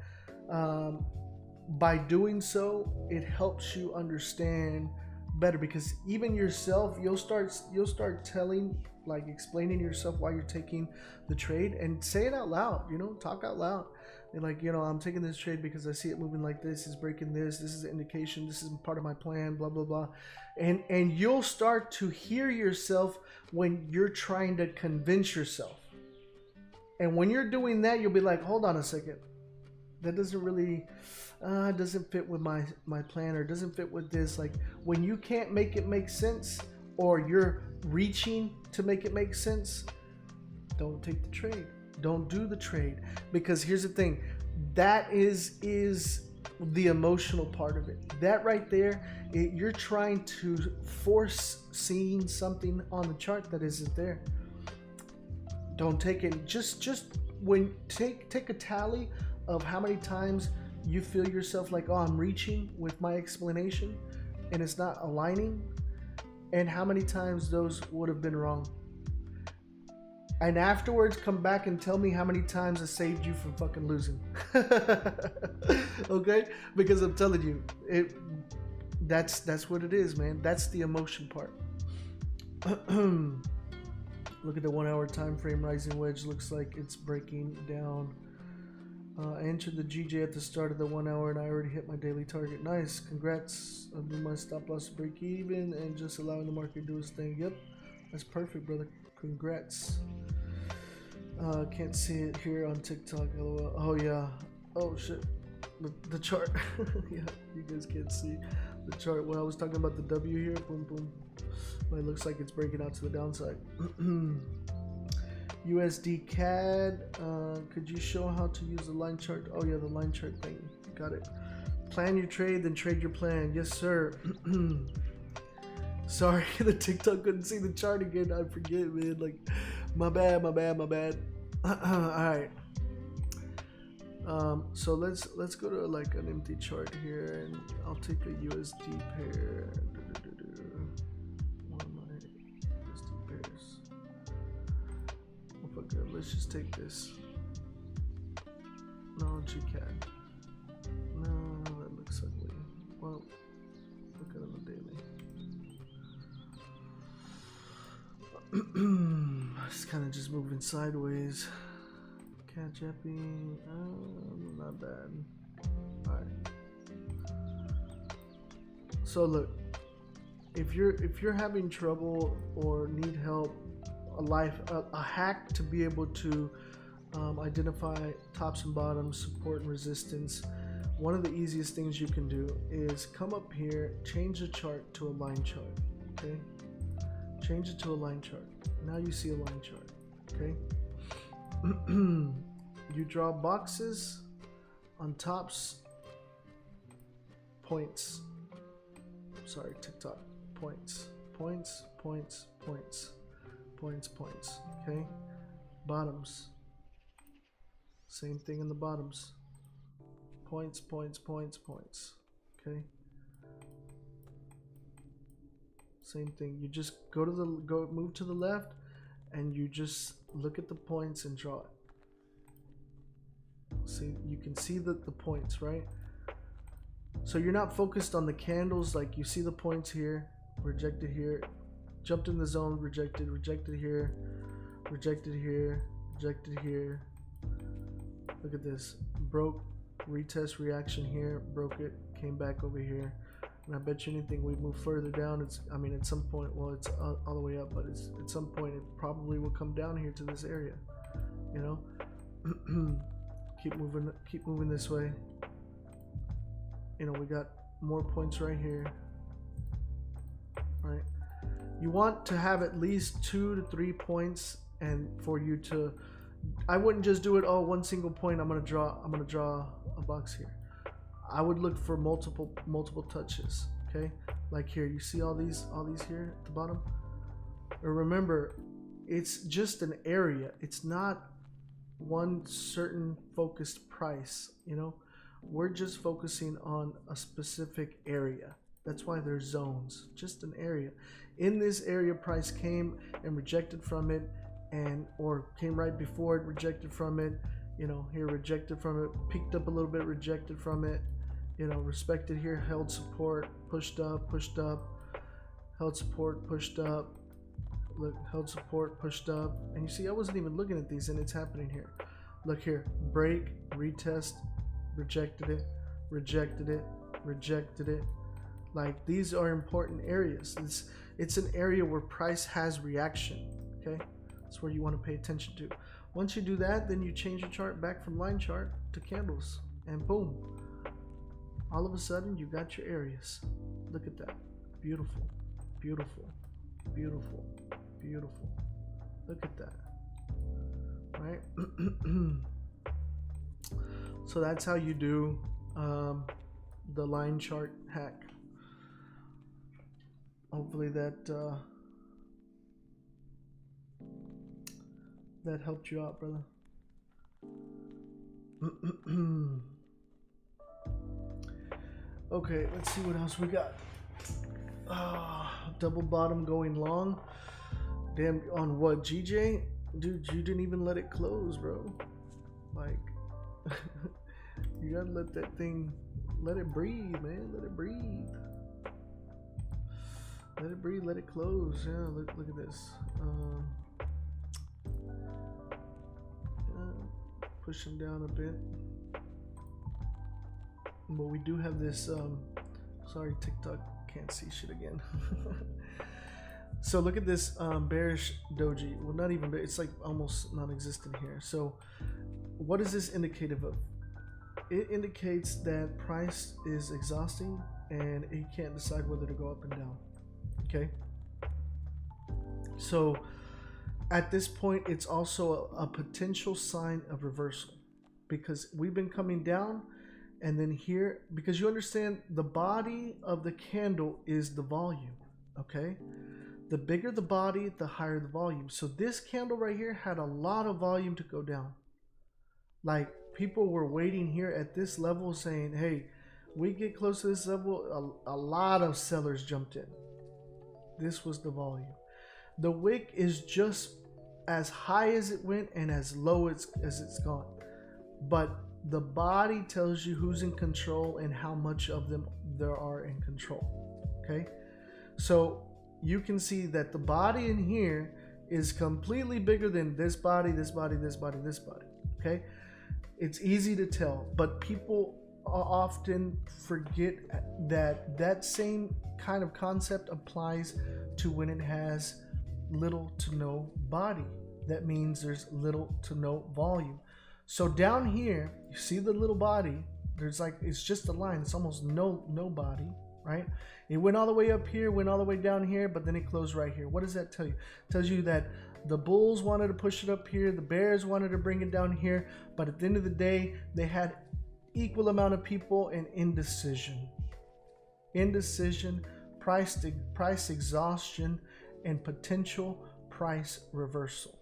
S5: by doing so, it helps you understand better, because even yourself, you'll start telling, like, explaining yourself why you're taking the trade, and say it out loud, you know, talk out loud. And like, you know, I'm taking this trade because I see it moving like this, it's breaking this is an indication, this is part of my plan, blah blah blah. And you'll start to hear yourself when you're trying to convince yourself. And when you're doing that, you'll be like, hold on a second, that doesn't really doesn't fit with my plan, or doesn't fit with this. Like, when you can't make it make sense, or you're reaching to make it make sense, don't take the trade. Don't do the trade, because here's the thing, that is the emotional part of it. That right there, you're trying to force seeing something on the chart that isn't there. Don't take it. Just when take a tally of how many times you feel yourself like, oh, I'm reaching with my explanation and it's not aligning, and how many times those would have been wrong. And afterwards, come back and tell me how many times I saved you from fucking losing. Okay? Because I'm telling you, that's what it is, man. That's the emotion part. Look at the 1 hour time frame. Rising wedge looks like it's breaking down. I entered the GJ at the start of the 1 hour and I already hit my daily target. Nice. Congrats. I'll do my stop loss break even and just allowing the market to do its thing. Yep. That's perfect, brother. Congrats. Can't see it here on TikTok. LOL. Oh yeah. Oh shit. The chart. Yeah, you guys can't see the chart. When I was talking about the W here, boom, boom. Well, it looks like it's breaking out to the downside. USD CAD. Could you show how to use the line chart? Oh yeah, the line chart thing. Got it. Plan your trade, then trade your plan. Yes, sir. Sorry, the TikTok couldn't see the chart again. I forget, man. Like, my bad. All right. So let's go to like an empty chart here, and I'll take a USD pair. One of my USD pairs. Oh fuck it. Let's just take this. No, GCAD. No, that looks ugly. Well, look at it on the daily. It's kind of just moving sideways. Catch Epi, not bad. Alright. So look, if you're having trouble or need help, a hack to be able to identify tops and bottoms, support and resistance, one of the easiest things you can do is come up here, change the chart to a line chart. Okay, change it to a line chart. Now you see a line chart. Okay. You draw boxes on tops, points. Sorry, TikTok. Points. Okay. Bottoms. Same thing in the bottoms. Points. Okay. Same thing. You just move to the left, and you just look at the points and draw it. See, you can see the points, right? So you're not focused on the candles. Like, you see the points here, rejected here, jumped in the zone, rejected here, rejected here. Look at this. Broke, retest, reaction here, broke it, came back over here. And I bet you anything we move further down, at some point, well, it's all the way up, but at some point it probably will come down here to this area, you know. keep moving this way. You know, we got more points right here. All right, you want to have at least 2 to 3 points, and for you to, I wouldn't just do it, oh, one single point, I'm gonna draw a box here. I would look for multiple touches. Okay, like here, you see all these here at the bottom. Remember, it's just an area. It's not one certain focused price. You know, we're just focusing on a specific area. That's why there's zones. Just an area. In this area, price came and rejected from it, or came right before it, rejected from it. You know, here, rejected from it, peaked up a little bit, rejected from it. You know, respected here, held support, pushed up, held support, pushed up, look, held support, pushed up. And you see, I wasn't even looking at these, and it's happening here. Look here, break, retest, rejected it, rejected it, rejected it. Like, these are important areas. It's an area where price has reaction. Okay, that's where you want to pay attention to. Once you do that, then you change your chart back from line chart to candles, and boom, all of a sudden you got your areas. Look at that. Beautiful, beautiful, beautiful, beautiful. Look at that. right? So that's how you do the line chart hack. Hopefully that that helped you out, brother. Okay, let's see what else we got. Double bottom going long. Damn, on what, GJ? Dude, you didn't even let it close, bro. Like, you gotta let that thing, let it breathe, man. Let it breathe. Let it breathe, let it close. Yeah, look at this. Push them down a bit. But we do have this, sorry, TikTok can't see shit again. So look at this bearish doji. Well, not even bearish, it's like almost non-existent here. So what is this indicative of? It indicates that price is exhausting and it can't decide whether to go up and down. Okay. So at this point, it's also a potential sign of reversal, because we've been coming down, and then here, because you understand the body of the candle is the volume. Okay. The bigger the body, the higher the volume. So this candle right here had a lot of volume to go down. Like, people were waiting here at this level saying, hey, we get close to this level, a lot of sellers jumped in. This was the volume. The wick is just as high as it went and as low as it's gone. But the body tells you who's in control and how much of them there are in control. Okay? So you can see that the body in here is completely bigger than this body, this body, this body, this body. Okay? It's easy to tell, but people often forget that that same kind of concept applies to when it has little to no body. That means there's little to no volume. So down here, you see the little body, there's like, it's just a line, it's almost no body, right? It went all the way up here, went all the way down here, but then it closed right here. What does that tell you? It tells you that the bulls wanted to push it up here, the bears wanted to bring it down here, but at the end of the day, they had equal amount of people and indecision. Indecision, price exhaustion, and potential price reversal.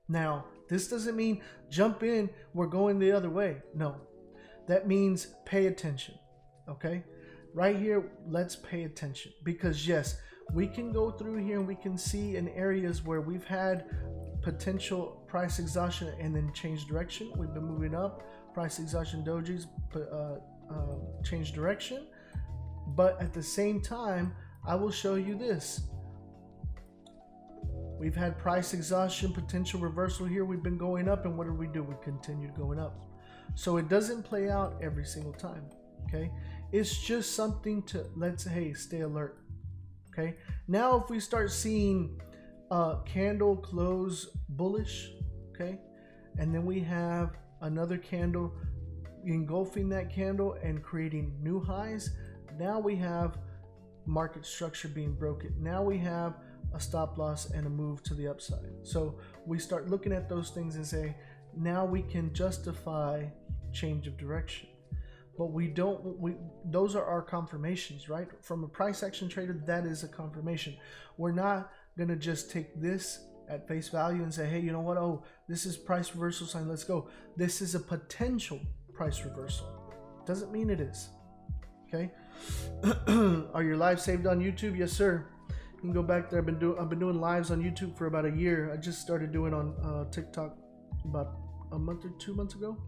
S5: Now, this doesn't mean jump in, we're going the other way. No, that means pay attention. Okay? Right here, let's pay attention, because yes, we can go through here and we can see in areas where we've had potential price exhaustion and then change direction. We've been moving up, price exhaustion dojis change direction. But at the same time, I will show you this. We've had price exhaustion, potential reversal here. We've been going up, and what did we do? We continued going up. So it doesn't play out every single time. Okay, it's just something to stay alert. Okay, now if we start seeing candle close bullish, okay, and then we have another candle engulfing that candle and creating new highs, now we have market structure being broken. Now we have a stop loss and a move to the upside. So we start looking at those things and say, now we can justify change of direction. But those are our confirmations, right? From a price action trader, that is a confirmation. We're not going to just take this at face value and say, hey, you know what? Oh, this is price reversal sign. Let's go. This is a potential price reversal. Doesn't mean it is. Okay. Are your lives saved on YouTube? Yes, sir. You can go back there. I've been doing lives on YouTube for about a year. I just started doing on TikTok about a month or 2 months ago.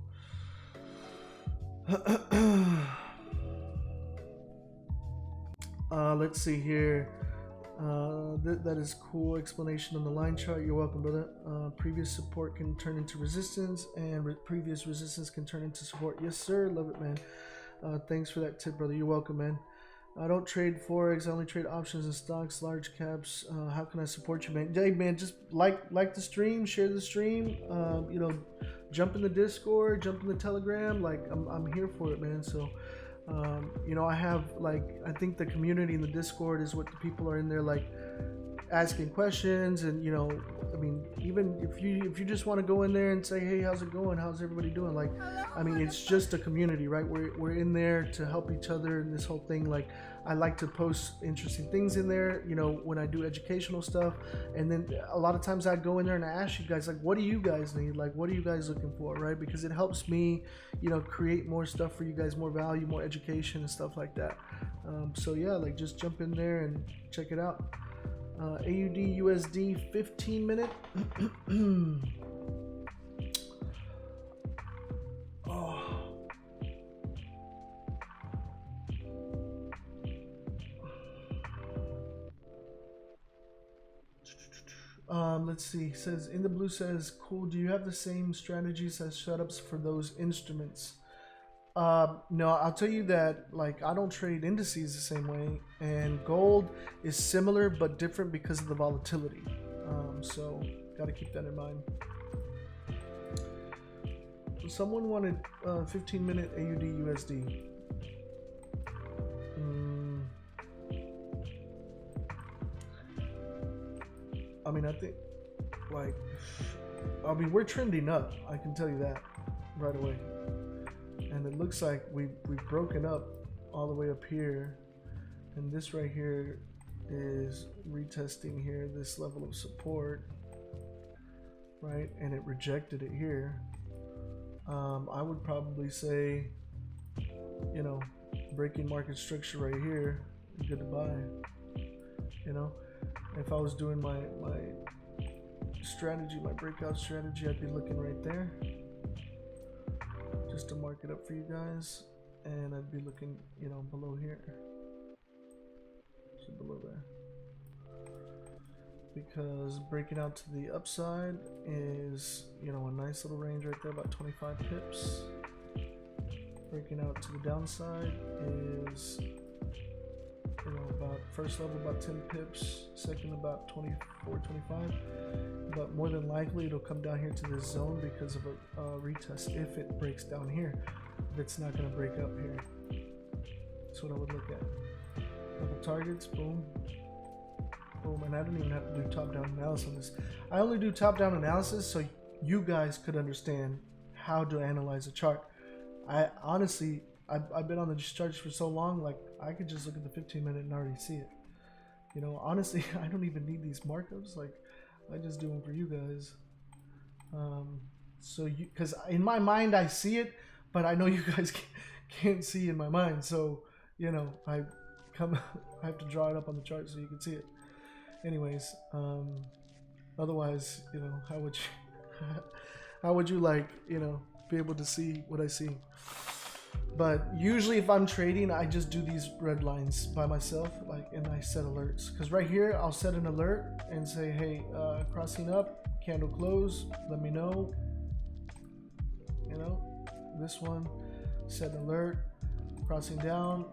S5: Let's see here. That is cool explanation on the line chart. You're welcome, brother. Previous support can turn into resistance, and previous resistance can turn into support. Yes, sir. Love it, man. Thanks for that tip, brother. You're welcome, man. I don't trade Forex. I only trade options and stocks, large caps. How can I support you, man? Hey, man, just like the stream, share the stream. Jump in the Discord, jump in the Telegram. Like, I'm here for it, man. So, I have, I think the community in the Discord is what the people are in there, asking questions, and you know, I mean, even if you just want to go in there and say, hey, how's it going, how's everybody doing, like, I mean, it's just a community, right? We're in there to help each other in this whole thing. Like, I like to post interesting things in there, you know, when I do educational stuff. And then a lot of times I go in there and I ask you guys, like, what do you guys need? Like, what are you guys looking for, right? Because it helps me, you know, create more stuff for you guys, more value, more education and stuff like that. So yeah, like, just jump in there and check it out. AUD USD 15 minute. Let's see. Says in the blue, says cool. Do you have the same strategies as setups for those instruments? No, I'll tell you that, like, I don't trade indices the same way, and gold is similar but different because of the volatility. So got to keep that in mind. Someone wanted 15-minute AUD USD. I mean, I think, like, I mean, we're trending up. I can tell you that right away. And it looks like we've broken up all the way up here, and this right here is retesting here this level of support, right? And it rejected it here. I would probably say, you know, breaking market structure right here, good to buy. You know, if I was doing my strategy, my breakout strategy, I'd be looking right there, just to mark it up for you guys, and I'd be looking, you know, below here, so below there, because breaking out to the upside is, you know, a nice little range right there, about 25 pips. Breaking out to the downside is, you know, about first level about 10 pips, second about 24, 25, but more than likely it'll come down here to this zone because of a retest if it breaks down here. If it's not going to break up here, that's what I would look at. Couple targets, boom, boom, and I don't even have to do top-down analysis on this. I only do top-down analysis so you guys could understand how to analyze a chart. I honestly, I've been on the charts for so long, like, I could just look at the 15-minute and already see it. You know, honestly, I don't even need these markups. Like, I just do them for you guys. So you, because in my mind I see it, but I know you guys can't see in my mind. So, you know, I have to draw it up on the chart so you can see it. Anyways, otherwise, you know, how would you like, you know, be able to see what I see? But usually if I'm trading, I just do these red lines by myself, like, and I set alerts. Because right here, I'll set an alert and say, hey, crossing up, candle close, let me know. You know, this one, set an alert, crossing down,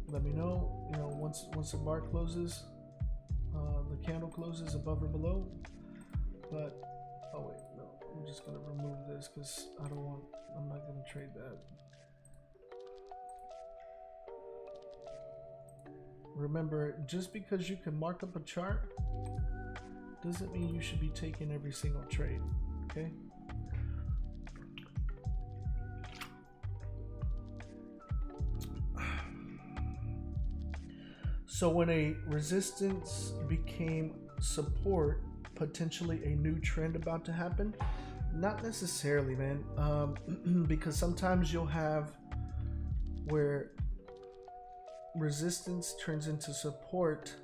S5: let me know. You know, once the bar closes, the candle closes above or below. But, oh wait, no, I'm just gonna remove this because I'm not gonna trade that. Remember, just because you can mark up a chart doesn't mean you should be taking every single trade, okay? So when a resistance became support, potentially a new trend about to happen? Not necessarily, man, because sometimes you'll have where resistance turns into support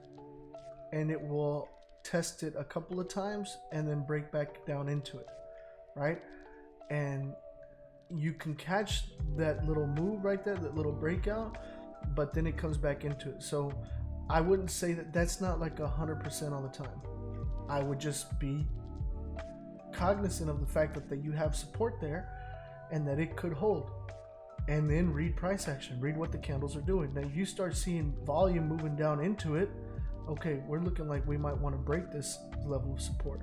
S5: and it will test it a couple of times and then break back down into it, right? And you can catch that little move right there, that little breakout, but then it comes back into it. So I wouldn't say that that's not like 100% all the time. I would just be cognizant of the fact that you have support there and that it could hold, and then read price action, read what the candles are doing. Now you start seeing volume moving down into it, okay, we're looking like we might want to break this level of support,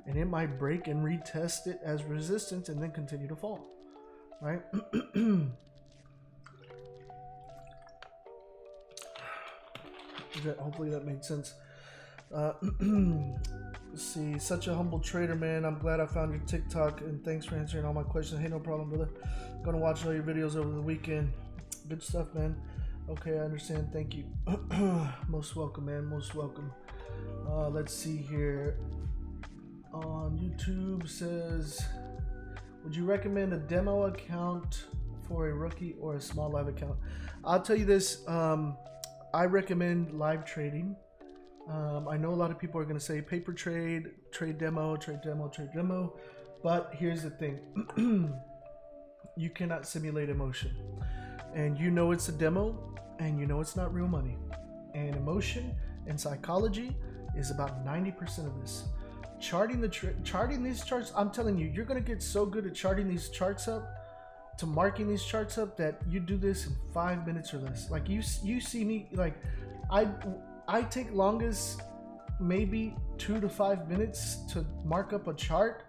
S5: and it might break and retest it as resistance and then continue to fall, right? Hopefully that made sense. Let's see. Such a humble trader, man. I'm glad I found your TikTok, and thanks for answering all my questions. Hey, no problem, brother. Gonna watch all your videos over the weekend. Good stuff, man. Okay, I understand. Thank you. Most welcome, man. Most welcome. Let's see here. On YouTube says, would you recommend a demo account for a rookie or a small live account? I'll tell you this. I recommend live trading. I know a lot of people are going to say paper trade, trade demo, trade demo, trade demo. But here's the thing. You cannot simulate emotion. And you know it's a demo, and you know it's not real money. And emotion and psychology is about 90% of this. Charting these charts, I'm telling you, you're going to get so good at charting these charts up, to marking these charts up, that you do this in 5 minutes or less. Like you see me, like I take longest maybe 2 to 5 minutes to mark up a chart,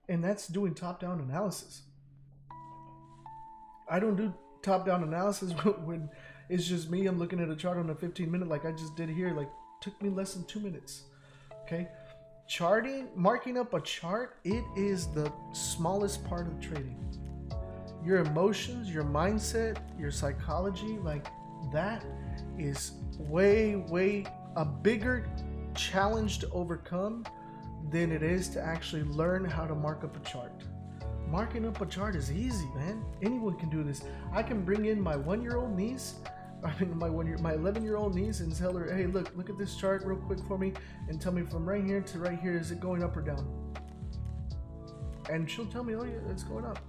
S5: and that's doing top-down analysis. I don't do top-down analysis when it's just me. I'm looking at a chart on a 15-minute like I just did here. Like, took me less than 2 minutes. Okay, charting, marking up a chart, it is the smallest part of trading. Your emotions, your mindset, your psychology, like that is way a bigger challenge to overcome than it is to actually learn how to mark up a chart. Marking up a chart is easy, man. Anyone can do this. I can bring in my 1-year-old niece, my 11-year-old niece, and tell her, hey, look at this chart real quick for me, and tell me from right here to right here, is it going up or down? And she'll tell me, oh yeah, it's going up.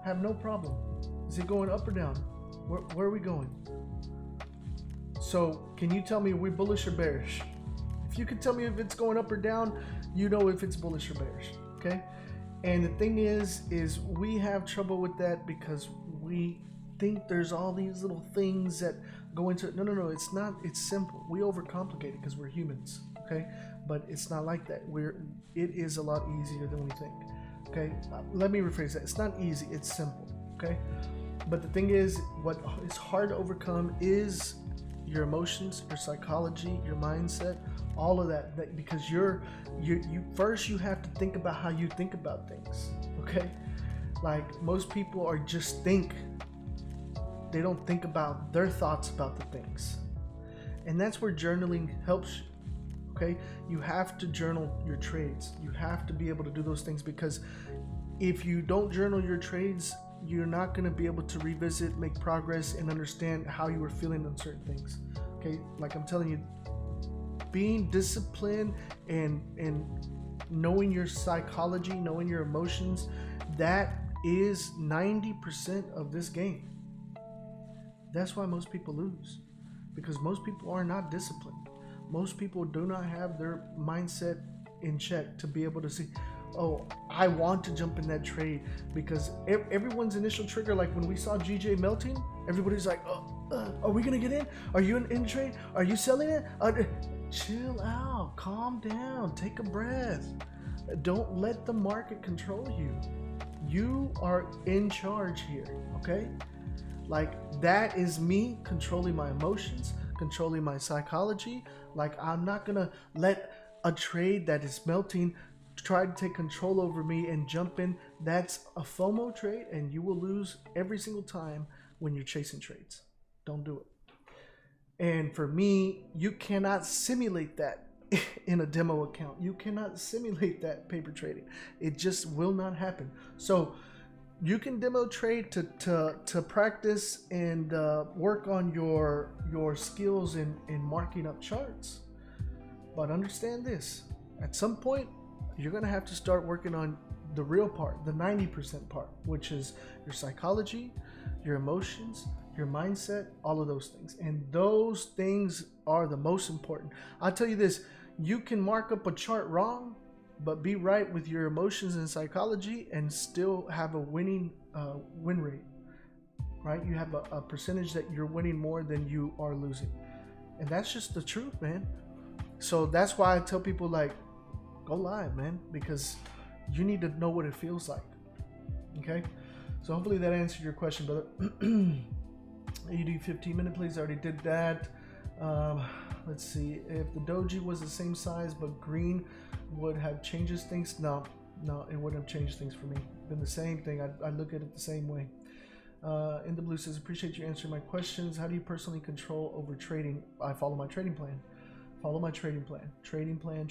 S5: Have no problem. Is it going up or down? Where are we going? So can you tell me, are we bullish or bearish? If you could tell me if it's going up or down, you know if it's bullish or bearish. Okay. And the thing is we have trouble with that because we think there's all these little things that go into it. No, it's not. It's simple. We overcomplicate it because we're humans. Okay. But it's not like that. It is a lot easier than we think. Okay. Let me rephrase that. It's not easy. It's simple. Okay. But the thing is, what is hard to overcome is your emotions, your psychology, your mindset, all of that because you first you have to think about how you think about things. Okay, like most people are just think. They don't think about their thoughts about the things, and that's where journaling helps you. Okay, you have to journal your trades. You have to be able to do those things, because if you don't journal your trades, you're not going to be able to revisit, make progress, and understand how you were feeling on certain things. Okay, like I'm telling you, being disciplined and knowing your psychology, knowing your emotions, that is 90% of this game. That's why most people lose, because most people are not disciplined. Most people do not have their mindset in check to be able to see, oh, I want to jump in that trade, because everyone's initial trigger, like when we saw GJ melting, everybody's like, are we gonna get in? Are you in trade? Are you selling it? Chill out, calm down, take a breath. Don't let the market control you. You are in charge here, okay? Like, that is me controlling my emotions, controlling my psychology. Like, I'm not gonna let a trade that is melting try to take control over me and jump in. That's a FOMO trade, and you will lose every single time when you're chasing trades. Don't do it. And for me, you cannot simulate that in a demo account. You cannot simulate that paper trading. It just will not happen. So you can demo trade to practice and work on your skills in marking up charts. But understand this, at some point, you're going to have to start working on the real part, the 90% part, which is your psychology, your emotions, your mindset, all of those things. And those things are the most important. I'll tell you this, you can mark up a chart wrong, but be right with your emotions and psychology and still have a winning win rate, right? You have a percentage that you're winning more than you are losing. And that's just the truth, man. So that's why I tell people, like, go live, man, because you need to know what it feels like. Okay, so hopefully that answered your question, brother. You do 15-minute, please. I already did that. Let's see. If the doji was the same size but green, would have changes things? No, it wouldn't have changed things for me. Been the same thing. I look at it the same way. In the blue says, appreciate you answering my questions. How do you personally control over trading? I follow my trading plan. Follow my trading plan. Trading plan.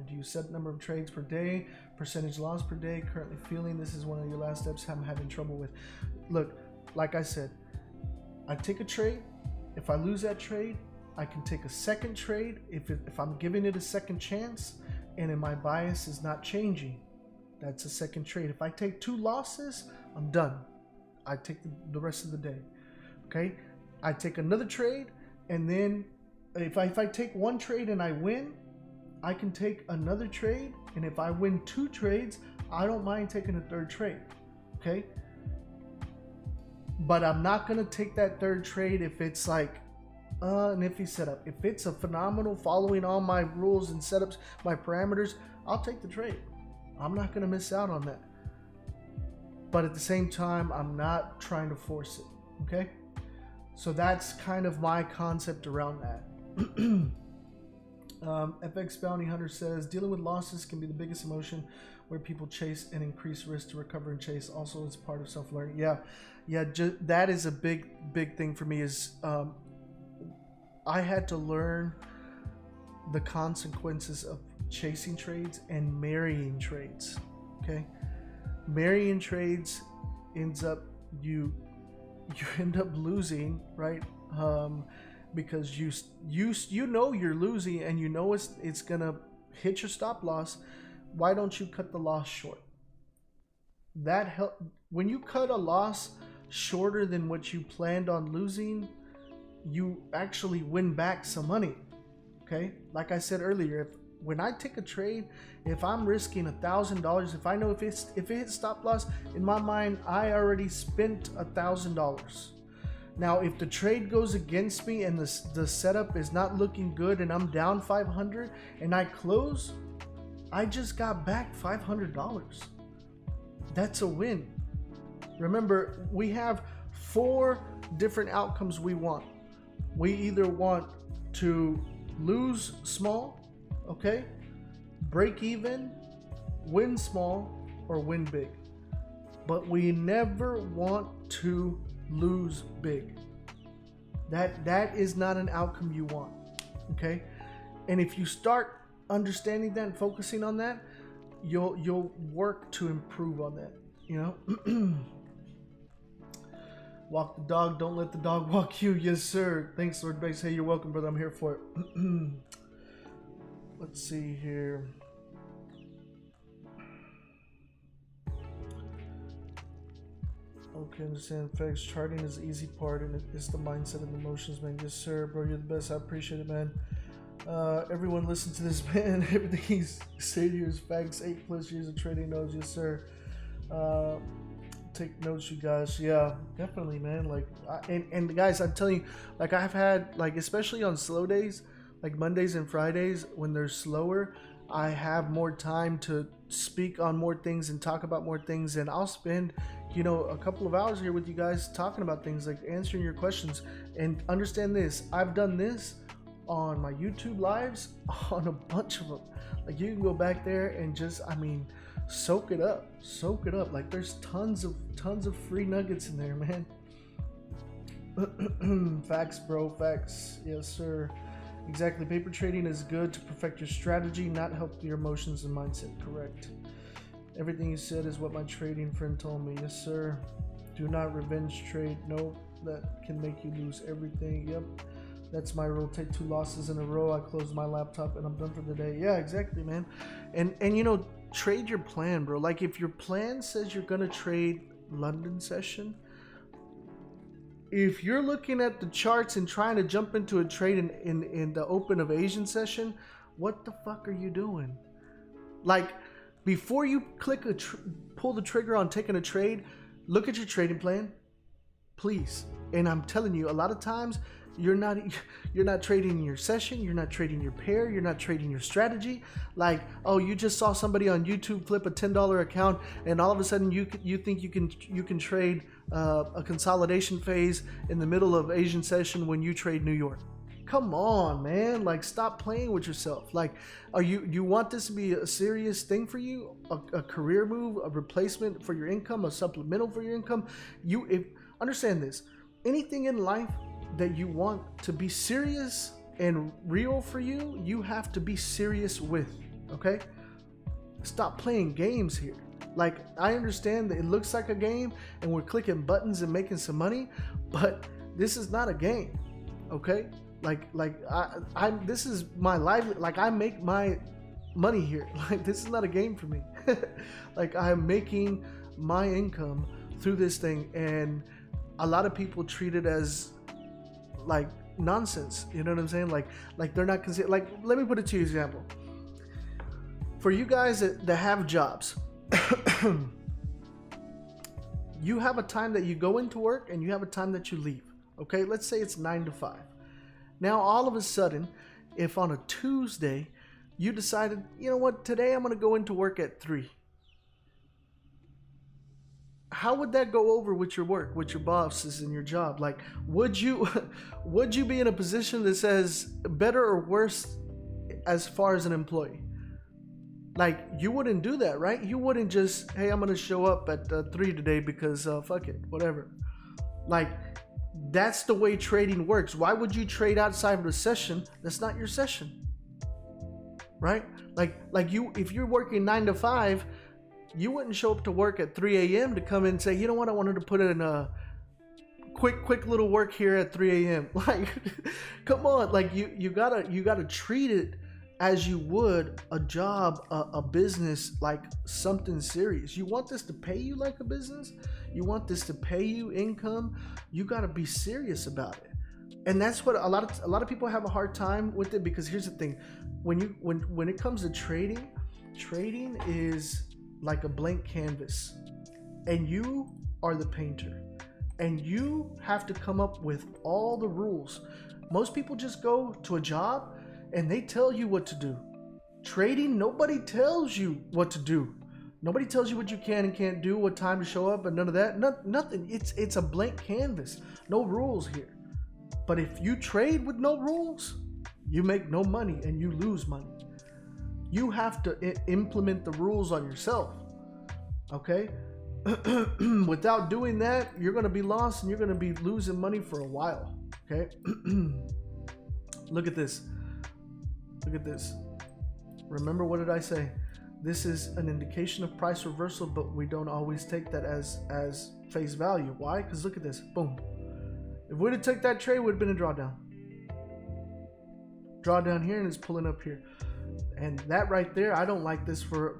S5: Do you set number of trades per day? Percentage loss per day? Currently feeling this is one of your last steps I'm having trouble with. Look, like I said, I take a trade. If I lose that trade, I can take a second trade if I'm giving it a second chance and if my bias is not changing. That's a second trade. If I take 2 losses, I'm done. I take the rest of the day. Okay? I take another trade, and then if I take 1 trade and I win, I can take another trade, and if I win 2 trades, I don't mind taking a 3rd trade. Okay? But I'm not gonna take that 3rd trade if it's like an iffy setup. If it's a phenomenal following all my rules and setups, my parameters, I'll take the trade. I'm not gonna miss out on that. But at the same time, I'm not trying to force it. Okay? So that's kind of my concept around that. FX Bounty Hunter says, dealing with losses can be the biggest emotion where people chase and increase risk to recover and chase. Also, it's part of self-learning. Yeah, that is a big thing for me is I had to learn the consequences of chasing trades and marrying trades. Okay? Marrying trades ends up you end up losing, right? Because you know you're losing and you know it's gonna hit your stop loss. Why don't you cut the loss short? That help when you cut a loss shorter than what you planned on losing, you actually win back some money. Okay, like I said earlier, when I take a trade, if I'm risking $1,000, if I know if it hits stop loss, in my mind I already spent $1,000. Now, if the trade goes against me and the setup is not looking good and I'm down 500 and I close, I just got back $500. That's a win. Remember, we have 4 different outcomes we want. We either want to lose small, okay, break even, win small, or win big. But we never want to lose big. That is not an outcome you want. Okay? And if you start understanding that and focusing on that, you'll work to improve on that, you know? Walk the dog, don't let the dog walk you. Yes, sir. Thanks, Lord Base. Hey, you're welcome, brother. I'm here for it. Let's see here. Okay, understand. Facts. Charting is the easy part, and it's the mindset and emotions, man. Yes, sir, bro. You're the best. I appreciate it, man. Everyone listen to this, man. Everything he's saying here is facts. 8+ years of trading knows. Yes, sir. Take notes, you guys. Yeah, definitely, man. Like, and guys, I'm telling you, like, I've had, like, especially on slow days, like Mondays and Fridays when they're slower, I have more time to speak on more things and talk about more things, and I'll spend, you know, a couple of hours here with you guys talking about things, like answering your questions. And understand this, I've done this on my YouTube lives, on a bunch of them. Like, you can go back there and just, I mean, soak it up. Like, there's tons of free nuggets in there, man. Facts, bro. Facts. Yes, sir. Exactly. Paper trading is good to perfect your strategy, not help your emotions and mindset. Correct. Everything you said is what my trading friend told me. Yes, sir. Do not revenge trade. Nope. That can make you lose everything. Yep. That's my rule. Take 2 losses in a row. I close my laptop and I'm done for the day. Yeah, exactly, man. And you know, trade your plan, bro. Like, if your plan says you're gonna trade London session, if you're looking at the charts and trying to jump into a trade in the open of Asian session, what the fuck are you doing? Like, before you click pull the trigger on taking a trade, look at your trading plan, please. And I'm telling you, a lot of times you're not trading your session, you're not trading your pair, you're not trading your strategy. Like, oh, you just saw somebody on YouTube flip a $10 account, and all of a sudden you think you can trade a consolidation phase in the middle of Asian session when you trade New York. come on, man. Like, stop playing with yourself. Like, you want this to be a serious thing for you? A career move, a replacement for your income, a supplemental for your income? Understand this. Anything in life that you want to be serious and real for you, you have to be serious with, okay? Stop playing games here. Like, I understand that it looks like a game and we're clicking buttons and making some money, but this is not a game, okay? Like I this is my life. Like, I make my money here. Like, this is not a game for me. Like, I'm making my income through this thing, and a lot of people treat it as like nonsense. You know what I'm saying? Like they're not consider. Like, let me put it to you example. For you guys that have jobs, you have a time that you go into work and you have a time that you leave. Okay, let's say it's 9 to 5. Now, all of a sudden, if on a Tuesday you decided, you know what, today I'm going to go into work at 3. How would that go over with your work, with your bosses and your job? Like, would you be in a position that says better or worse as far as an employee? Like, you wouldn't do that, right? You wouldn't just, hey, I'm going to show up at 3 today because fuck it, whatever. Like, that's the way trading works. Why would you trade outside of the session? That's not your session, right? Like you, if you're working 9 to 5, you wouldn't show up to work at 3 a.m. to come in and say, you know what, I wanted to put in a quick little work here at 3 a.m. Like, come on, like you gotta treat it as you would a job, a business, like something serious. You want this to pay you like a business? You want this to pay you income? You got to be serious about it. And that's what a lot of people have a hard time with it, because here's the thing. When it comes to trading is like a blank canvas, and you are the painter, and you have to come up with all the rules. Most people just go to a job and they tell you what to do. Trading, nobody tells you what to do. Nobody tells you what you can and can't do, what time to show up, and none of that. Nothing. It's a blank canvas. No rules here. But if you trade with no rules, you make no money and you lose money. You have to implement the rules on yourself. Okay? Without doing that, you're going to be lost and you're going to be losing money for a while. Okay? Look at this. Look at this. Remember, what did I say? This is an indication of price reversal, but we don't always take that as face value. Why? Because look at this. Boom. If we'd have took that trade, it would have been a drawdown. Drawdown here, and it's pulling up here. And that right there, I don't like this for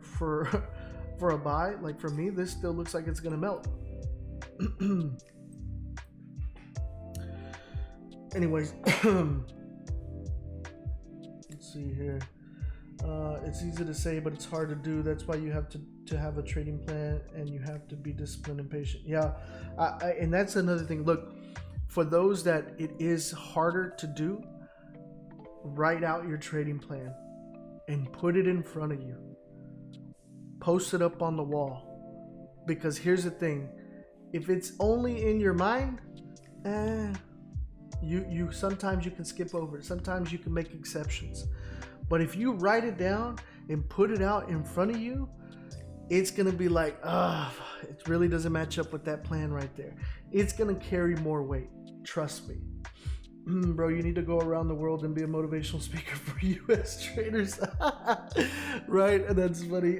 S5: a buy. Like, for me, this still looks like it's going to melt. Anyways, let's see here. It's easy to say, but it's hard to do. That's why you have to have a trading plan, and you have to be disciplined and patient. Yeah, and that's another thing. Look, for those that it is harder to do, write out your trading plan and put it in front of you. Post it up on the wall. Because here's the thing. If it's only in your mind, you sometimes you can skip over it. Sometimes you can make exceptions. But if you write it down and put it out in front of you, it's going to be like, it really doesn't match up with that plan right there. It's going to carry more weight. Trust me. Bro, you need to go around the world and be a motivational speaker for U.S. traders. Right? And that's funny.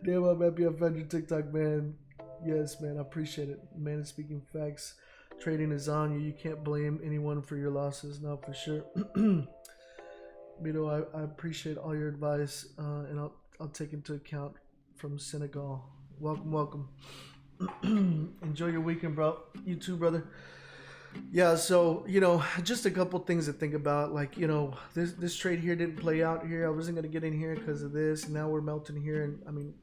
S5: Damn, I'm happy I found your TikTok, man. Yes, man, I appreciate it. Man is speaking facts. Trading is on you. You can't blame anyone for your losses. No, for sure. You know, I appreciate all your advice, and I'll take into account from Senegal. Welcome. Enjoy your weekend, bro. You too, brother. Yeah, so, you know, just a couple things to think about. Like, you know, this trade here didn't play out here. I wasn't going to get in here because of this. Now we're melting here, and I mean,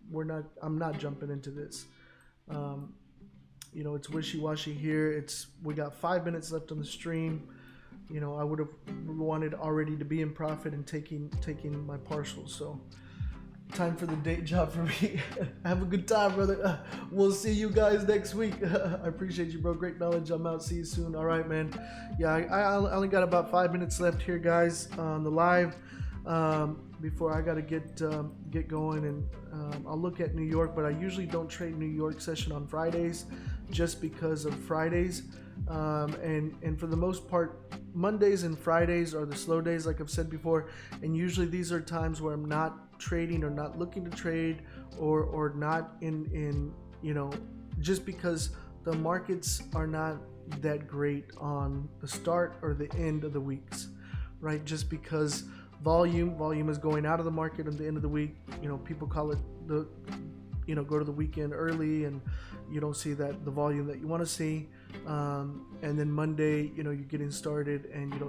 S5: I'm not jumping into this. You know, it's wishy-washy here. We got 5 minutes left on the stream. You know, I would have wanted already to be in profit and taking my partials. So, Time for the day job for me. Have a good time, brother. We'll see you guys next week. I appreciate you, bro. Great knowledge. I'm out. See you soon. All right, man. Yeah, I only got about 5 minutes left here, guys, on the live. Before I gotta get going, and I'll look at New York, but I usually don't trade New York session on Fridays, just because of Fridays. And for the most part, Mondays and Fridays are the slow days, like I've said before, and usually these are times where I'm not trading or not looking to trade, or not in you know, just because the markets are not that great on the start or the end of the weeks, right? Just because volume is going out of the market at the end of the week. You know, people call it the, you know, go to the weekend early, and you don't see the volume that you want to see. And then Monday, you know, you're getting started, and it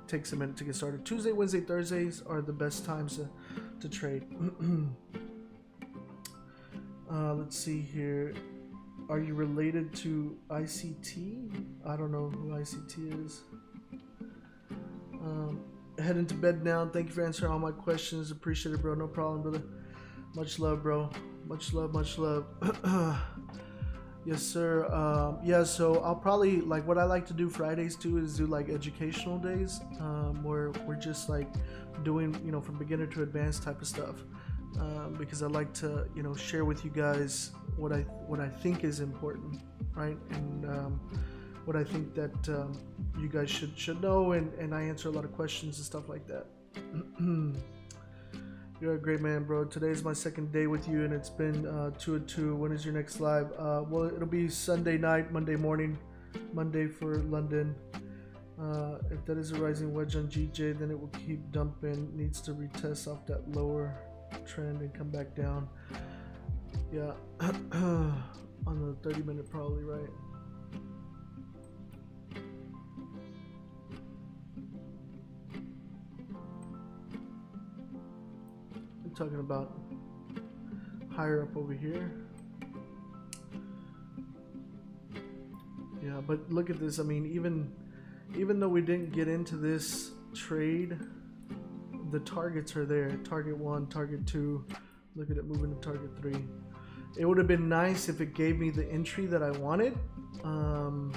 S5: takes a minute to get started. Tuesday, Wednesday, Thursdays are the best times to trade. Let's see here. Are you related to ICT? I don't know who ICT is. Heading to bed now. Thank you for answering all my questions. Appreciate it, bro. No problem, brother. Much love, bro. Much love, much love. Yes, sir. Yeah, so I'll probably, like, what I like to do Fridays too is do like educational days, where we're just like doing, you know, from beginner to advanced type of stuff, because I like to, you know, share with you guys what I think is important, right? And what I think that you guys should know, and I answer a lot of questions and stuff like that. You're a great man, bro. Today's my second day with you, and it's been 2 and 2. When is your next live? Well, it'll be Sunday night, Monday morning, Monday for London. If that is a rising wedge on GJ, then it will keep dumping. Needs to retest off that lower trend and come back down. Yeah, on the 30-minute probably, right? Talking about higher up over here. Yeah, but look at this. I mean, even though we didn't get into this trade, the targets are there. Target 1, target 2. Look at it moving to target 3. It would have been nice if it gave me the entry that I wanted. I'm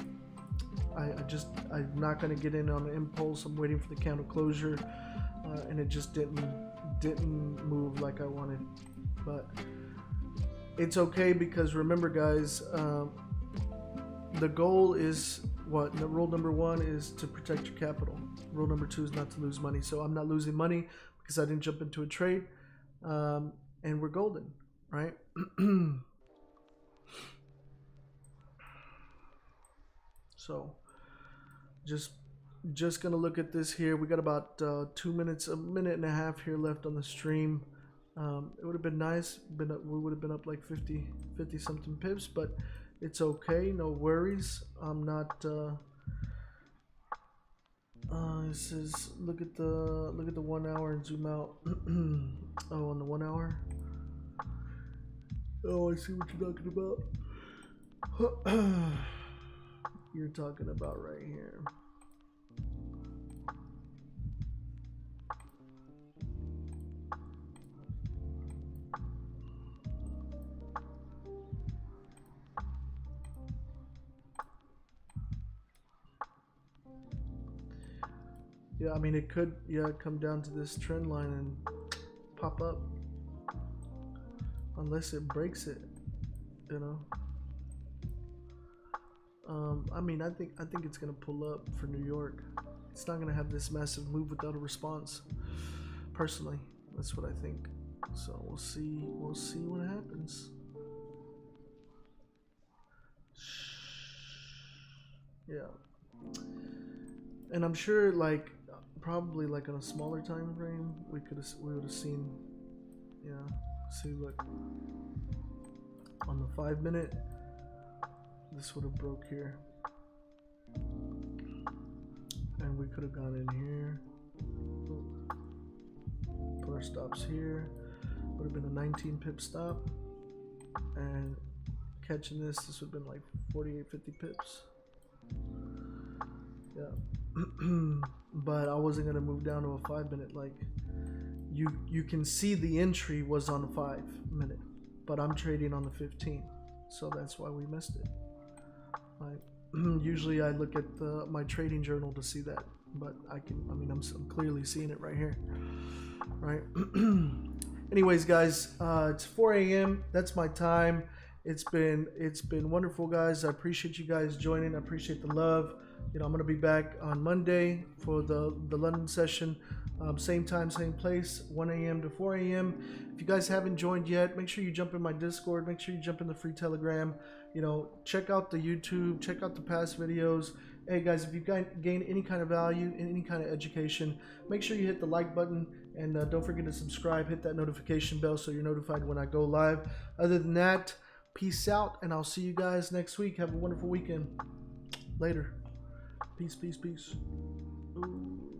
S5: not going to get in on an impulse. I'm waiting for the candle closure, and it just didn't move like I wanted. But it's okay, because remember, guys, the goal is what? Rule number 1 is to protect your capital. Rule number 2 is not to lose money. So I'm not losing money because I didn't jump into a trade, and we're golden, right? So just gonna look at this here. We got about 2 minutes, a minute and a half here left on the stream. It would have been nice, we would have been up like 50 something pips, but it's okay, no worries. I'm not it says look at the 1 hour and zoom out. Oh, on the 1 hour. Oh, I see what you're talking about. You're talking about right here. Yeah, I mean, it could, yeah, come down to this trend line and pop up, unless it breaks it, you know. I mean, I think it's gonna pull up for New York. It's not gonna have this massive move without a response. Personally, that's what I think. So we'll see what happens. Yeah, and I'm sure, like, probably like on a smaller time frame, we would have seen. Yeah, see, look, on the 5 minute, this would have broke here, and we could have gone in here, put our stops here. Would have been a 19 pip stop, and catching this would have been like 48-50 pips. Yeah. But I wasn't gonna move down to a 5 minute like you can see the entry was on the 5 minute, but I'm trading on the 15, so that's why we missed it. Right. Usually I look at my trading journal to see that, but I'm clearly seeing it right here. Right. Anyways, guys, it's 4 a.m. That's my time. It's been wonderful, guys. I appreciate you guys joining. I appreciate the love. You know, I'm gonna be back on Monday for the London session, same time, same place, 1 a.m. to 4 a.m. If you guys haven't joined yet, make sure you jump in my Discord. Make sure you jump in the free Telegram. You know, check out the YouTube. Check out the past videos. Hey guys, if you gain any kind of value in any kind of education, make sure you hit the like button, and don't forget to subscribe. Hit that notification bell so you're notified when I go live. Other than that, peace out, and I'll see you guys next week. Have a wonderful weekend. Later. Peace, peace, peace. Ooh.